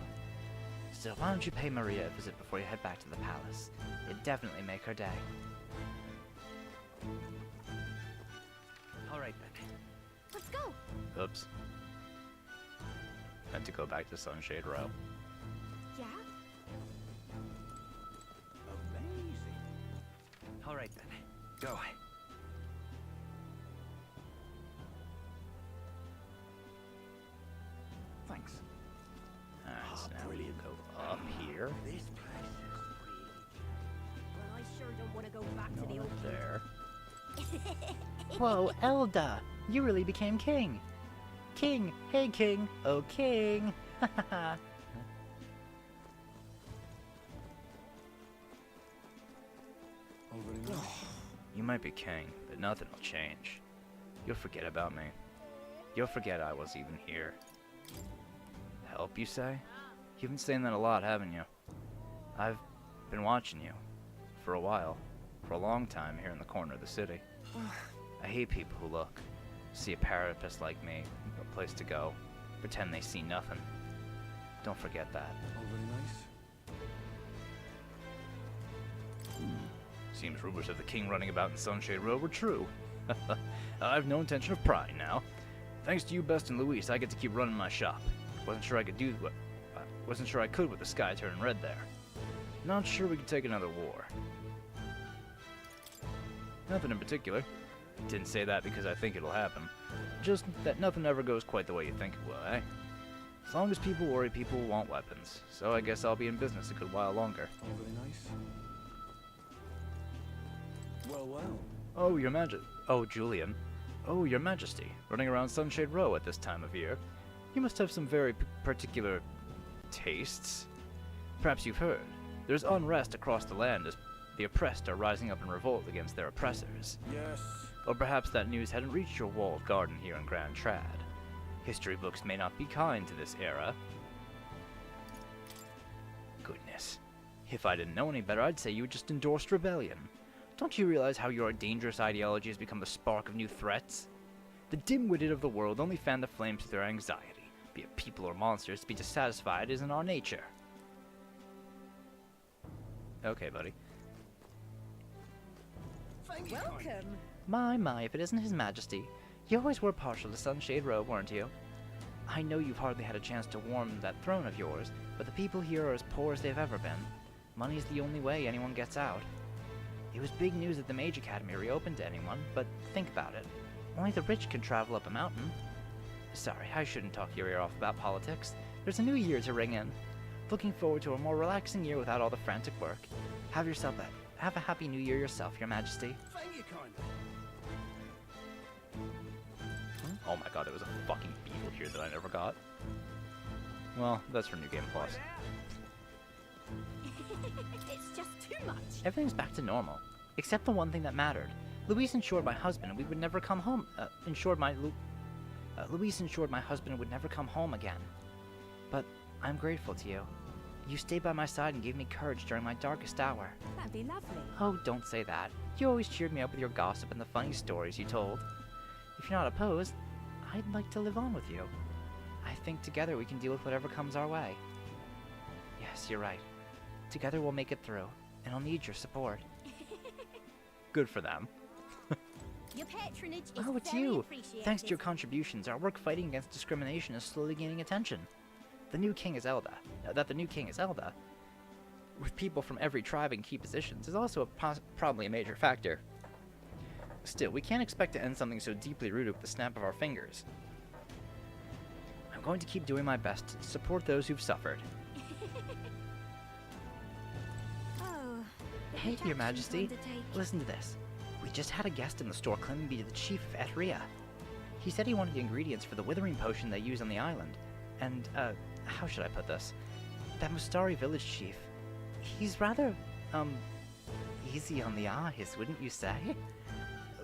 Still, why don't you pay Maria a visit before you head back to the palace? It'd definitely make her day. All right then. Let's go. Oops. Meant to go back to Sunshade Row. Yeah? Amazing. All right then. Go. Thanks. Alright, so now we go up here. This place is Well, I sure don't want to go back to the Not old there. Whoa, Elda! You really became king! King! Hey, king! Oh, king! You might be king, But nothing will change. You'll forget about me. You'll forget I was even here. Help, you say? You've been saying that a lot, haven't you? I've been watching you. For a while. For a long time here in the corner of the city. I hate people who look. See a parapet like me, a place to go. Pretend they see nothing. Don't forget that. Oh, very nice. Seems rumors of the king running about in Sunshade Row were true. I've no intention of prying now. Thanks to you, Best and Luis, I get to keep running my shop. Wasn't sure I could with the sky turning red there. Not sure we could take another war. Nothing in particular. Didn't say that because I think it'll happen. Just that nothing ever goes quite the way you think it will, eh? As long as people worry, people will want weapons. So I guess I'll be in business a good while longer. Oh, very nice. Well, well. Oh, your Majesty. Oh, Julian. Oh, your Majesty. Running around Sunshade Row at this time of year. You must have some very particular tastes. Perhaps you've heard. There's unrest across the land as the oppressed are rising up in revolt against their oppressors. Yes. Or perhaps that news hadn't reached your walled garden here in Grand Trad. History books may not be kind to this era. Goodness. If I didn't know any better, I'd say you just endorsed rebellion. Don't you realize how your dangerous ideology has become the spark of new threats? The dim-witted of the world only fan the flames through their anxiety. Be it people or monsters, to be dissatisfied isn't our nature. Okay, buddy. Welcome. My, if it isn't His Majesty. You always were partial to Sunshade Row, weren't you? I know you've hardly had a chance to warm that throne of yours, but the people here are as poor as they've ever been. Money's the only way anyone gets out. It was big news that the Mage Academy reopened to anyone, but think about it. Only the rich can travel up a mountain. Sorry, I shouldn't talk your ear off about politics. There's a new year to ring in. Looking forward to a more relaxing year without all the frantic work. Have a happy new year yourself, Your Majesty. Thank you kindly. Oh my god, there was a fucking beetle here that I never got. Well, that's for New Game Plus. It's just too much. Everything's back to normal, except the one thing that mattered. Luis insured my husband and we would never come home. Luis ensured my husband would never come home again. But I'm grateful to you. You stayed by my side and gave me courage during my darkest hour. That'd be lovely. Oh, don't say that. You always cheered me up with your gossip and the funny stories you told. If you're not opposed, I'd like to live on with you. I think together we can deal with whatever comes our way. Yes, you're right. Together we'll make it through, and I'll need your support. Good for them. Your patronage is Oh, it's very you! appreciated. Thanks to your contributions, our work fighting against discrimination is slowly gaining attention. The new king is Elda. With people from every tribe in key positions, is also probably a major factor. Still, we can't expect to end something so deeply rooted with the snap of our fingers. I'm going to keep doing my best to support those who've suffered. Oh, the Hey, Your protection's Majesty, undertaken. listen to this. We just had a guest in the store claiming to be the chief of Etria. He said he wanted the ingredients for the withering potion they use on the island. And, how should I put this? That Mustari village chief, he's rather, easy on the eyes, wouldn't you say?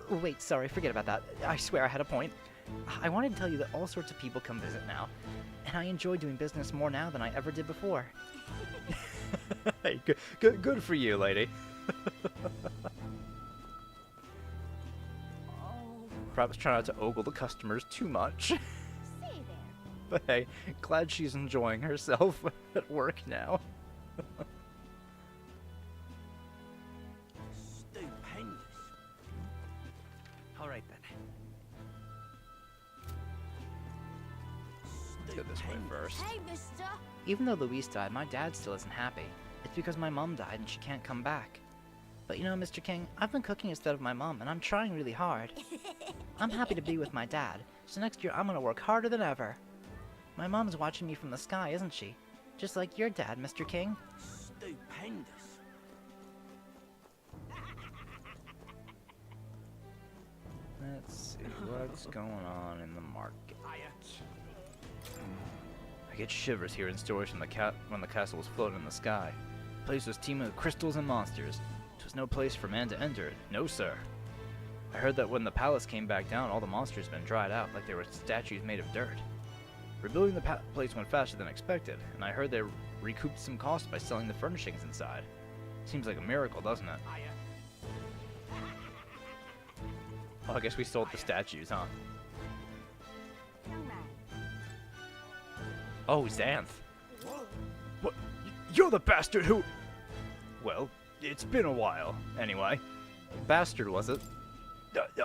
Wait, sorry, forget about that. I swear I had a point. I wanted to tell you that all sorts of people come visit now, and I enjoy doing business more now than I ever did before. Hey, good for you, lady. Perhaps try not to ogle the customers too much. But hey, glad she's enjoying herself at work now. Stupendous. Alright then. Let's go this way first. Hey, mister. Even though Luis died, my dad still isn't happy. It's because my mom died and she can't come back. But you know, Mr. King, I've been cooking instead of my mom, and I'm trying really hard. I'm happy to be with my dad, so next year I'm gonna work harder than ever. My mom's watching me from the sky, isn't she? Just like your dad, Mr. King. Stupendous. Let's see what's going on in the market. I get shivers hearing stories from when the castle was floating in the sky. The place was teeming with crystals and monsters. 'Twas no place for man to enter. No, sir. I heard that when the palace came back down, all the monsters had been dried out, like they were statues made of dirt. Rebuilding the place went faster than expected, and I heard they recouped some costs by selling the furnishings inside. Seems like a miracle, doesn't it? Oh, I guess we sold the statues, huh? Oh, Xanth. What? You're the bastard who... Well, it's been a while, anyway. Bastard, was it?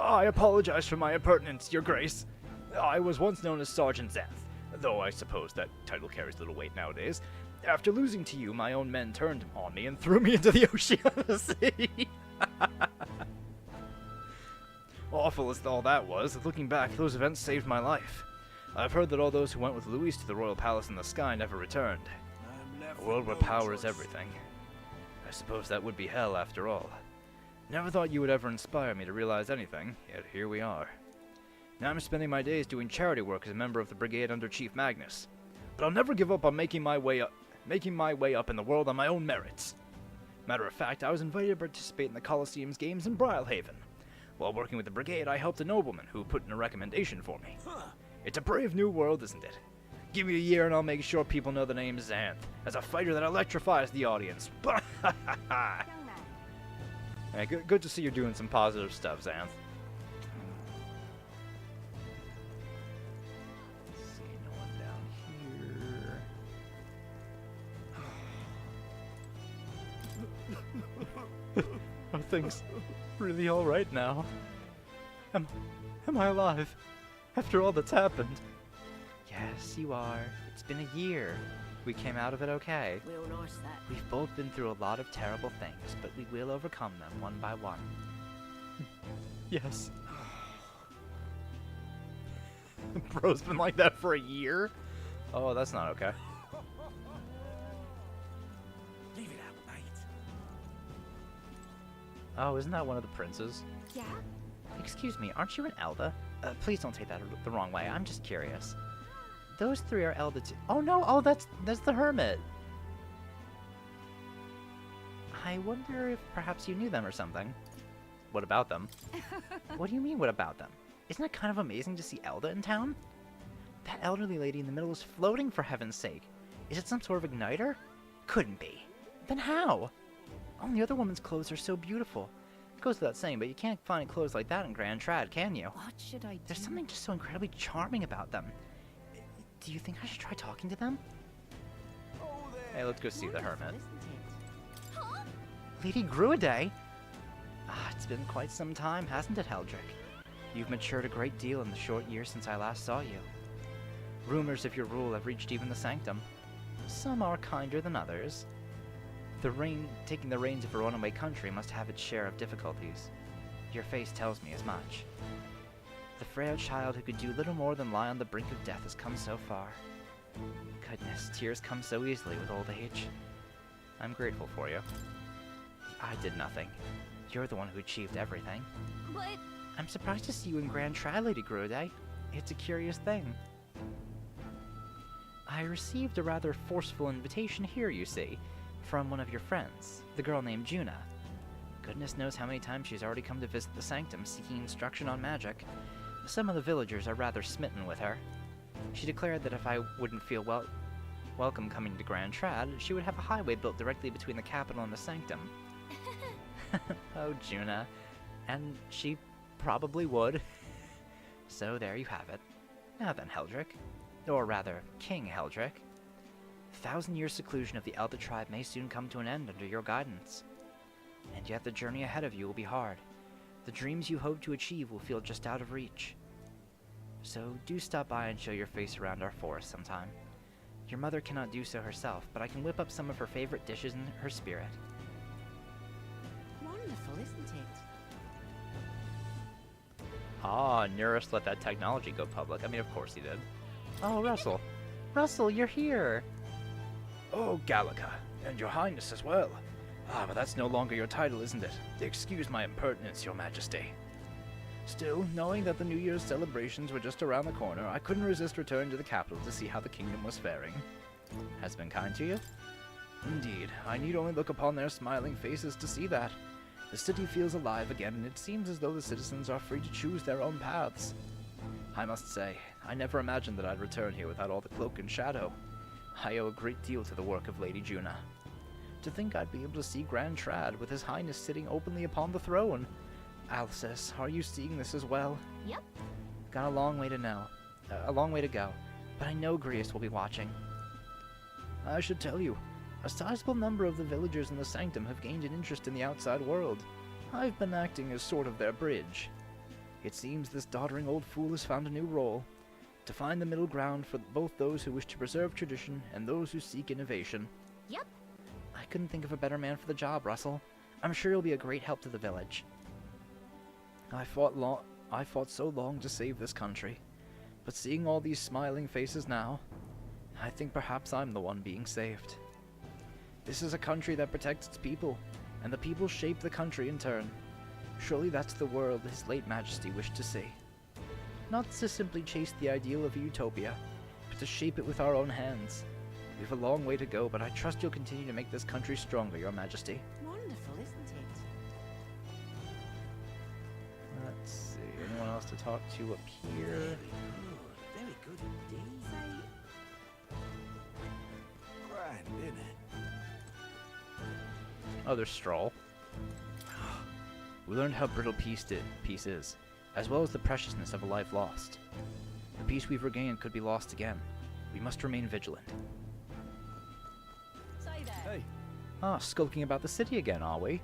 I apologize for my impertinence, Your Grace. I was once known as Sergeant Xanth, though I suppose that title carries little weight nowadays. After losing to you, my own men turned on me and threw me into the Oceana Sea. Awful as all that was, looking back, those events saved my life. I've heard that all those who went with Luis to the royal palace in the sky never returned. A world where power is everything. I suppose that would be hell after all. Never thought you would ever inspire me to realize anything, yet here we are. Now I'm spending my days doing charity work as a member of the brigade under Chief Magnus. But I'll never give up on making my way up in the world on my own merits. Matter of fact, I was invited to participate in the Colosseum's games in Brylehaven. While working with the brigade, I helped a nobleman who put in a recommendation for me. It's a brave new world, isn't it? Give me a year and I'll make sure people know the name Xanth, as a fighter that electrifies the audience. Yeah, good to see you're doing some positive stuff, Xanth. Let's see, no one down here. Are things really all right now? Am I alive? After all that's happened? Yes, you are. It's been a year. We came out of it okay. We'll nurse that. We've both been through a lot of terrible things, but we will overcome them one by one. Yes. Bro's been like that for a year? Oh, that's not okay. Leave it out, mate. Oh, isn't that one of the princes? Yeah? Excuse me, aren't you an Elda? Please don't take that the wrong way. I'm just curious. Those three are Elda too. Oh no! Oh, that's the hermit. I wonder if perhaps you knew them or something. What about them? What do you mean, what about them? Isn't it kind of amazing to see Elda in town? That elderly lady in the middle is floating, for heaven's sake. Is it some sort of igniter? Couldn't be. Then how? Oh, the other woman's clothes are so beautiful. It goes without saying, but you can't find clothes like that in Grand Trad, can you? What should I do? There's something just so incredibly charming about them. Do you think I should try talking to them? Hey, let's go see the hermit. Lady Gruaday? Ah, it's been quite some time, hasn't it, Heldrick? You've matured a great deal in the short years since I last saw you. Rumors of your rule have reached even the Sanctum. Some are kinder than others. Taking the reins of a runaway country must have its share of difficulties. Your face tells me as much. The frail child who could do little more than lie on the brink of death has come so far. Goodness, tears come so easily with old age. I'm grateful for you. I did nothing. You're the one who achieved everything. But... I'm surprised to see you in Grand Trad, Lady Gruaday. It's a curious thing. I received a rather forceful invitation here, you see, from one of your friends, the girl named Juna. Goodness knows how many times she's already come to visit the Sanctum seeking instruction on magic. Some of the villagers are rather smitten with her. She declared that if I wouldn't feel welcome coming to Grand Trad, she would have a highway built directly between the capital and the Sanctum. Oh, Juna. And she probably would. So there you have it. Now then, Heldrick. Or rather, King Heldrick. 1,000-year seclusion of the Elder tribe may soon come to an end under your guidance. And yet the journey ahead of you will be hard. The dreams you hope to achieve will feel just out of reach. So do stop by and show your face around our forest sometime. Your mother cannot do so herself, but I can whip up some of her favorite dishes in her spirit. Wonderful, isn't it? Ah, Nearest let that technology go public. I mean, of course he did. Oh, Russell. Russell, you're here! Oh, Gallica, and your highness as well. Ah, but that's no longer your title, isn't it? Excuse my impertinence, your majesty. Still, knowing that the New Year's celebrations were just around the corner, I couldn't resist returning to the capital to see how the kingdom was faring. Has been kind to you? Indeed, I need only look upon their smiling faces to see that. The city feels alive again, and it seems as though the citizens are free to choose their own paths. I must say, I never imagined that I'd return here without all the cloak and shadow. I owe a great deal to the work of Lady Juna. To think I'd be able to see Grand Trad with His Highness sitting openly upon the throne. Alcest, are you seeing this as well? Yep. Got a long way to go, but I know Grius will be watching. I should tell you, a sizable number of the villagers in the Sanctum have gained an interest in the outside world. I've been acting as sort of their bridge. It seems this doddering old fool has found a new role, to find the middle ground for both those who wish to preserve tradition and those who seek innovation. Yep. I couldn't think of a better man for the job, Russell. I'm sure he'll be a great help to the village. I fought so long to save this country, but seeing all these smiling faces now, I think perhaps I'm the one being saved. This is a country that protects its people, and the people shape the country in turn. Surely that's the world His late Majesty wished to see. Not to simply chase the ideal of a utopia, but to shape it with our own hands. We have a long way to go, but I trust you'll continue to make this country stronger, Your Majesty. Wonderful, isn't it? Let's see, anyone else to talk to up here? Very good indeed. Grand, isn't it? Oh, there's Stroll. We learned how brittle peace is, as well as the preciousness of a life lost. The peace we've regained could be lost again. We must remain vigilant. Say there. Hey. Ah, skulking about the city again, are we?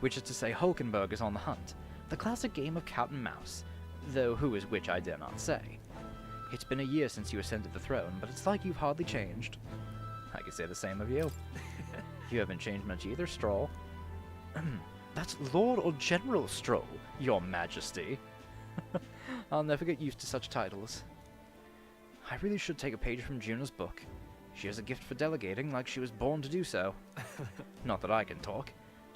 Which is to say, Hulkenberg is on the hunt. The classic game of cat and mouse, though who is which I dare not say. It's been a year since you ascended the throne, but it's like you've hardly changed. I could say the same of you. You haven't changed much either, Stroll. That's Lord or General Stroll, Your Majesty. I'll never get used to such titles. I really should take a page from Juna's book. She has a gift for delegating, like she was born to do so. Not that I can talk.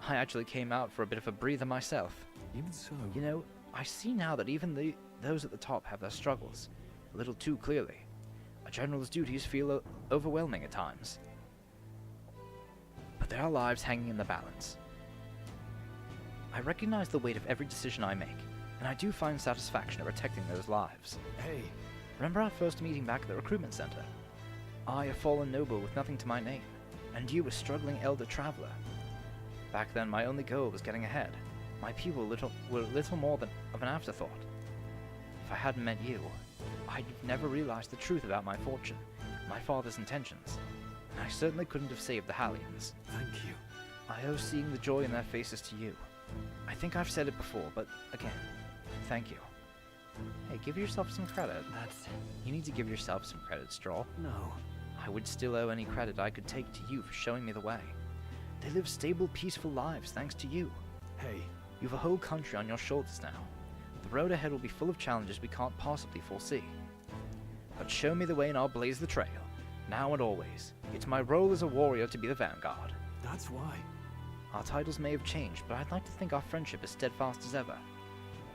I actually came out for a bit of a breather myself. Even so. You know, I see now that even those at the top have their struggles, a little too clearly. A general's duties feel overwhelming at times. But there are lives hanging in the balance. I recognize the weight of every decision I make, and I do find satisfaction in protecting those lives. Hey. Remember our first meeting back at the recruitment center? I, a fallen noble with nothing to my name, and you, a struggling elder traveler. Back then, my only goal was getting ahead. My people were little more than of an afterthought. If I hadn't met you, I'd never realized the truth about my fortune, my father's intentions, and I certainly couldn't have saved the Hallians. Thank you. I owe seeing the joy in their faces to you. I think I've said it before, but again, thank you. Hey, give yourself some credit. You need to give yourself some credit, Stroll. No. I would still owe any credit I could take to you for showing me the way. They live stable, peaceful lives thanks to you. Hey. You have a whole country on your shoulders now. The road ahead will be full of challenges we can't possibly foresee. But show me the way and I'll blaze the trail, now and always. It's my role as a warrior to be the vanguard. That's why. Our titles may have changed, but I'd like to think our friendship is steadfast as ever.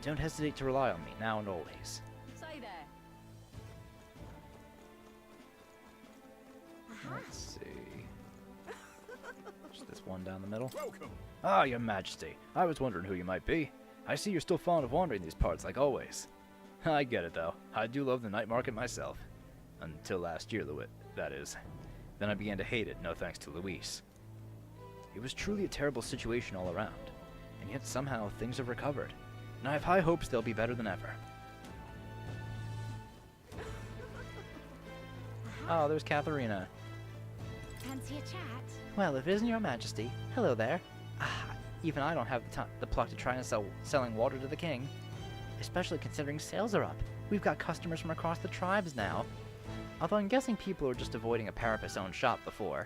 Don't hesitate to rely on me, now and always. Say there. Let's see. Just this one down the middle. Welcome. Ah, Your Majesty. I was wondering who you might be. I see you're still fond of wandering these parts like always. I get it, though. I do love the night market myself. Until last year, that is. Then I began to hate it, no thanks to Luis. It was truly a terrible situation all around, and yet somehow things have recovered, and I have high hopes they'll be better than ever. Oh, there's Katharina. Fancy a chat? Well, if it isn't Your Majesty, hello there. Even I don't have the pluck to try and selling water to the king. Especially considering sales are up. We've got customers from across the tribes now. Although I'm guessing people were just avoiding a Parapus-owned shop before.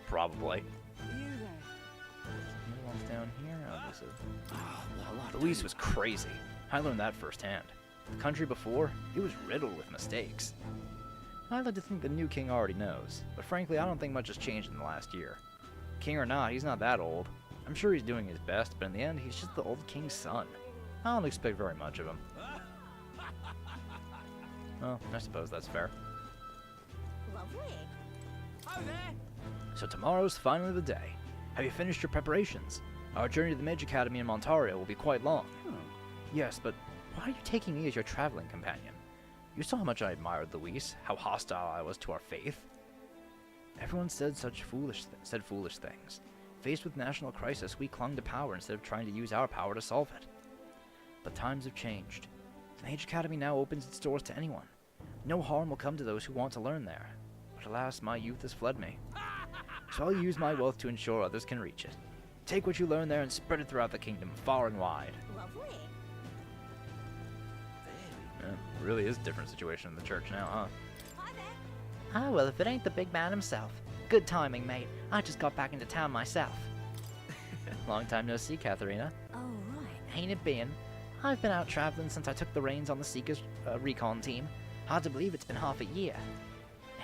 Probably. One's down here. Oh, this is... Luis was crazy. I learned that firsthand. The country before, it was riddled with mistakes. I'd like to think the new king already knows, but frankly I don't think much has changed in the last year. King or not, he's not that old. I'm sure he's doing his best, but in the end he's just the old king's son. I don't expect very much of him. Well, I suppose that's fair. Lovely. Oh there. So tomorrow's finally the day. Have you finished your preparations? Our journey to the Mage Academy in Montario will be quite long. Oh. Yes, but why are you taking me as your traveling companion? You saw how much I admired Luis, how hostile I was to our faith. Everyone said foolish things. Faced with national crisis, we clung to power instead of trying to use our power to solve it. But times have changed. The Mage Academy now opens its doors to anyone. No harm will come to those who want to learn there. But alas, my youth has fled me. So I'll use my wealth to ensure others can reach it. Take what you learn there and spread it throughout the kingdom, far and wide. Lovely. Yeah, really is a different situation in the church now, huh? Ah, well, if it ain't the big man himself. Good timing, mate. I just got back into town myself. Long time no see, Katharina. Oh, right. Ain't it been? I've been out traveling since I took the reins on the Seekers recon team. Hard to believe it's been half a year.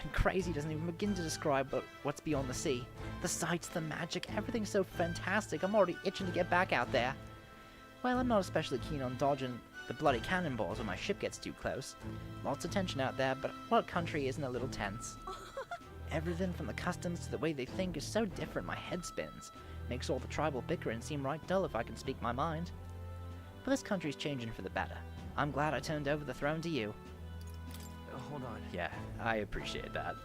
And crazy doesn't even begin to describe what's beyond the sea. The sights, the magic, everything's so fantastic. I'm already itching to get back out there. Well, I'm not especially keen on dodging the bloody cannonballs when my ship gets too close. Lots of tension out there, but what country isn't a little tense? Everything from the customs to the way they think is so different my head spins. Makes all the tribal bickering seem right dull if I can speak my mind. But this country's changing for the better. I'm glad I turned over the throne to you. Hold on. Yeah, I appreciate that.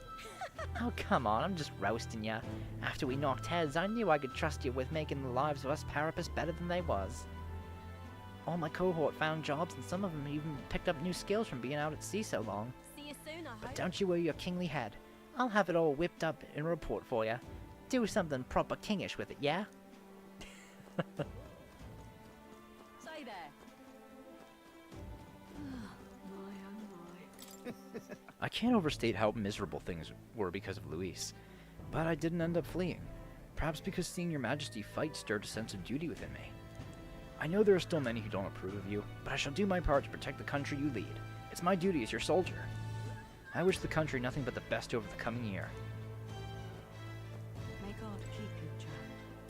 Oh, come on, I'm just roasting ya. After we knocked heads, I knew I could trust you with making the lives of us Parapus better than they was. All my cohort found jobs, and some of them even picked up new skills from being out at sea so long. See you soon, I But hope. don't you worry your kingly head. I'll have it all whipped up in a report for you. Do something proper kingish with it, yeah? Stay there. I can't overstate how miserable things were because of Luis, but I didn't end up fleeing. Perhaps because seeing your majesty fight stirred a sense of duty within me. I know there are still many who don't approve of you, but I shall do my part to protect the country you lead. It's my duty as your soldier. I wish the country nothing but the best over the coming year. May God keep you,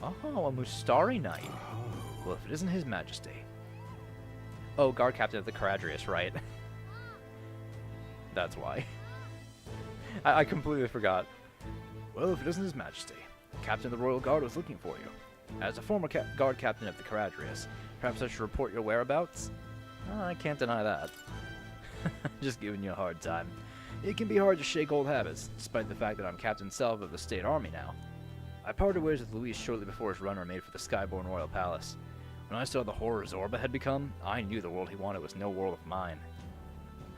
child. Oh, a Mustari Knight. Well, if it isn't his majesty. Oh, guard captain of the Caradrius, right? That's why. I completely forgot. Well, if it isn't his majesty, Captain of the Royal Guard was looking for you. As a former guard captain of the Caradrius, perhaps I should report your whereabouts? I can't deny that. Just giving you a hard time. It can be hard to shake old habits, despite the fact that I'm Captain Self of the State Army now. I parted ways with Luis shortly before his runner made for the Skyborn Royal Palace. When I saw the horror Zorba had become, I knew the world he wanted was no world of mine.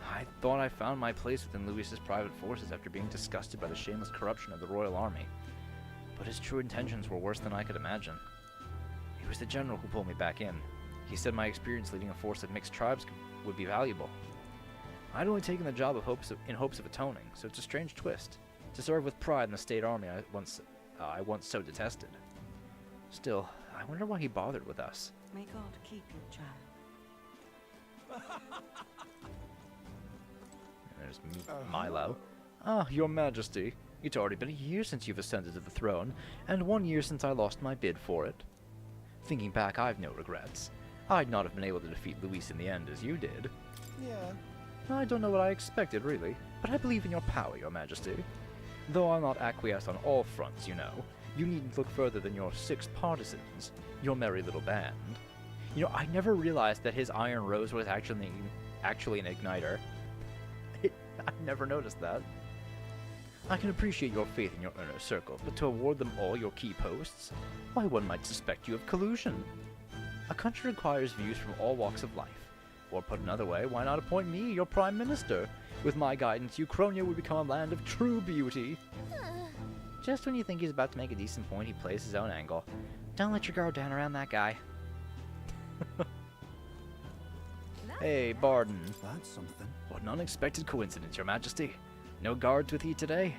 I thought I found my place within Luis's private forces after being disgusted by the shameless corruption of the Royal Army. But his true intentions were worse than I could imagine. It was the general who pulled me back in. He said my experience leading a force of mixed tribes would be valuable. I'd only taken the job in hopes of atoning, so it's a strange twist. To serve with pride in the state army I once so detested. Still, I wonder why he bothered with us. May God keep you, child. There's Milo. Ah, your majesty. It's already been a year since you've ascended to the throne, and 1 year since I lost my bid for it. Thinking back, I've no regrets. I'd not have been able to defeat Luis in the end as you did. Yeah. I don't know what I expected, really, but I believe in your power, your majesty. Though I'll not acquiesce on all fronts, you know. You needn't look further than your 6 partisans, your merry little band. You know, I never realized that his Iron Rose was actually an igniter. I never noticed that. I can appreciate your faith in your inner circle, but to award them all your key posts? Why, one might suspect you of collusion. A country requires views from all walks of life. Or put another way, why not appoint me, your prime minister? With my guidance, Euchronia would become a land of true beauty. Just when you think he's about to make a decent point, he plays his own angle. Don't let your guard down around that guy. Hey, Barden. That's something. What an unexpected coincidence, your majesty. No guards with you today?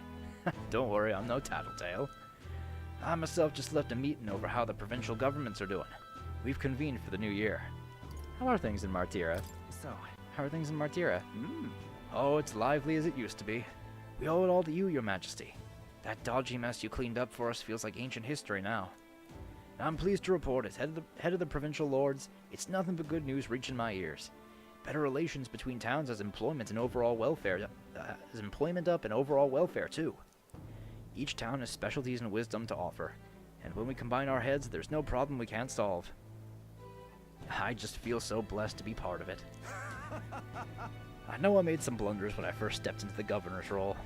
Don't worry, I'm no tattletale. I myself just left a meeting over how the provincial governments are doing. We've convened for the new year. How are things in Martira? How are things in Martira? Oh, it's lively as it used to be. We owe it all to you, your majesty. That dodgy mess you cleaned up for us feels like ancient history now. I'm pleased to report, as head of the provincial lords, it's nothing but good news reaching my ears. Better relations between towns as employment and overall welfare, too. Each town has specialties and wisdom to offer, And when we combine our heads, there's no problem we can't solve. I just feel so blessed to be part of it. I know I made some blunders when I first stepped into the governor's role,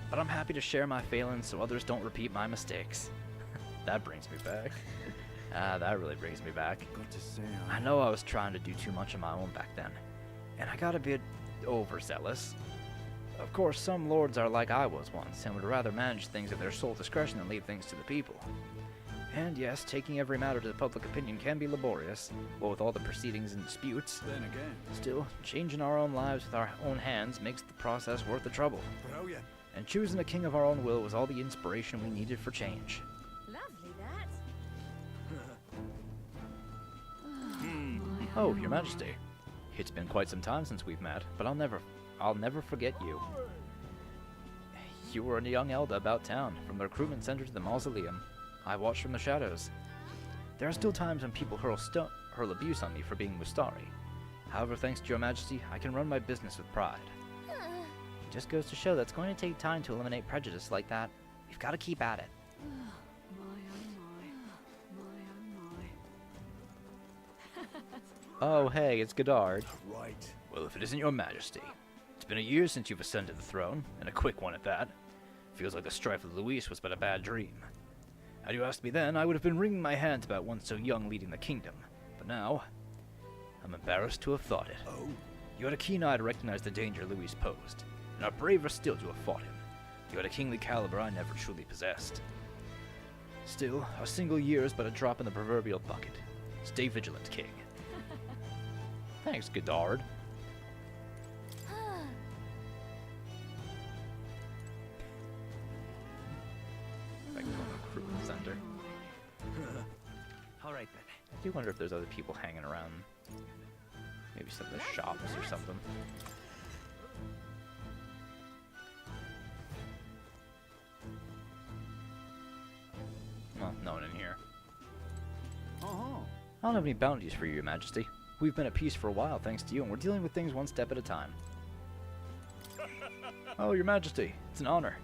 but I'm happy to share my failings so others don't repeat my mistakes. That brings me back. That really brings me back. Got to say, I know I was trying to do too much on my own back then, and I got a bit overzealous. Of course, some lords are like I was once, and would rather manage things at their sole discretion than leave things to the people. And yes, taking every matter to the public opinion can be laborious, what with all the proceedings and disputes. Then again. Still, changing our own lives with our own hands makes the process worth the trouble. Brilliant. And choosing a king of our own will was all the inspiration we needed for change. Lovely, that. Oh, Your Majesty. It's been quite some time since we've met, but I'll never forget you. You were a young elder about town, from the recruitment center to the mausoleum. I watched from the shadows. There are still times when people hurl abuse on me for being Mustari. However, thanks to Your Majesty, I can run my business with pride. Just goes to show that it's going to take time to eliminate prejudice like that. We've got to keep at it. Oh, hey, it's Godard. Right. Well, if it isn't Your Majesty. It's been a year since you've ascended the throne, and a quick one at that. Feels like the strife with Luis was but a bad dream. Had you asked me then, I would have been wringing my hands about one so young leading the kingdom. But now, I'm embarrassed to have thought it. Oh. You had a keen eye to recognize the danger Luis posed, and are braver still to have fought him. You had a kingly caliber I never truly possessed. Still, a single year is but a drop in the proverbial bucket. Stay vigilant, King. Thanks, Godard. Back to the recruitment center. All right then. I do wonder if there's other people hanging around. Maybe some of the shops or something. Well, no one in here. I don't have any bounties for you, Your Majesty. We've been at peace for a while, thanks to you, and we're dealing with things one step at a time. Oh, Your Majesty, it's an honor.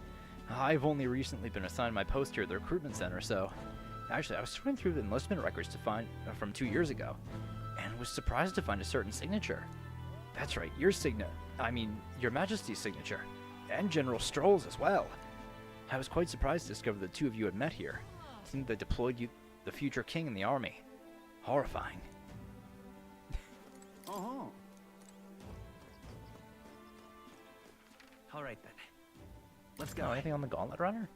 I've only recently been assigned my post here at the recruitment center, so... Actually, I was sorting through the enlistment records to find from 2 years ago, and was surprised to find a certain signature. That's right, your Your Majesty's signature, and General Stroll's as well. I was quite surprised to discover the two of you had met here. It seemed they deployed you, the future king, in the army. Horrifying. All right then. Let's go. Oh, anything on the Gauntlet Runner?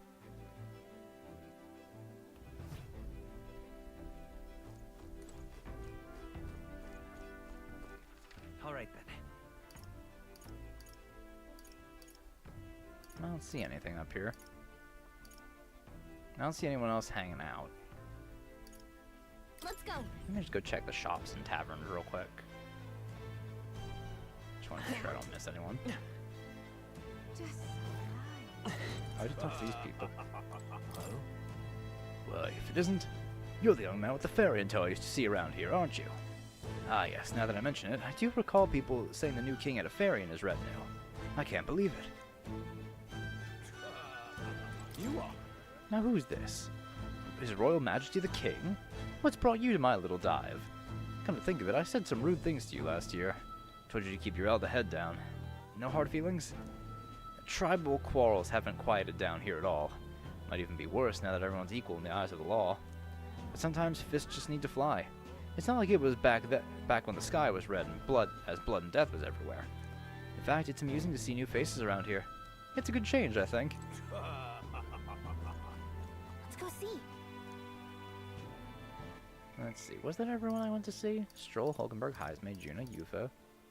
All right then. I don't see anything up here. I don't see anyone else hanging out. Let's go. Let me just go check the shops and taverns real quick. Just want to make sure I don't miss anyone. I just talk to these people. Oh? Well, if it isn't, you're the young man with the fairy until I used to see around here, aren't you? Ah yes, now that I mention it, I do recall people saying the new king had a fairy in his retinue. I can't believe it. You are? Now who's this? His Royal Majesty the King? What's brought you to my little dive? Come to think of it, I said some rude things to you last year. Told you to keep your elder head down. No hard feelings? Tribal quarrels haven't quieted down here at all. Might even be worse now that everyone's equal in the eyes of the law. But sometimes fists just need to fly. It's not like it was back when the sky was red and blood and death was everywhere. In fact, it's amusing to see new faces around here. It's a good change, I think. Let's go see. Let's see, was that everyone I went to see? Stroll, Hulkenberg, Heisme, Juna, Yufa,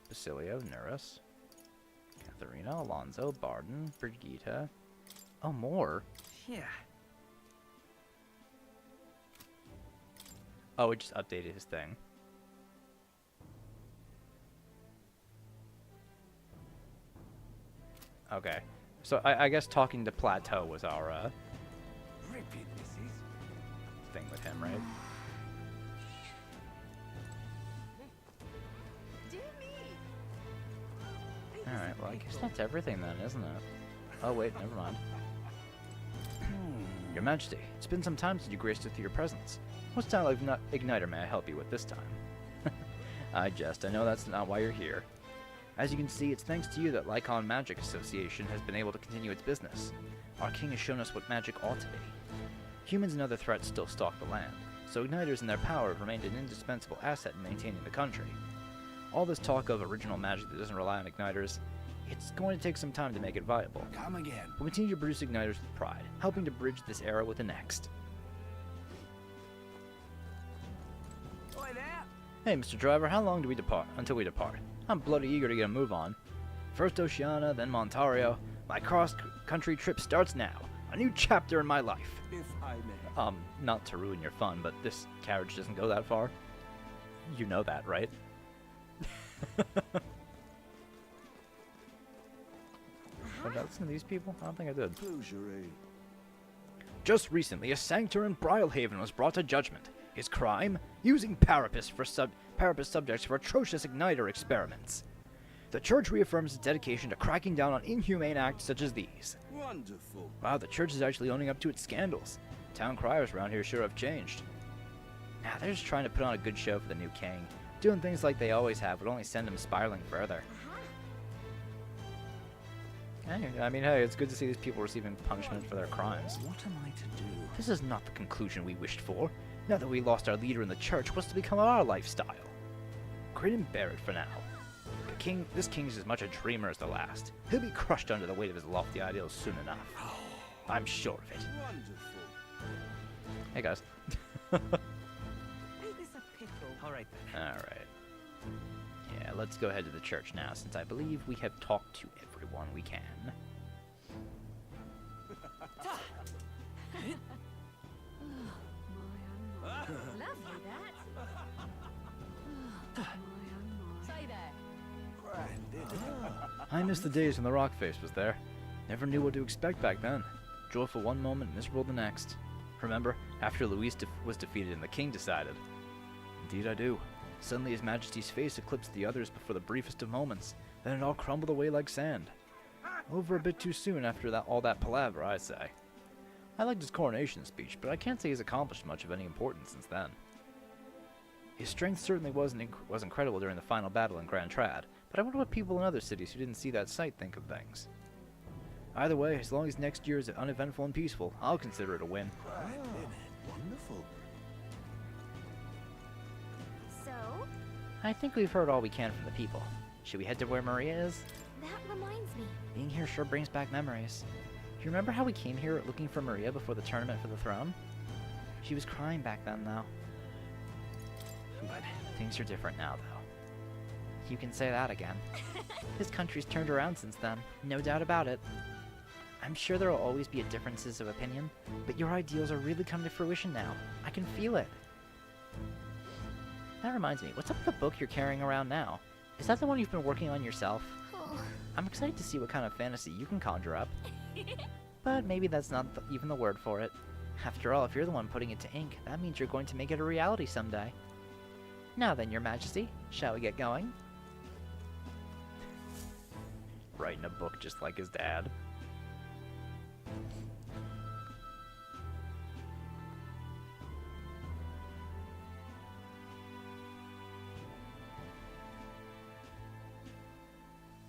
Basilio, Neris, Katharina, Alonso, Barden, Brigitte. Oh, more? Yeah. Oh, it just updated his thing. Okay. So I guess talking to Plateau was our thing with him, right? Alright, well I guess that's everything then, isn't it? Oh wait, never mind. Your Majesty, it's been some time since you graced us with your presence. What style of igniter may I help you with this time? I jest. I know that's not why you're here. As you can see, it's thanks to you that Lycon Magic Association has been able to continue its business. Our king has shown us what magic ought to be. Humans and other threats still stalk the land, so igniters and their power have remained an indispensable asset in maintaining the country. All this talk of original magic that doesn't rely on igniters, it's going to take some time to make it viable. Come again. We'll continue to produce igniters with pride, helping to bridge this era with the next. Oi there! Hey, Mr. Driver, how long do we depart until we depart? I'm bloody eager to get a move on. First Oceania, then Montario. My cross-country trip starts now. A new chapter in my life. If I may. Not to ruin your fun, but this carriage doesn't go that far. You know that, right? Did I listen to these people? I don't think I did. Just recently, a sanctuary in Brylehaven was brought to judgment. His crime? Using Parapus subjects for atrocious igniter experiments. The church reaffirms its dedication to cracking down on inhumane acts such as these. Wonderful. Wow, the church is actually owning up to its scandals. Town criers around here sure have changed. Now, they're just trying to put on a good show for the new king. Doing things like they always have would only send him spiraling further. I mean, hey, it's good to see these people receiving punishment for their crimes. What am I to do? This is not the conclusion we wished for. Now that we lost our leader in the church, what's to become of our lifestyle? Grin and bear it for now. This king's as much a dreamer as the last. He'll be crushed under the weight of his lofty ideals soon enough. I'm sure of it. Wonderful. Hey, guys. Ain't this a pickle? Alright then. Alright. Yeah, let's go ahead to the church now, since I believe we have talked to everyone we can. Lovely, that. Say there. I miss the days when the rock face was there. Never knew what to expect back then. Joyful one moment, miserable the next. Remember, after Luis was defeated and the king decided? Indeed I do. Suddenly His Majesty's face eclipsed the others before the briefest of moments. Then it all crumbled away like sand. Over a bit too soon after all that palaver, I say. I liked his coronation speech, but I can't say he's accomplished much of any importance since then. His strength certainly was incredible during the final battle in Grand Trad, but I wonder what people in other cities who didn't see that sight think of things. Either way, as long as next year is uneventful and peaceful, I'll consider it a win. Wonderful. So, I think we've heard all we can from the people. Should we head to where Maria is? that reminds me. Being here sure brings back memories. Do you remember how we came here looking for Maria before the tournament for the throne? She was crying back then, though. But things are different now, though. You can say that again. This country's turned around since then, no doubt about it. I'm sure there will always be differences of opinion, but your ideals are really coming to fruition now. I can feel it. That reminds me, what's up with the book you're carrying around now? Is that the one you've been working on yourself? I'm excited to see what kind of fantasy you can conjure up. But maybe that's not even the word for it. After all, if you're the one putting it to ink, that means you're going to make it a reality someday. Now then, Your Majesty, shall we get going? Writing a book just like his dad.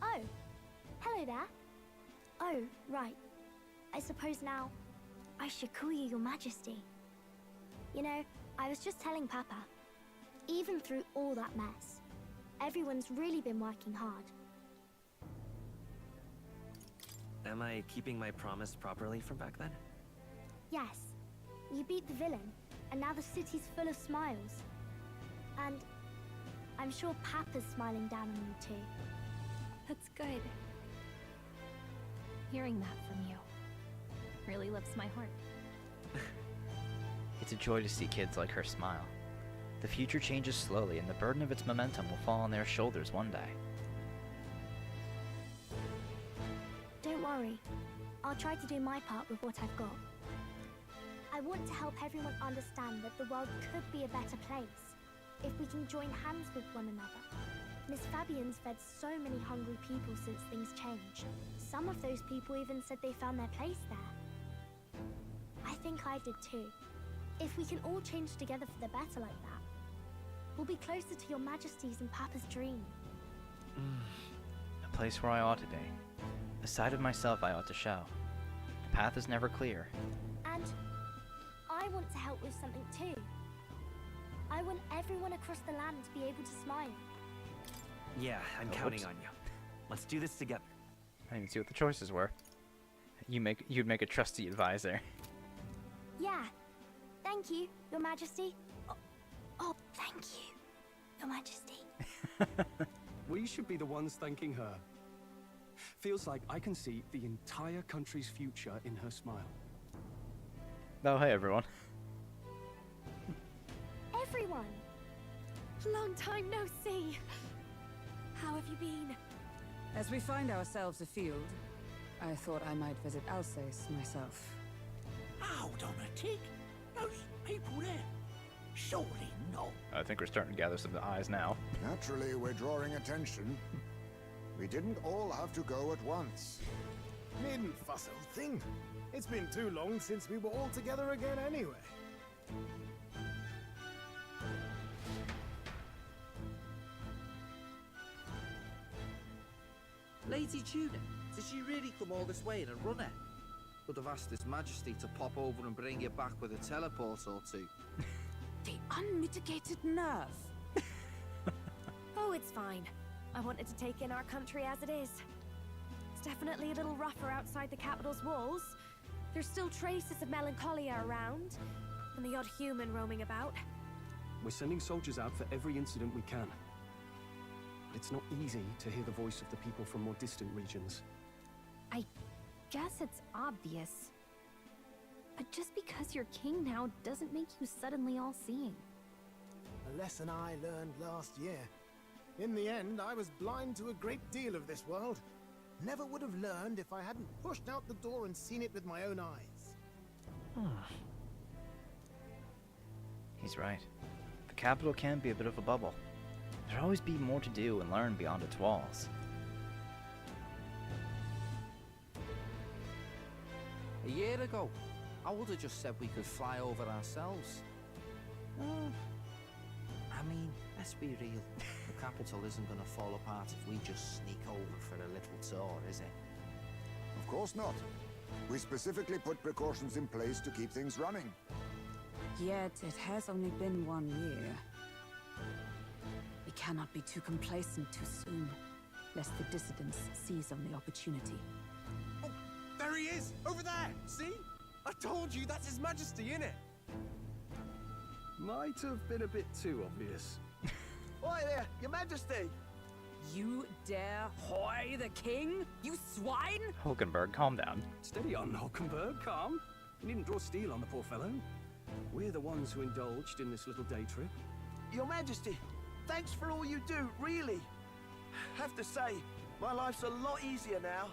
Oh, hello there. Oh, right. I suppose now I should call you Your Majesty. You know, I was just telling Papa, even through all that mess, everyone's really been working hard. Am I keeping my promise properly from back then? Yes, you beat the villain, and now the city's full of smiles. And I'm sure Papa's smiling down on you too. That's good. Hearing that from you really lifts my heart. It's a joy to see kids like her smile. The future changes slowly, and the burden of its momentum will fall on their shoulders one day. Don't worry. I'll try to do my part with what I've got. I want to help everyone understand that the world could be a better place if we can join hands with one another. Miss Fabian's fed so many hungry people since things changed. Some of those people even said they found their place there. I think I did too. If we can all change together for the better like that, we'll be closer to your Majesty's and Papa's dream. A place where I ought to be. A side of myself I ought to show. The path is never clear. And I want to help with something too. I want everyone across the land to be able to smile. Yeah, I'm counting on you. Let's do this together. I didn't even see what the choices were. You'd make a trusty advisor. Yeah. Thank you, Your Majesty. Oh, thank you, Your Majesty. We should be the ones thanking her. Feels like I can see the entire country's future in her smile. Oh, hey everyone. Everyone! Long time no see. How have you been? As we find ourselves afield, I thought I might visit Alsace myself. Hold on a tick. Those people there. Surely not. I think we're starting to gather some eyes now. Naturally, we're drawing attention. We didn't all have to go at once. Needn't fuss, old thing. It's been too long since we were all together again anyway. Lady Tuna, did she really come all this way in a runner? Could have asked His Majesty to pop over and bring you back with a teleport or two. The unmitigated nerve. Oh, it's fine. I wanted to take in our country as it is. It's definitely a little rougher outside the capital's walls. There's still traces of melancholia around, and the odd human roaming about. We're sending soldiers out for every incident we can. But it's not easy to hear the voice of the people from more distant regions. I guess it's obvious. But just because you're king now doesn't make you suddenly all-seeing. A lesson I learned last year. In the end, I was blind to a great deal of this world. Never would have learned if I hadn't pushed out the door and seen it with my own eyes. He's right. The capital can be a bit of a bubble. There'll always be more to do and learn beyond its walls. A year ago, I would have just said we could fly over ourselves. I mean, let's be real. The capital isn't going to fall apart if we just sneak over for a little tour, is it? Of course not. We specifically put precautions in place to keep things running. Yet it has only been 1 year. We cannot be too complacent too soon, lest the dissidents seize on the opportunity. Oh, there he is! Over there! See? I told you, that's His Majesty, innit? Might have been a bit too obvious. Oi there, Your Majesty! You dare hoy the king? You swine! Hulkenberg, calm down. Steady on, Hulkenberg, calm. You needn't draw steel on the poor fellow. We're the ones who indulged in this little day trip. Your Majesty, thanks for all you do, really. Have to say, my life's a lot easier now.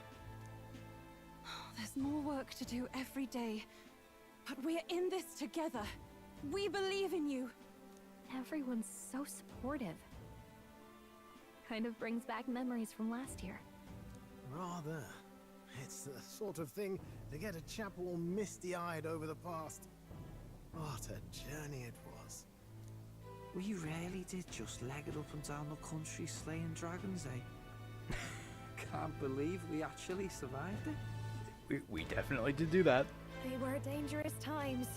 There's more work to do every day, but we're in this together. We believe in you. Everyone's so supportive. Kind of brings back memories from last year. Rather. It's the sort of thing to get a chap all misty-eyed over the past. What a journey it was. We really did just leg it up and down the country slaying dragons, eh? Can't believe we actually survived it. We definitely did do that. They were dangerous times,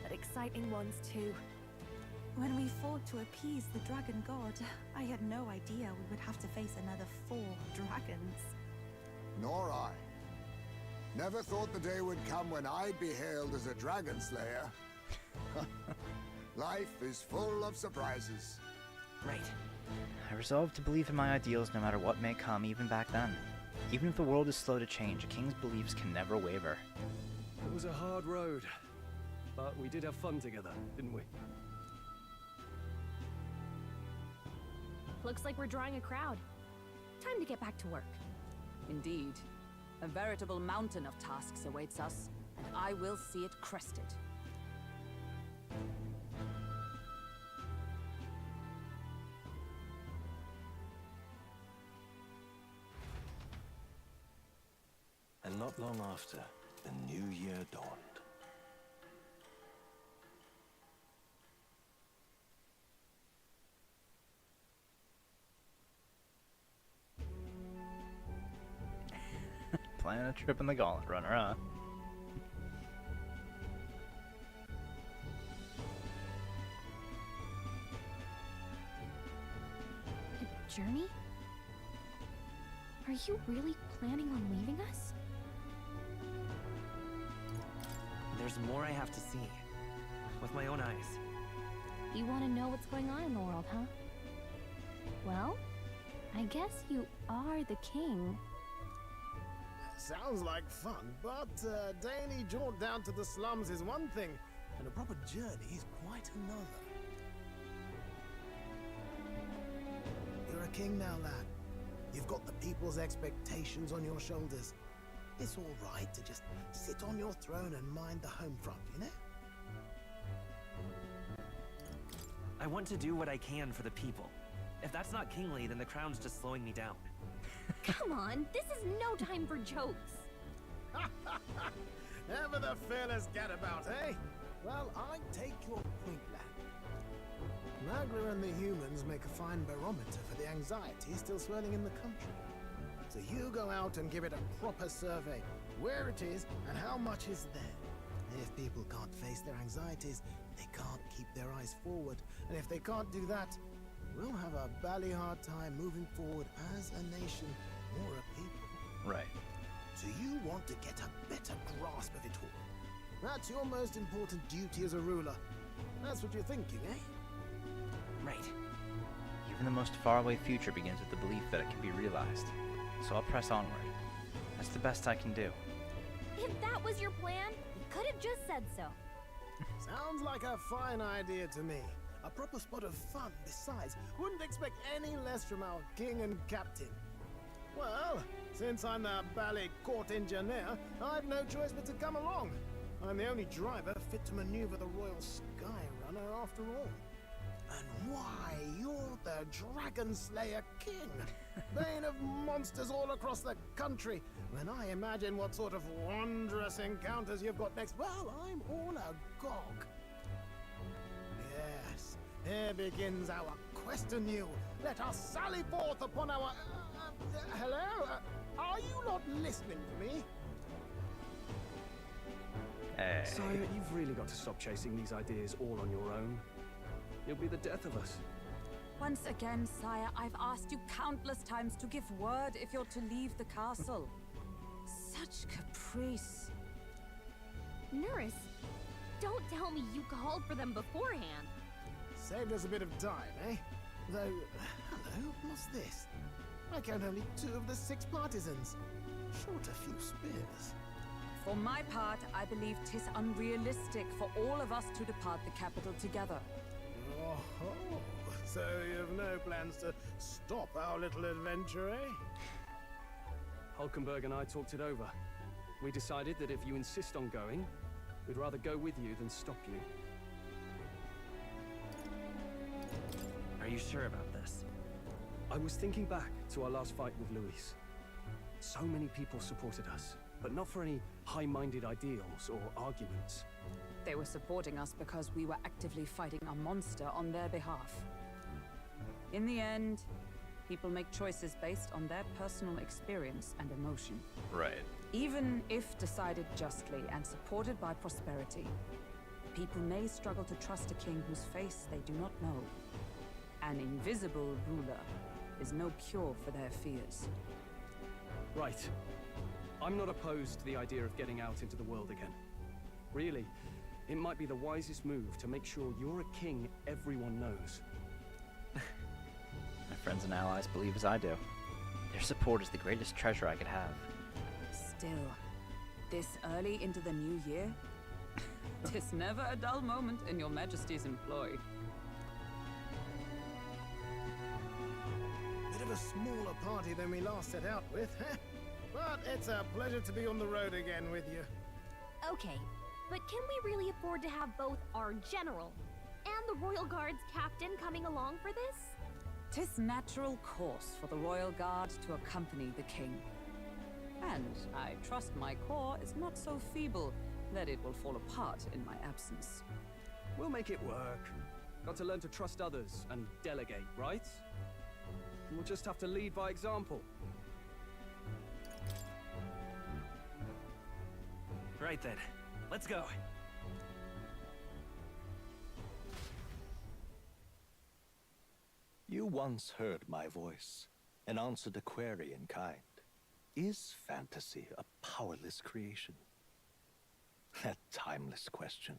but exciting ones too. When we fought to appease the dragon god, I had no idea we would have to face another 4 dragons. Nor I. Never thought the day would come when I'd be hailed as a dragon slayer. Life is full of surprises. Right. I resolved to believe in my ideals no matter what may come, even back then. Even if the world is slow to change, a king's beliefs can never waver. It was a hard road, but we did have fun together, didn't we? Looks like we're drawing a crowd. Time to get back to work. Indeed. A veritable mountain of tasks awaits us, and I will see it crested. And not long after, the new year dawned. Planning a trip in the Gauntlet Runner, huh? A journey? Are you really planning on leaving us? There's more I have to see. With my own eyes. You want to know what's going on in the world, huh? Well, I guess you are the king. Sounds like fun, but a daily jaunt down to the slums is one thing, and a proper journey is quite another. You're a king now, lad. You've got the people's expectations on your shoulders. It's all right to just sit on your throne and mind the home front, you know? I want to do what I can for the people. If that's not kingly, then the crown's just slowing me down. Come on, this is no time for jokes. Ever the fearless gadabout, eh? Well, I take your point, lad. Nagra and the humans make a fine barometer for the anxiety still swirling in the country. So you go out and give it a proper survey, where it is and how much is there. If people can't face their anxieties, they can't keep their eyes forward. And if they can't do that, we'll have a bally hard time moving forward as a nation or a people. Right. So you want to get a better grasp of it all. That's your most important duty as a ruler. That's what you're thinking, eh? Right. Even the most faraway future begins with the belief that it can be realized. So I'll press onward. That's the best I can do. If that was your plan, you could have just said so. Sounds like a fine idea to me. A proper spot of fun, besides. Wouldn't expect any less from our king and captain. Well, since I'm the bally court engineer, I've no choice but to come along. I'm the only driver fit to maneuver the Royal Skyrunner after all. And why, you're the Dragon Slayer King, bane of monsters all across the country. When I imagine what sort of wondrous encounters you've got next, well, I'm all agog. Yes, here begins our quest anew. Let us sally forth upon our... hello? Are you not listening to me? Hey. Sire, you've really got to stop chasing these ideas all on your own. You'll be the death of us. Once again, sire, I've asked you countless times to give word if you're to leave the castle. Such caprice. Nurse, don't tell me you called for them beforehand. Saved us a bit of time, eh? Though, hello, what's this? I count only 2 of the 6 partisans. Short a few spears. For my part, I believe 'tis unrealistic for all of us to depart the capital together. Oh, so you've no plans to stop our little adventure, eh? Hulkenberg and I talked it over. We decided that if you insist on going, we'd rather go with you than stop you. Are you sure about this? I was thinking back to our last fight with Luis. So many people supported us, but not for any high-minded ideals or arguments. They were supporting us because we were actively fighting a monster on their behalf. In the end, people make choices based on their personal experience and emotion. Right. Even if decided justly and supported by prosperity, people may struggle to trust a king whose face they do not know. An invisible ruler is no cure for their fears. Right. I'm not opposed to the idea of getting out into the world again. Really, it might be the wisest move to make sure you're a king everyone knows. My friends and allies believe as I do. Their support is the greatest treasure I could have. Still, this early into the new year, 'tis never a dull moment in your Majesty's employ. Bit of a smaller party than we last set out with, huh? But it's a pleasure to be on the road again with you. Okay, but can we really afford to have both our general and the Royal Guard's captain coming along for this? 'Tis natural course for the Royal Guard to accompany the king. And I trust my corps is not so feeble that it will fall apart in my absence. We'll make it work. Got to learn to trust others and delegate, right? We'll just have to lead by example. Right then, let's go. You once heard my voice and answered a query in kind. Is fantasy a powerless creation? That timeless question.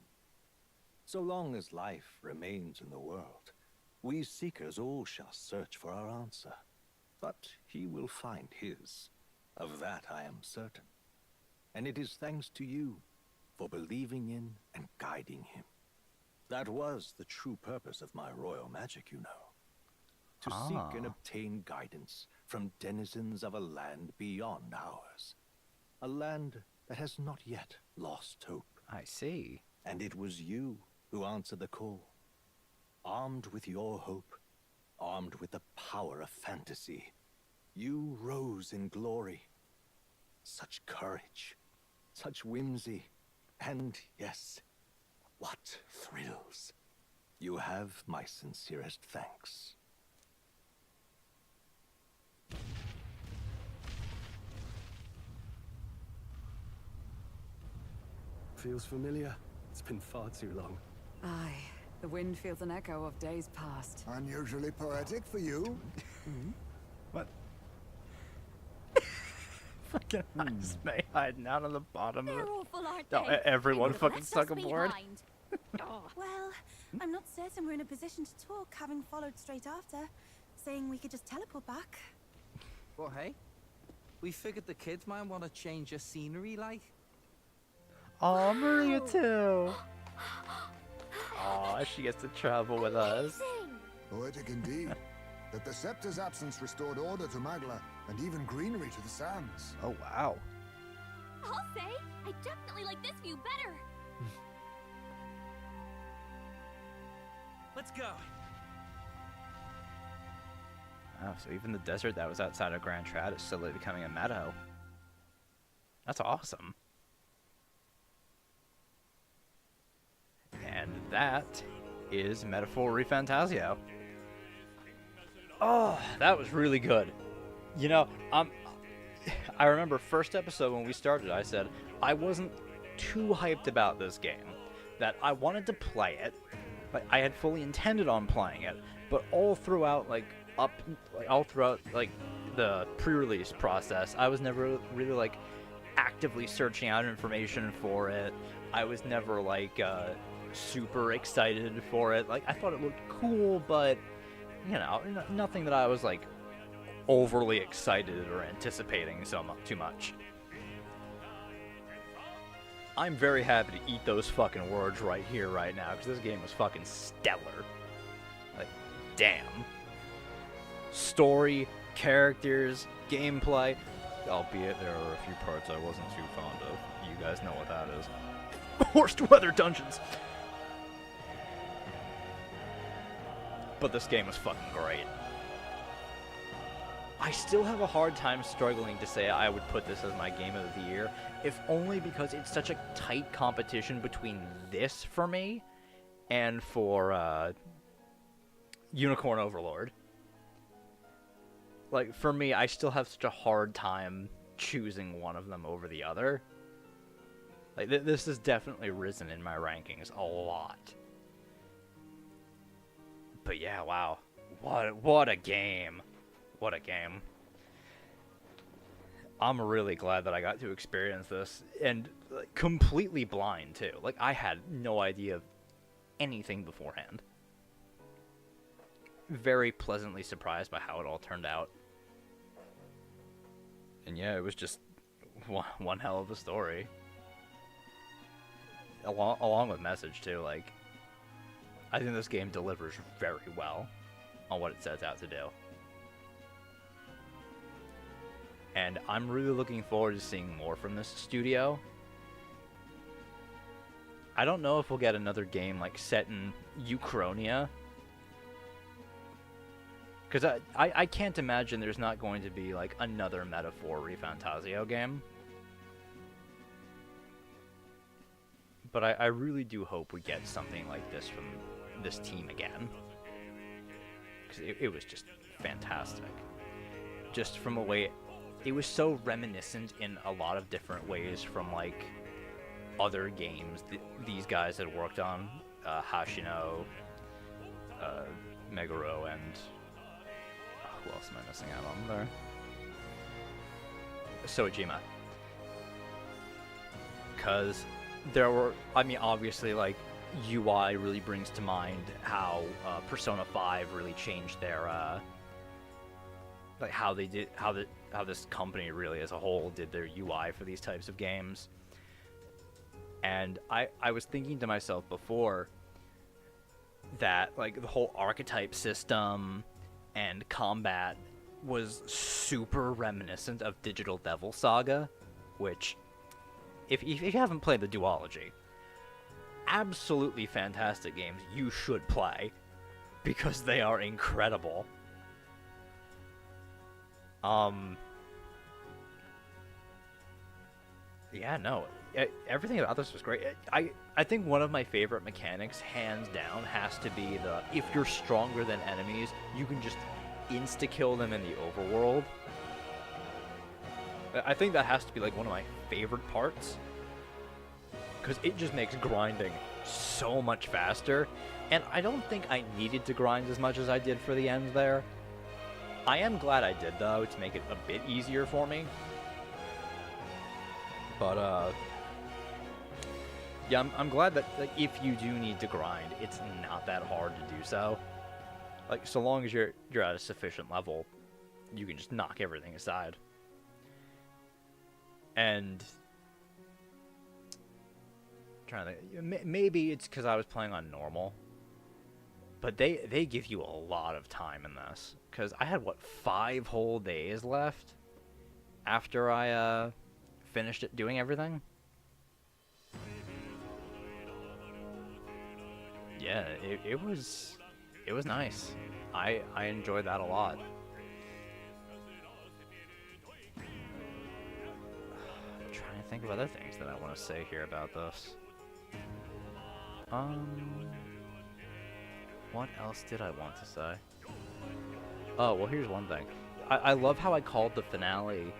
So long as life remains in the world, we seekers all shall search for our answer. But he will find his. Of that I am certain. And it is thanks to you for believing in and guiding him. That was the true purpose of my royal magic, you know. To seek and obtain guidance from denizens of a land beyond ours. A land that has not yet lost hope. I see. And it was you who answered the call. Armed with your hope, armed with the power of fantasy, you rose in glory. Such courage, such whimsy, and yes, what thrills. You have my sincerest thanks. Feels familiar. It's been far too long. Aye, the wind feels an echo of days past. Unusually poetic for you. What? Fucking May hiding out on the bottom of it. awful, aren't No, they? everyone They fucking left stuck us aboard. behind. Well, I'm not certain we're in a position to talk, having followed straight after, saying we could just teleport back. Well, hey, we figured the kids might want to change your scenery, like. Oh, Maria too. Oh, she gets to travel with us. Poetic indeed. That the scepter's absence restored order to Magla, and even greenery to the sands. Oh, wow. I'll say, I definitely like this view better. Let's go. Oh, so even the desert that was outside of Grand Trad is slowly becoming a meadow. That's awesome. And that is Metaphor ReFantazio. Oh, that was really good. You know, I remember first episode when we started, I said I wasn't too hyped about this game. That I wanted to play it, but I had fully intended on playing it. But all throughout, all throughout the pre-release process, I was never really like actively searching out information for it. I was never like super excited for it. Like, I thought it looked cool, but you know, nothing that I was like overly excited or anticipating too much. I'm very happy to eat those fucking words right here, right now, because this game was fucking stellar. Like, damn. Story, characters, gameplay, albeit there are a few parts I wasn't too fond of. You guys know what that is. Worst weather dungeons! But this game was fucking great. I still have a hard time struggling to say I would put this as my game of the year, if only because it's such a tight competition between this for me and for Unicorn Overlord. Like, for me, I still have such a hard time choosing one of them over the other. Like, this has definitely risen in my rankings a lot. But yeah, wow. What a game. What a game. I'm really glad that I got to experience this, and like, completely blind too. Like, I had no idea of anything beforehand. Very pleasantly surprised by how it all turned out. And yeah, it was just one hell of a story. Along with message too, like, I think this game delivers very well on what it sets out to do. And I'm really looking forward to seeing more from this studio. I don't know if we'll get another game like set in Euchronia. Because I can't imagine there's not going to be like another Metaphor ReFantazio game. But I really do hope we get something like this from this team again. Because it was just fantastic. Just from a way... It was so reminiscent in a lot of different ways from, like, other games these guys had worked on, Hashino, Meguro, and who else am I missing out on there? Soejima. Because there were, I mean, obviously, like, UI really brings to mind how Persona 5 really changed their, like, how they did, how this company really as a whole did their UI for these types of games. And I was thinking to myself before that, like, the whole archetype system and combat was super reminiscent of Digital Devil Saga, which, if you haven't played the duology, absolutely fantastic games you should play, because they are incredible. Yeah, no, everything about this was great. I think one of my favorite mechanics, hands down, has to be the, if you're stronger than enemies, you can just insta-kill them in the overworld. I think that has to be, like, one of my favorite parts, because it just makes grinding so much faster, and I don't think I needed to grind as much as I did for the end there. I am glad I did, though, to make it a bit easier for me. But, yeah, I'm glad that, like, if you do need to grind, it's not that hard to do so. Like, so long as you're at a sufficient level, you can just knock everything aside. And I'm trying to think, maybe it's because I was playing on normal, but they give you a lot of time in this. Because I had, what, 5 whole days left after I finished doing everything? Yeah, it was nice. I enjoyed that a lot. I'm trying to think of other things that I want to say here about this. What else did I want to say? Oh, well, here's one thing. I love how I called the finale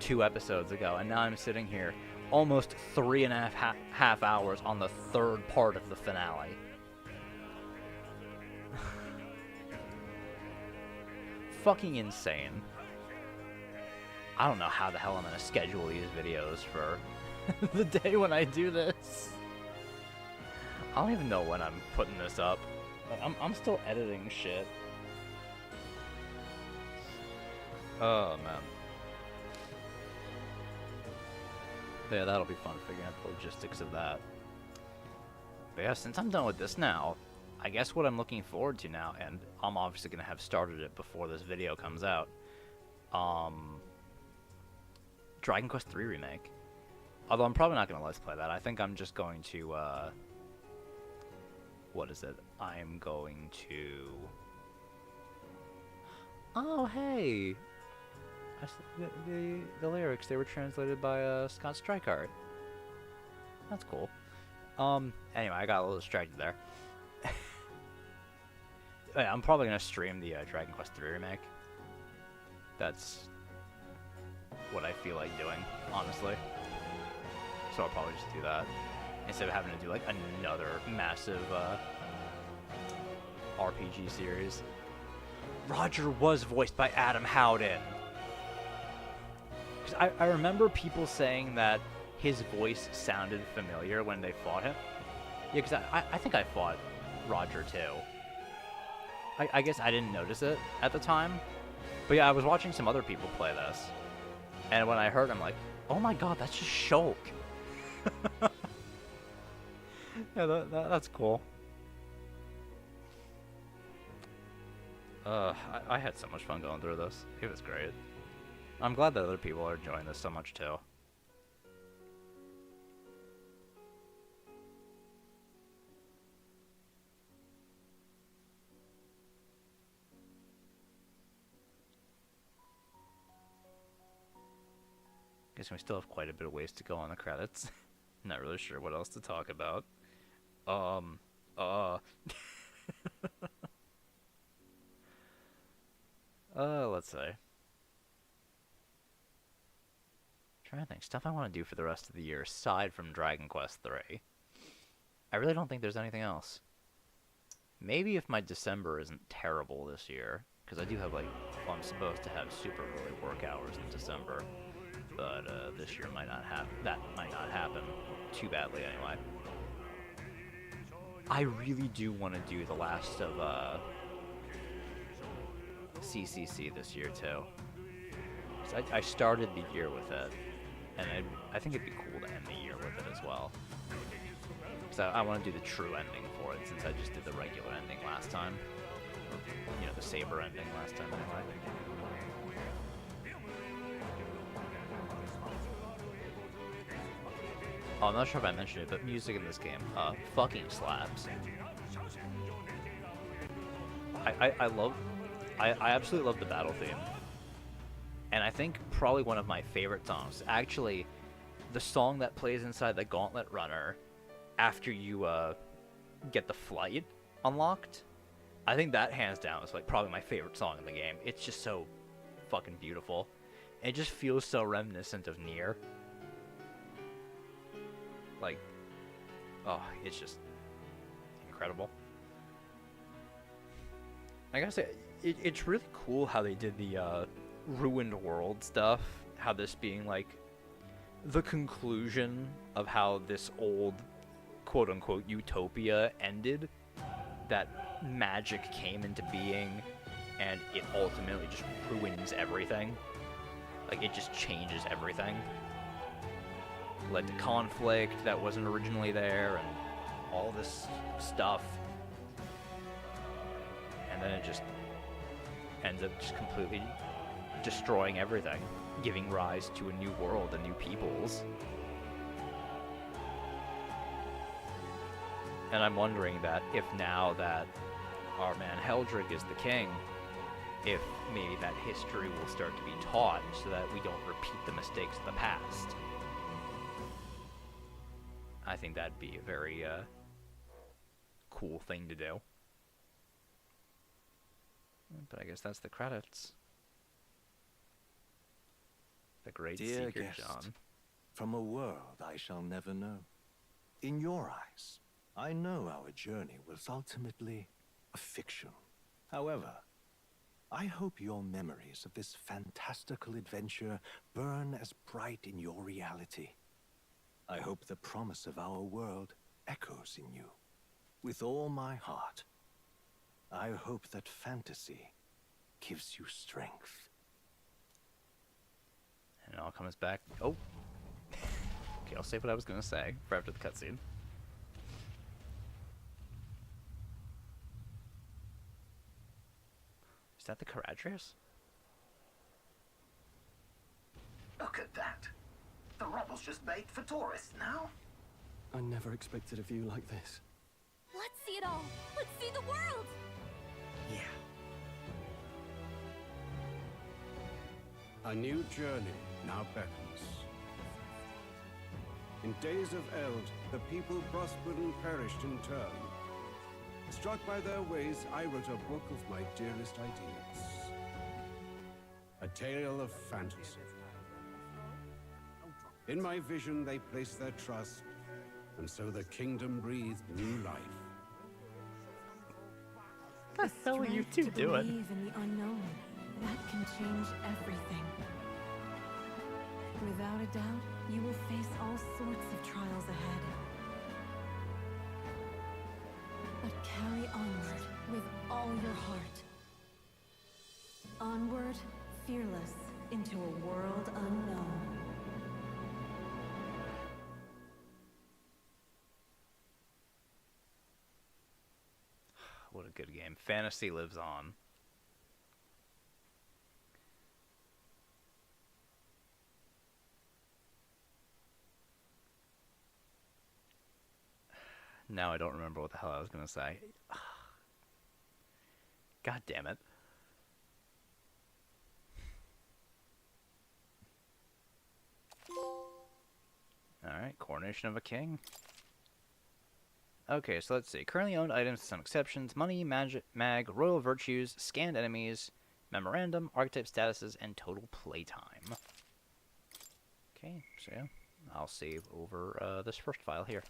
2 episodes ago, and now I'm sitting here almost 3.5 hours on the 3rd part of the finale. Fucking insane. I don't know how the hell I'm gonna schedule these videos for the day when I do this. I don't even know when I'm putting this up. I'm still editing shit. Oh, man. Yeah, that'll be fun figuring out the logistics of that. But yeah, since I'm done with this now, I guess what I'm looking forward to now, and I'm obviously going to have started it before this video comes out, Dragon Quest III Remake. Although I'm probably not going to let's play that. I think I'm just going to, what is it? I'm going to... Oh, hey! The lyrics, they were translated by Scott Strikehart. That's cool. Anyway, I got a little distracted there. I'm probably going to stream the Dragon Quest III Remake. That's what I feel like doing, honestly. So I'll probably just do that, instead of having to do, like, another massive RPG series. Roger was voiced by Adam Howden. Because I remember people saying that his voice sounded familiar when they fought him. Yeah, because I think I fought Roger too. I guess I didn't notice it at the time. But yeah, I was watching some other people play this. And when I heard, I'm like, oh my god, that's just Shulk. Yeah, that's cool. I had so much fun going through this. It was great. I'm glad that other people are enjoying this so much too. Guess we still have quite a bit of ways to go on the credits. Not really sure what else to talk about. Let's see. trying to think. Stuff I want to do for the rest of the year, aside from Dragon Quest III. I really don't think there's anything else. Maybe if my December isn't terrible this year, because I do have, like, well, I'm supposed to have super early work hours in December, but this year might not happen. That might not happen too badly anyway. I really do want to do the last of CCC this year too. So I started the year with it, and I think it'd be cool to end the year with it as well. So I want to do the true ending for it, since I just did the regular ending last time. Or, you know, the Saber ending last time anyway. Oh, I'm not sure if I mentioned it, but music in this game fucking slaps. I absolutely love the battle theme. And I think probably one of my favorite songs, actually, the song that plays inside the Gauntlet Runner after you get the flight unlocked, I think that hands down is like probably my favorite song in the game. It's just so fucking beautiful. It just feels so reminiscent of Nier. Like, oh, it's just incredible. I gotta say, it's really cool how they did the ruined world stuff. How this being like the conclusion of how this old quote-unquote utopia ended. That magic came into being and it ultimately just ruins everything. Like, it just changes everything. Led to conflict that wasn't originally there, and all this stuff. And then it just ends up just completely destroying everything, giving rise to a new world and new peoples. And I'm wondering that if now that our man Heldrick is the king, if maybe that history will start to be taught so that we don't repeat the mistakes of the past. I think that'd be a very cool thing to do. But I guess that's the credits. The great Dear Seeker guest, John. from a world I shall never know. In your eyes, I know our journey was ultimately a fiction. However, I hope your memories of this fantastical adventure burn as bright in your reality. I hope the promise of our world echoes in you. With all my heart, I hope that fantasy gives you strength. And it all comes back. Oh. Okay, I'll say what I was going to say for after the cutscene. Is that the Caradrius? Look at that. The rubble's just made for tourists now. I never expected a view like this. Let's see it all. Let's see the world. Yeah. A new journey now beckons. In days of Eld, the people prospered and perished in turn. Struck by their ways, I wrote a book of my dearest ideas. A tale of fantasy. In my vision, they placed their trust, and so the kingdom breathed new life. The hell are you two to doing? believe in the unknown. That can change everything. Without a doubt, you will face all sorts of trials ahead. But carry onward with all your heart. Onward, fearless, into a world unknown. What a good game. Fantasy lives on. Now I don't remember what the hell I was going to say. God damn it. Alright, Coronation of a King. Okay, so let's see. Currently owned items with some exceptions. Money, mag, royal virtues, scanned enemies, memorandum, archetype statuses, and total playtime. Okay, so yeah, I'll save over this first file here.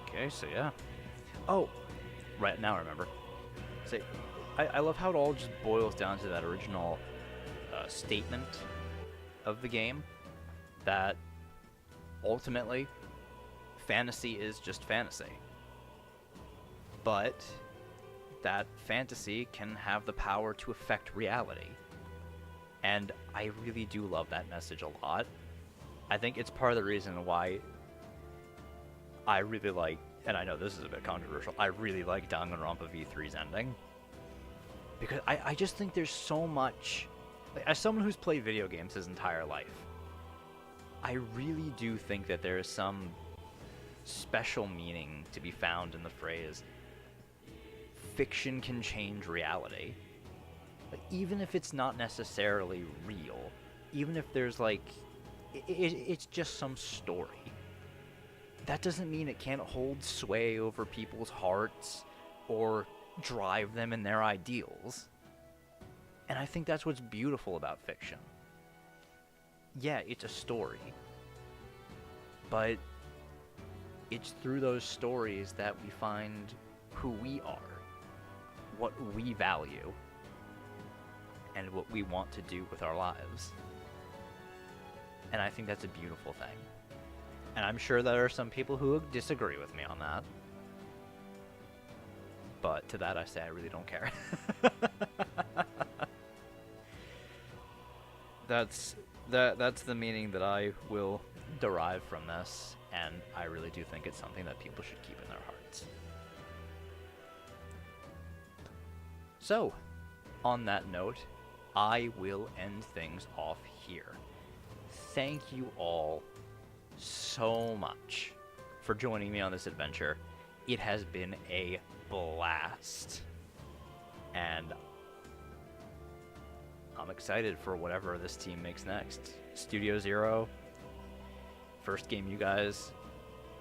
Okay, so yeah. Oh, right now I remember. So, I love how it all just boils down to that original statement of the game, that ultimately fantasy is just fantasy. But that fantasy can have the power to affect reality. And I really do love that message a lot. I think it's part of the reason why I really like, and I know this is a bit controversial, I really like Danganronpa V3's ending. Because I just think there's so much, like, as someone who's played video games his entire life, I really do think that there is some special meaning to be found in the phrase, fiction can change reality. Like, even if it's not necessarily real, even if there's like, it's just some story, that doesn't mean it can't hold sway over people's hearts or drive them in their ideals. And I think that's what's beautiful about fiction. Yeah, it's a story, but it's through those stories that we find who we are, what we value, and what we want to do with our lives. And I think that's a beautiful thing. And I'm sure there are some people who disagree with me on that. But to that I say I really don't care. That's the meaning that I will derive from this, and I really do think it's something that people should keep in their hearts. So, on that note, I will end things off here. Thank you all so much for joining me on this adventure. It has been a blast, and I'm excited for whatever this team makes next. Studio Zero, first game you guys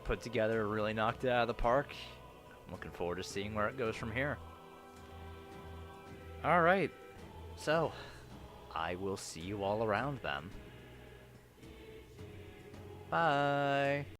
put together, really knocked it out of the park. I'm looking forward to seeing where it goes from here. Alright, so I will see you all around then. Bye!